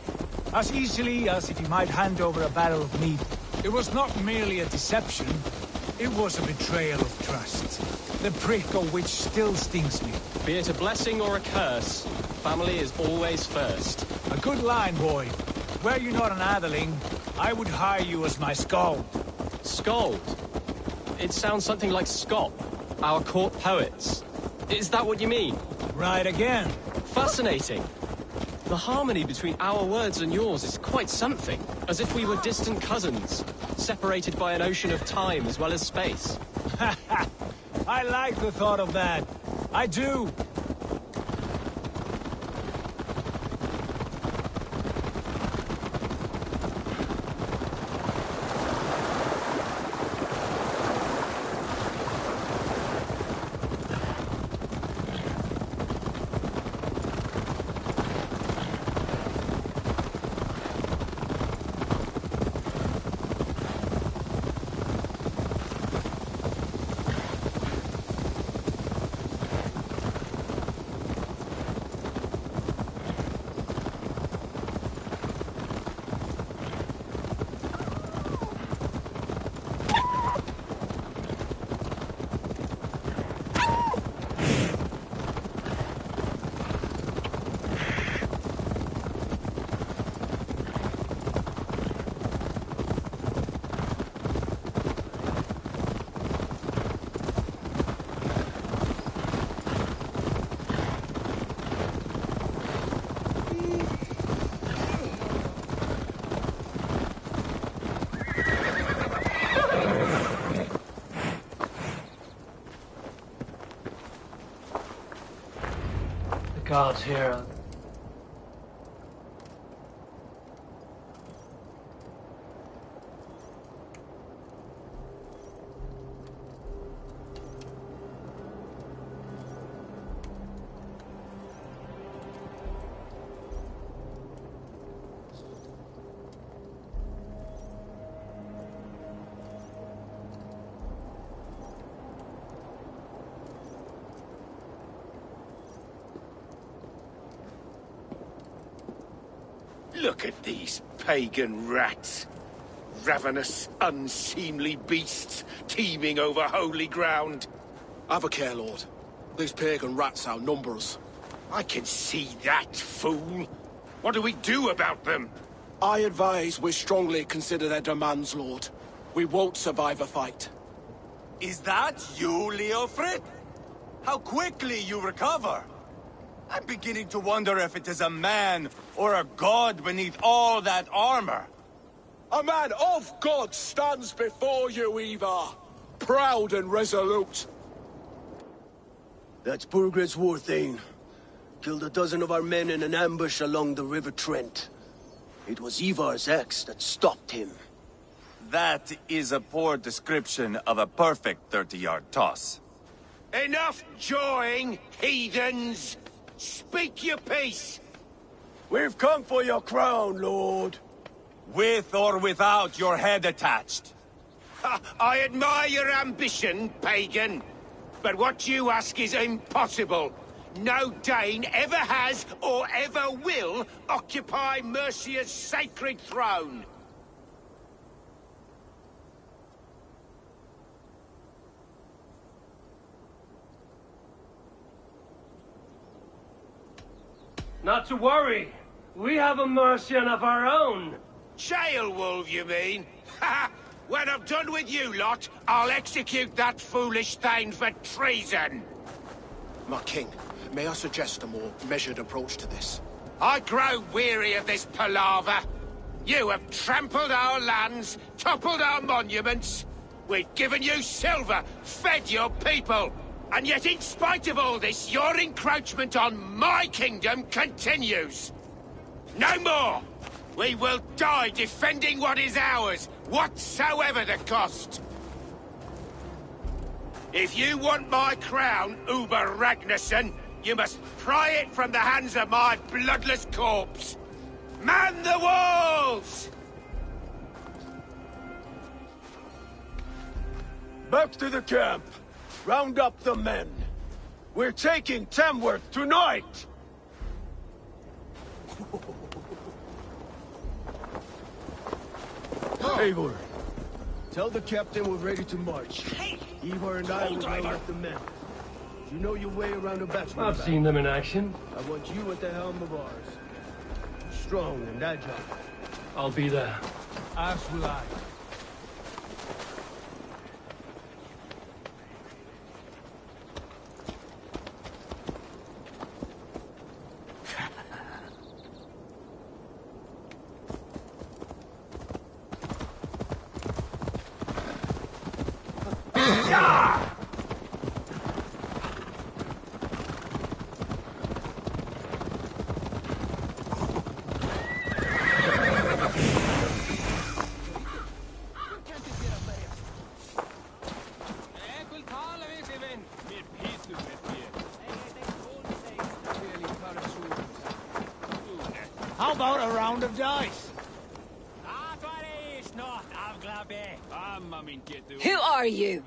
as easily as if he might hand over a barrel of meat. It was not merely a deception, it was a betrayal of trust, the prick of which still stings me. Be it a blessing or a curse, family is always first. A good line, boy. Were you not an atheling, I would hire you as my skald. Skald? It sounds something like Scott, our court poets. Is that what you mean? Right again. Fascinating. The harmony between our words and yours is quite something. As if we were distant cousins, separated by an ocean of time as well as space. I like the thought of that. I do. Guards here. Look at these pagan rats. Ravenous, unseemly beasts teeming over holy ground. Have a care, Lord. These pagan rats outnumber us. I can see that, fool. What do we do about them? I advise we strongly consider their demands, Lord. We won't survive a fight. Is that you, Leofrid? How quickly you recover! I'm beginning to wonder if it is a man or a god beneath all that armor. A man of God stands before you, Ivar. Proud and resolute. That's Burgred's Warthane. Killed a dozen of our men in an ambush along the River Trent. It was Ivar's axe that stopped him. That is a poor description of a perfect 30-yard toss. Enough jawing, heathens! Speak your piece! We've come for your crown, Lord. With or without your head attached. I admire your ambition, pagan. But what you ask is impossible. No Dane ever has or ever will occupy Mercia's sacred throne. Not to worry. We have a Mercian of our own. Jailwolf, you mean? Ha! When I'm done with you lot, I'll execute that foolish thing for treason. My king, may I suggest a more measured approach to this? I grow weary of this palaver. You have trampled our lands, toppled our monuments. We've given you silver, fed your people. And yet, in spite of all this, your encroachment on my kingdom continues. No more! We will die defending what is ours, whatsoever the cost. If you want my crown, Uber Ragnarsson, you must pry it from the hands of my bloodless corpse. Man the walls! Back to the camp. Round up the men. We're taking Tamworth tonight! Eivor, tell the captain we're ready to march. Eivor and I will round up the men. You know your way around a battle. I've seen them in action. I want you at the helm of ours. Strong and agile. I'll be there. As will I. How about a round of dice? Who are you?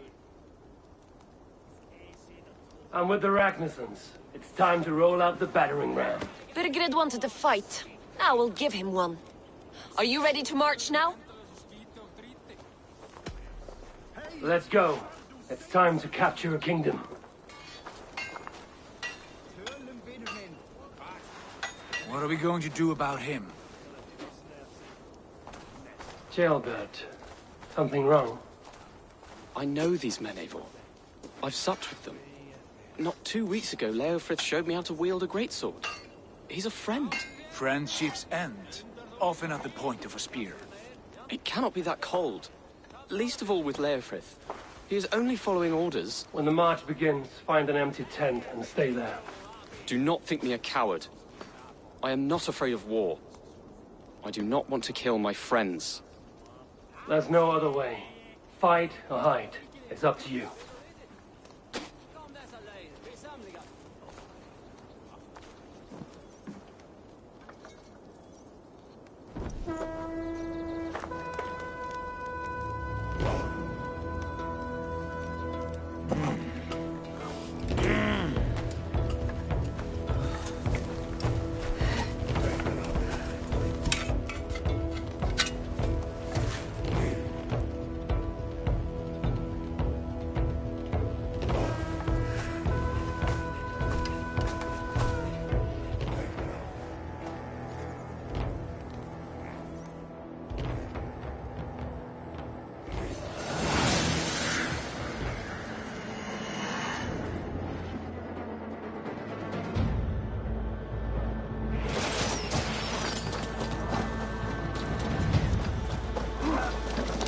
I'm with the Ragnarssons. It's time to roll out the battering ram. Burgred wanted to fight. Now we'll give him one. Are you ready to march now? Let's go. It's time to capture a kingdom. What are we going to do about him? Jailbird. Something wrong? I know these men, Eivor. I've supped with them. Not 2 weeks ago, Leofrith showed me how to wield a greatsword. He's a friend. Friendships end, often at the point of a spear. It cannot be that cold. Least of all with Leofrith. He is only following orders. When the march begins, find an empty tent and stay there. Do not think me a coward. I am not afraid of war. I do not want to kill my friends. There's no other way. Fight or hide. It's up to you.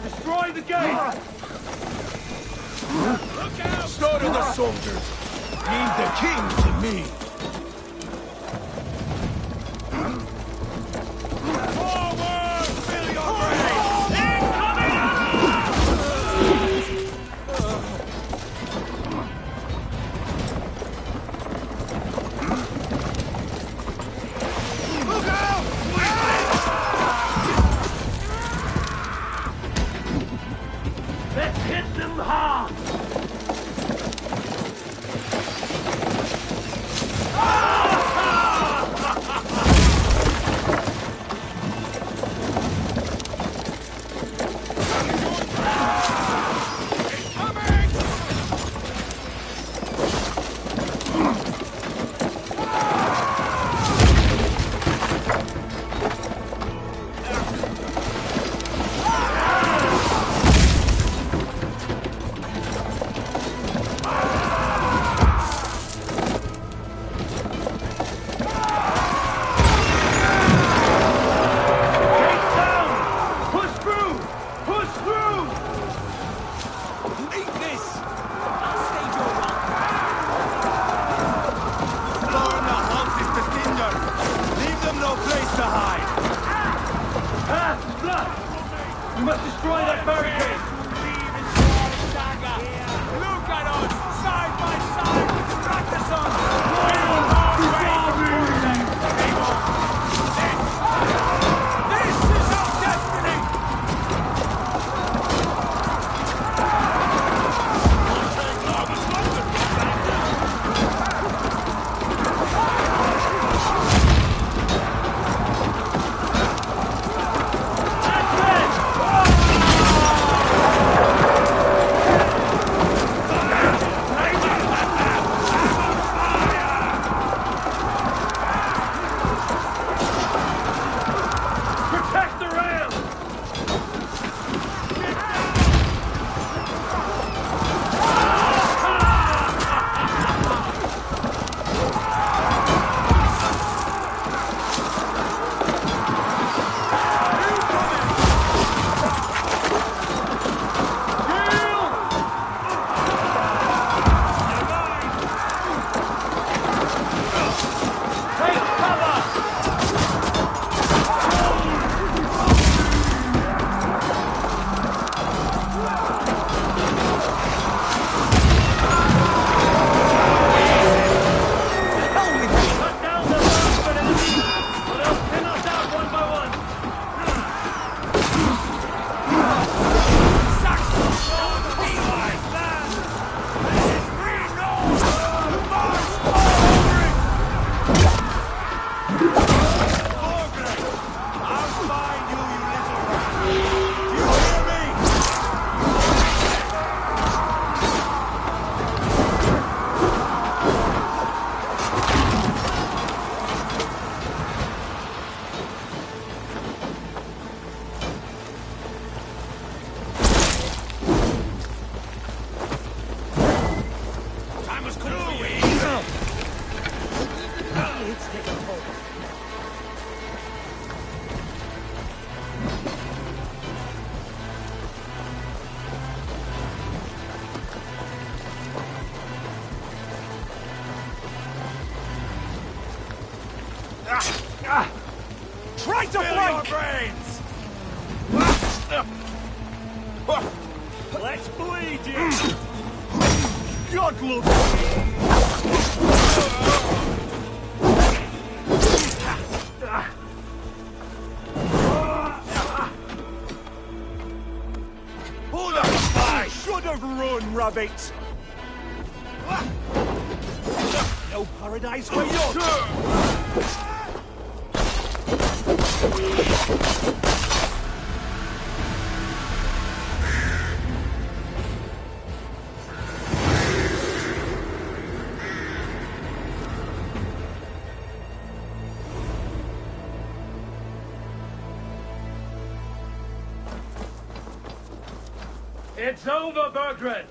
Destroy the gate! Look out! Slaughter the soldiers! Leave the king to me! Forward! Fill your brains! Incoming! Look out! Let's hit them hard! We must destroy that barricade! Look at us, side by side, practice on! This is our destiny! Try to flank! Brains! Let's bleed you! God look! Hold up! I should have run, rabbit! No paradise for you! It's over, Burgred!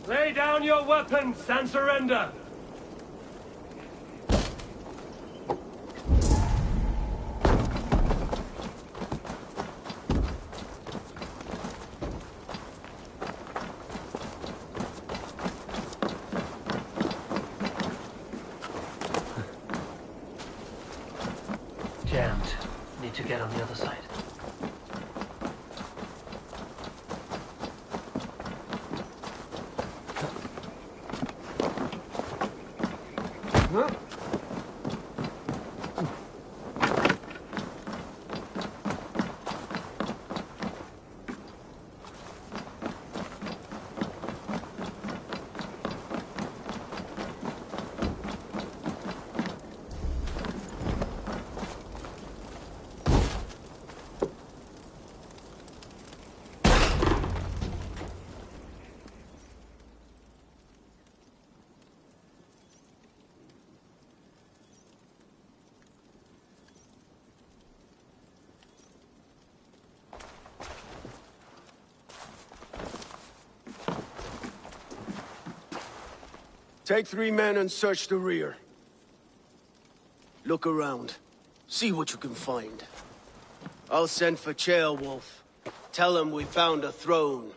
Lay down your weapons and surrender! Jammed. Need to get on the other side. Take 3 men and search the rear. Look around. See what you can find. I'll send for Ceolwulf. Tell him we found a throne.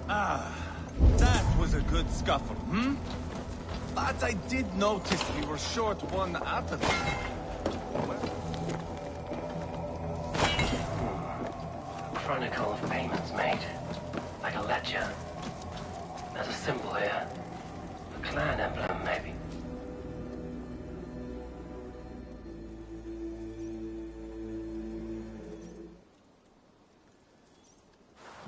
Ah, that was a good scuffle, hmm? But I did notice we were short one athlete. Chronicle of payments made. Like a ledger. There's a symbol here. A clan emblem, maybe.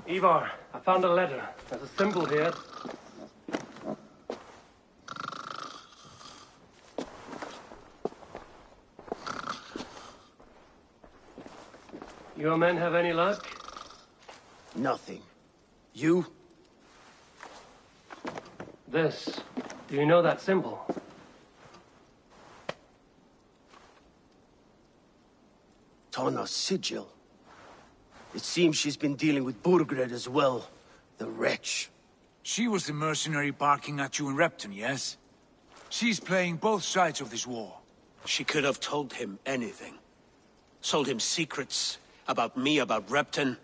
Ivar, I found a letter. There's a symbol here. Your men have any luck? Nothing. You? This. Do you know that symbol? Tana's sigil. It seems she's been dealing with Burgred as well. The wretch. She was the mercenary barking at you in Repton, yes? She's playing both sides of this war. She could have told him anything. Sold him secrets about me, about Repton,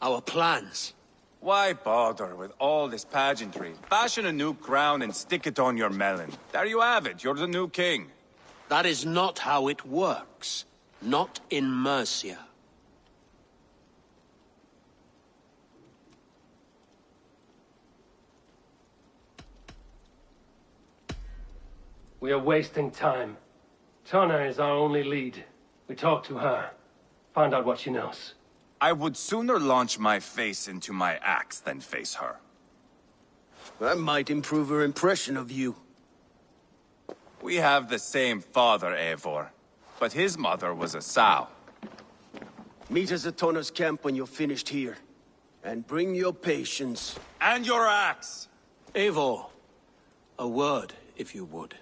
our plans. Why bother with all this pageantry? Fashion a new crown and stick it on your melon. There you have it, you're the new king. That is not how it works. Not in Mercia. We are wasting time. Tana is our only lead. We talk to her. Find out what she knows. I would sooner launch my face into my axe than face her. That might improve her impression of you. We have the same father, Eivor. But his mother was a sow. Meet us at Tana's camp when you're finished here. And bring your patience. And your axe! Eivor, a word, if you would.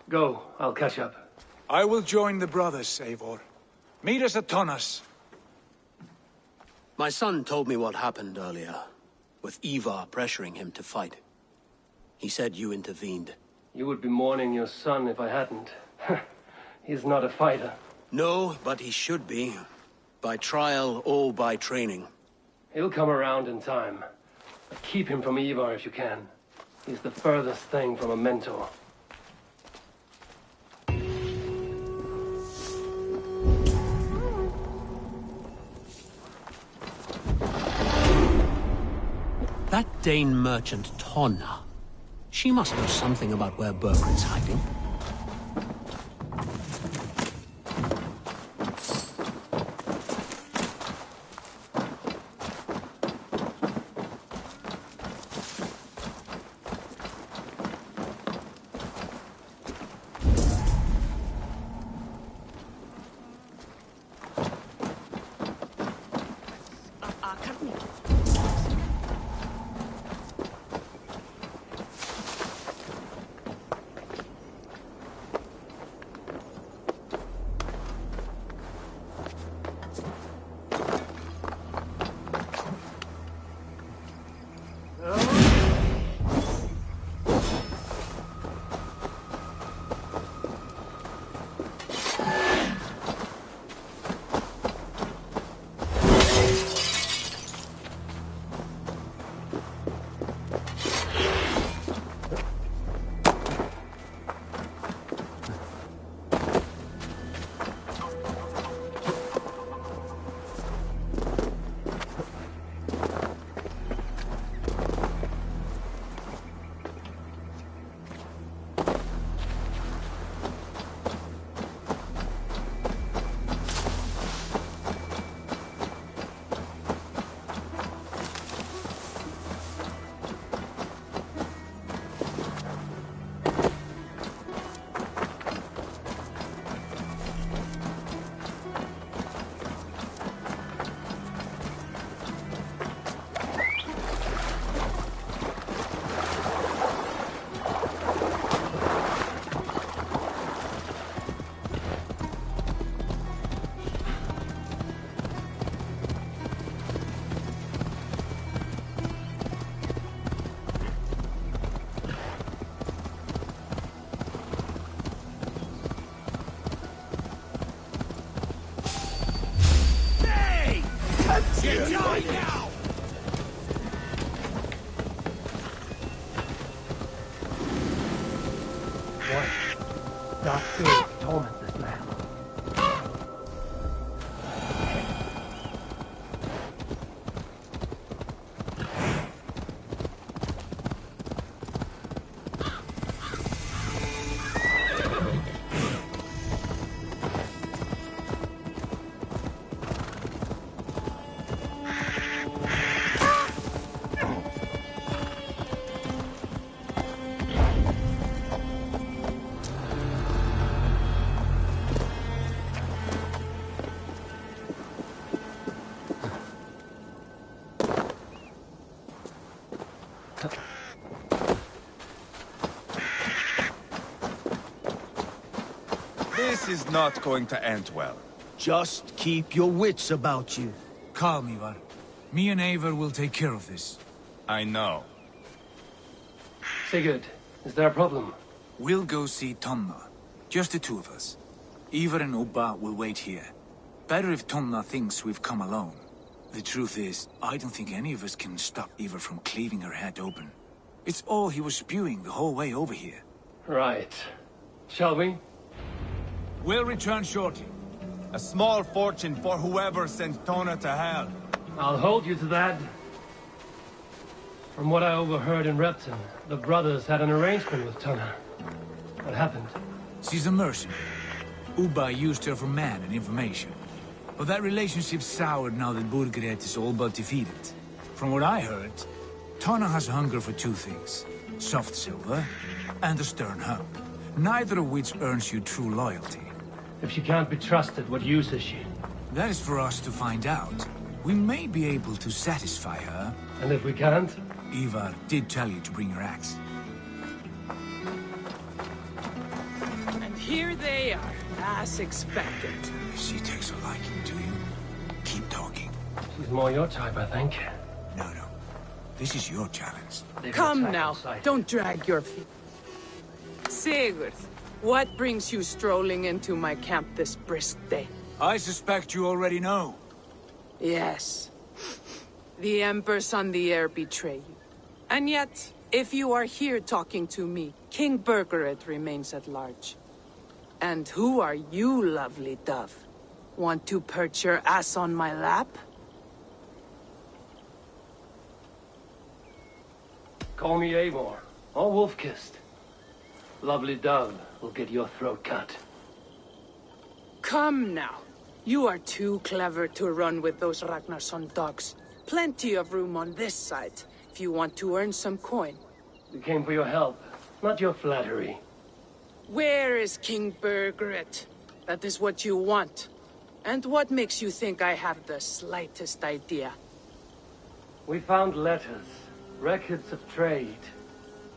Go, I'll catch up. I will join the brothers, Eivor. Meet us at Tana's. My son told me what happened earlier, with Ivar pressuring him to fight. He said you intervened. You would be mourning your son if I hadn't. He's not a fighter. No, but he should be. By trial or by training. He'll come around in time. But keep him from Ivar if you can. He's the furthest thing from a mentor. That Dane merchant, Tonna. She must know something about where Burgred's hiding. wife. Dark spirits torment this land. This is not going to end well. Just keep your wits about you. Calm, Ivar. Me and Eivor will take care of this. I know. Sigurd, is there a problem? We'll go see Tonna. Just the two of us. Ivar and Ubba will wait here. Better if Tonna thinks we've come alone. The truth is, I don't think any of us can stop Ivar from cleaving her head open. It's all he was spewing the whole way over here. Right. Shall we? We'll return shortly. A small fortune for whoever sent Tonna to hell. I'll hold you to that. From what I overheard in Repton, the brothers had an arrangement with Tonna. What happened? She's a mercenary. Ubba used her for man and information. But that relationship soured now that Burgred is all but defeated. From what I heard, Tonna has hunger for two things. Soft silver and a stern hug. Neither of which earns you true loyalty. If she can't be trusted, what use is she? That is for us to find out. We may be able to satisfy her. And if we can't? Ivar did tell you to bring your axe. And here they are, as expected. If she takes a liking to you, keep talking. She's more your type, I think. No. This is your challenge. Come now, don't drag your feet. Sigurd, what brings you strolling into my camp this brisk day? I suspect you already know. Yes. The Embers on the air betray you. And yet, if you are here talking to me, King Burgred remains at large. And who are you, lovely dove? Want to perch your ass on my lap? Call me Eivor, or Wolf-Kissed. Lovely dove will get your throat cut. Come now. You are too clever to run with those Ragnarsson dogs. Plenty of room on this side, if you want to earn some coin. We came for your help, not your flattery. Where is King Burgred? That is what you want. And what makes you think I have the slightest idea? We found letters, records of trade.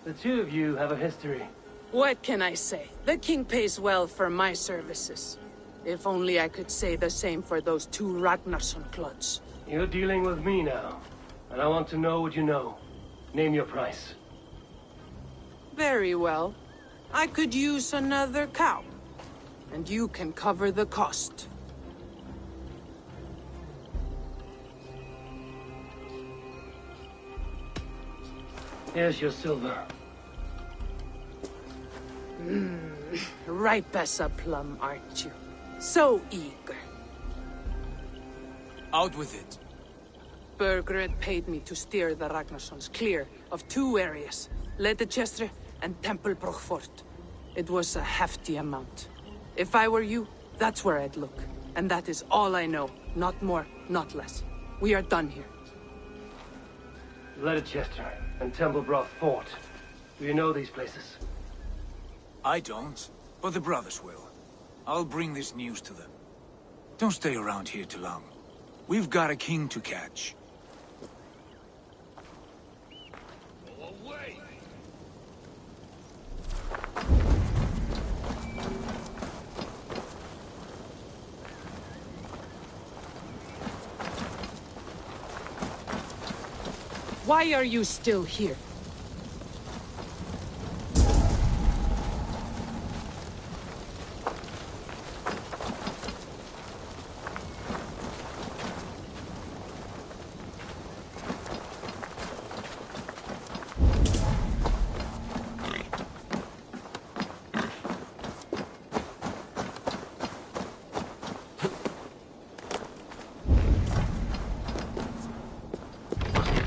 The two of you have a history. What can I say? The king pays well for my services. If only I could say the same for those two Ragnarsson clods. You're dealing with me now, and I want to know what you know. Name your price. Very well. I could use another cow. And you can cover the cost. Here's your silver. Ripe as a plum, aren't you? So eager. Out with it. Burgred paid me to steer the Ragnarssons clear of two areas, Ledechestre and Tempelbroch Fort. It was a hefty amount. If I were you, that's where I'd look. And that is all I know. Not more, not less. We are done here. Ledechestre and Tempelbroch Fort. Do you know these places? I don't, but the brothers will. I'll bring this news to them. Don't stay around here too long. We've got a king to catch. Why are you still here?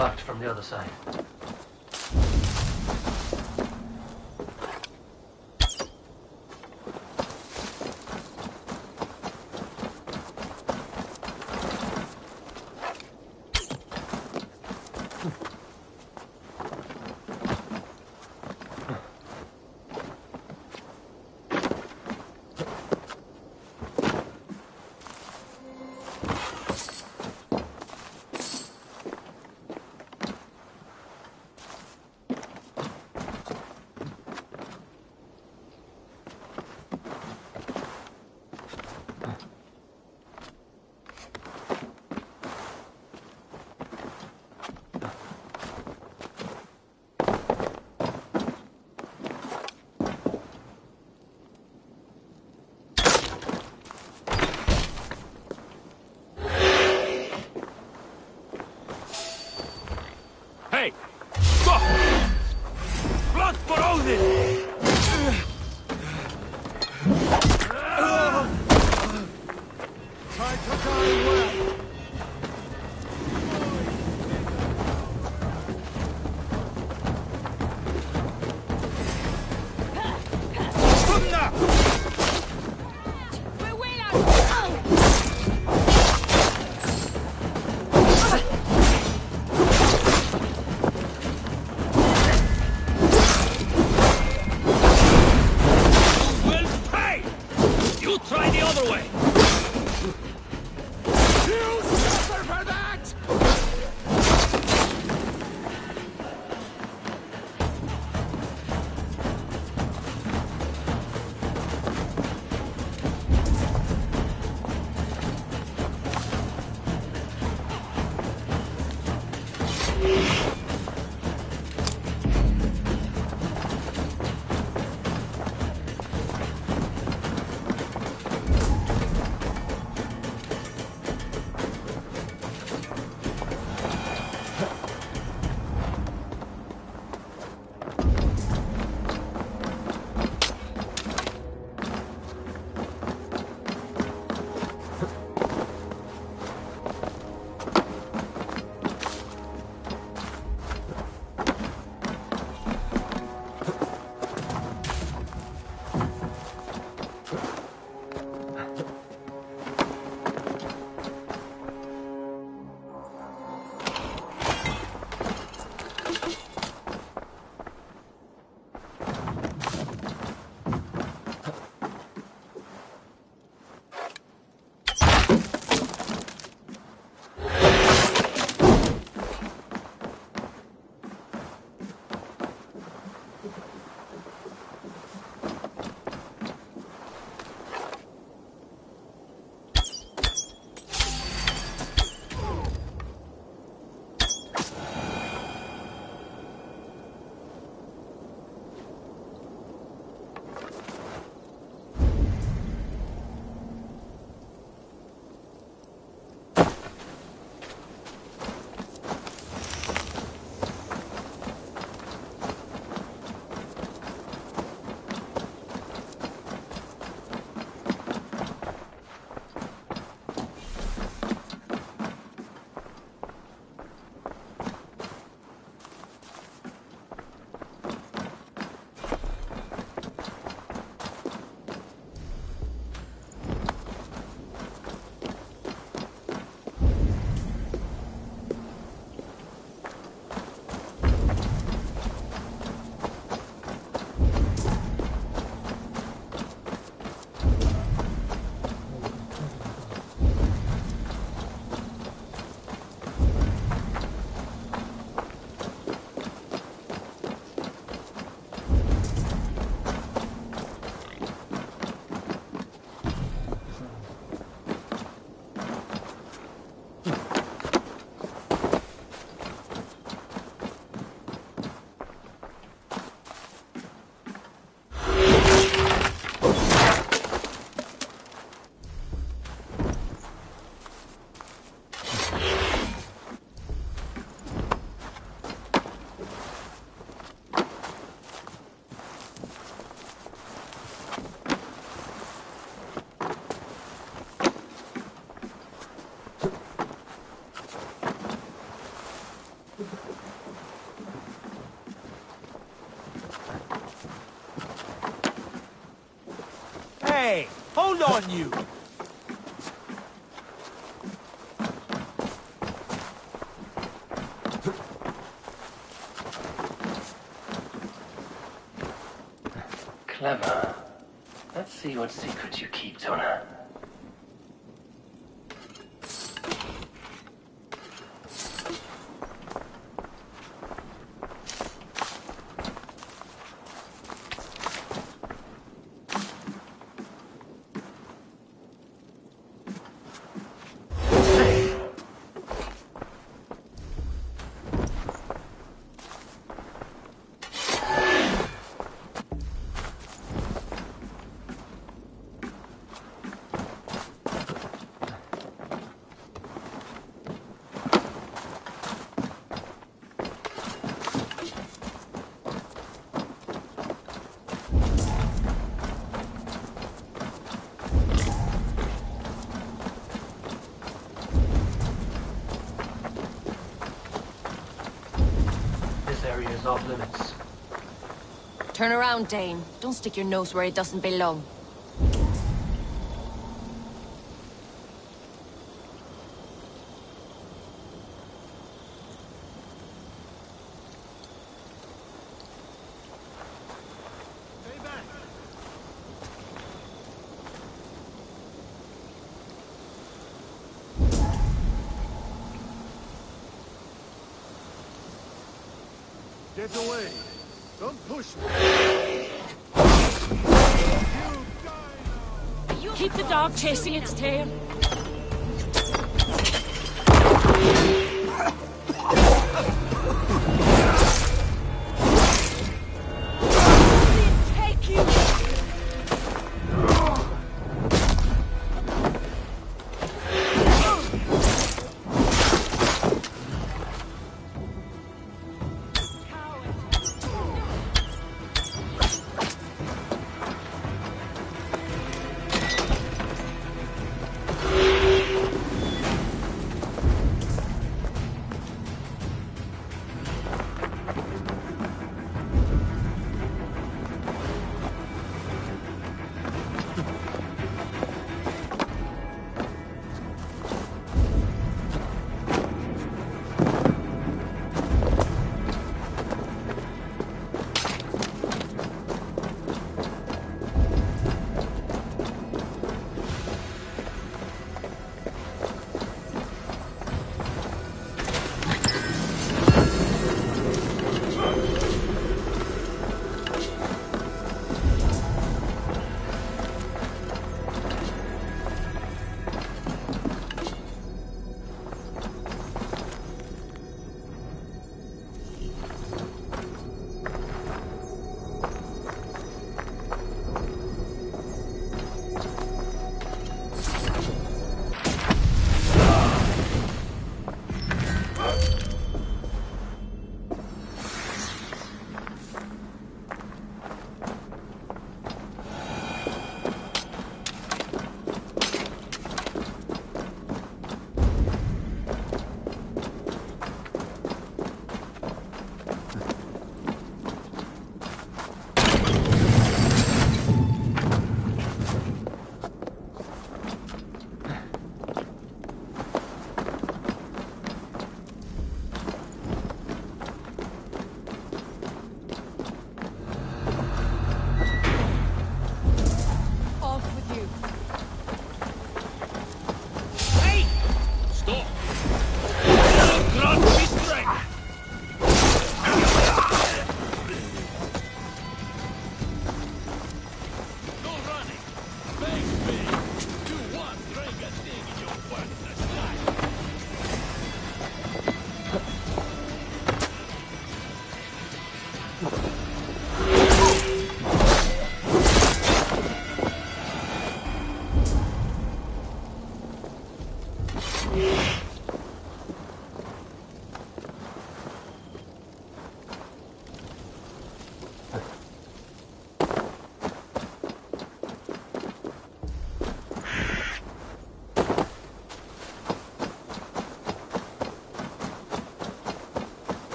locked from the other side. Hey! Blood for Odin! Try to die well. Hey, hold on, you! Clever. Let's see what secrets you keep, Tona. Area's off limits. Turn around, Dane. Don't stick your nose where it doesn't belong. Get away! Don't push me! Keep the dog chasing its tail. Take you!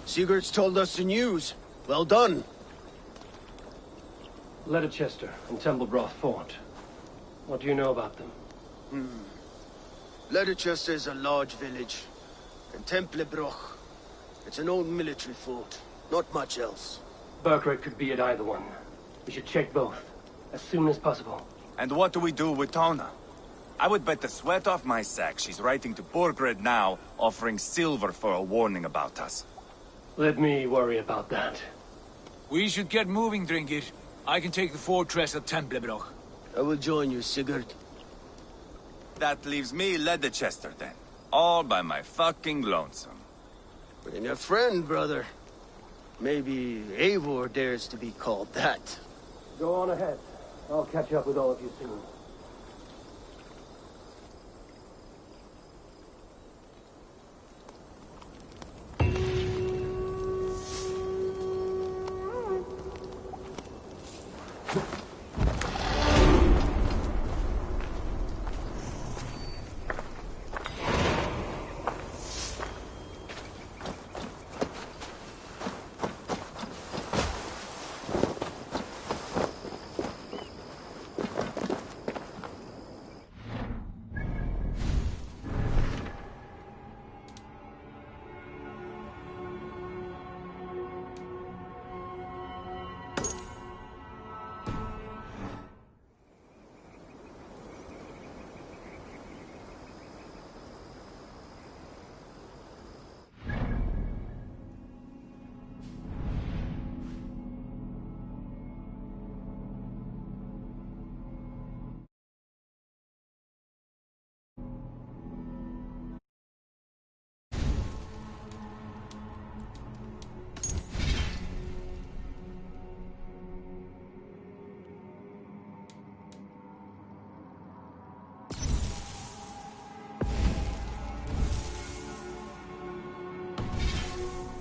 Sigurd's told us the news. Well done. Leicester and Templebroth fought. What do you know about them? Leicester is a large village. And Templebroch, it's an old military fort. Not much else. Burkred could be at either one. We should check both, as soon as possible. And what do we do with Tona? I would bet the sweat off my sack she's writing to Borgred now, offering silver for a warning about us. Let me worry about that. We should get moving, Drinkit. I can take the fortress at Templebroch. I will join you, Sigurd. That leaves me Leicester then. All by my fucking lonesome. Bring a friend, brother. Maybe Eivor dares to be called that. Go on ahead. I'll catch up with all of you soon.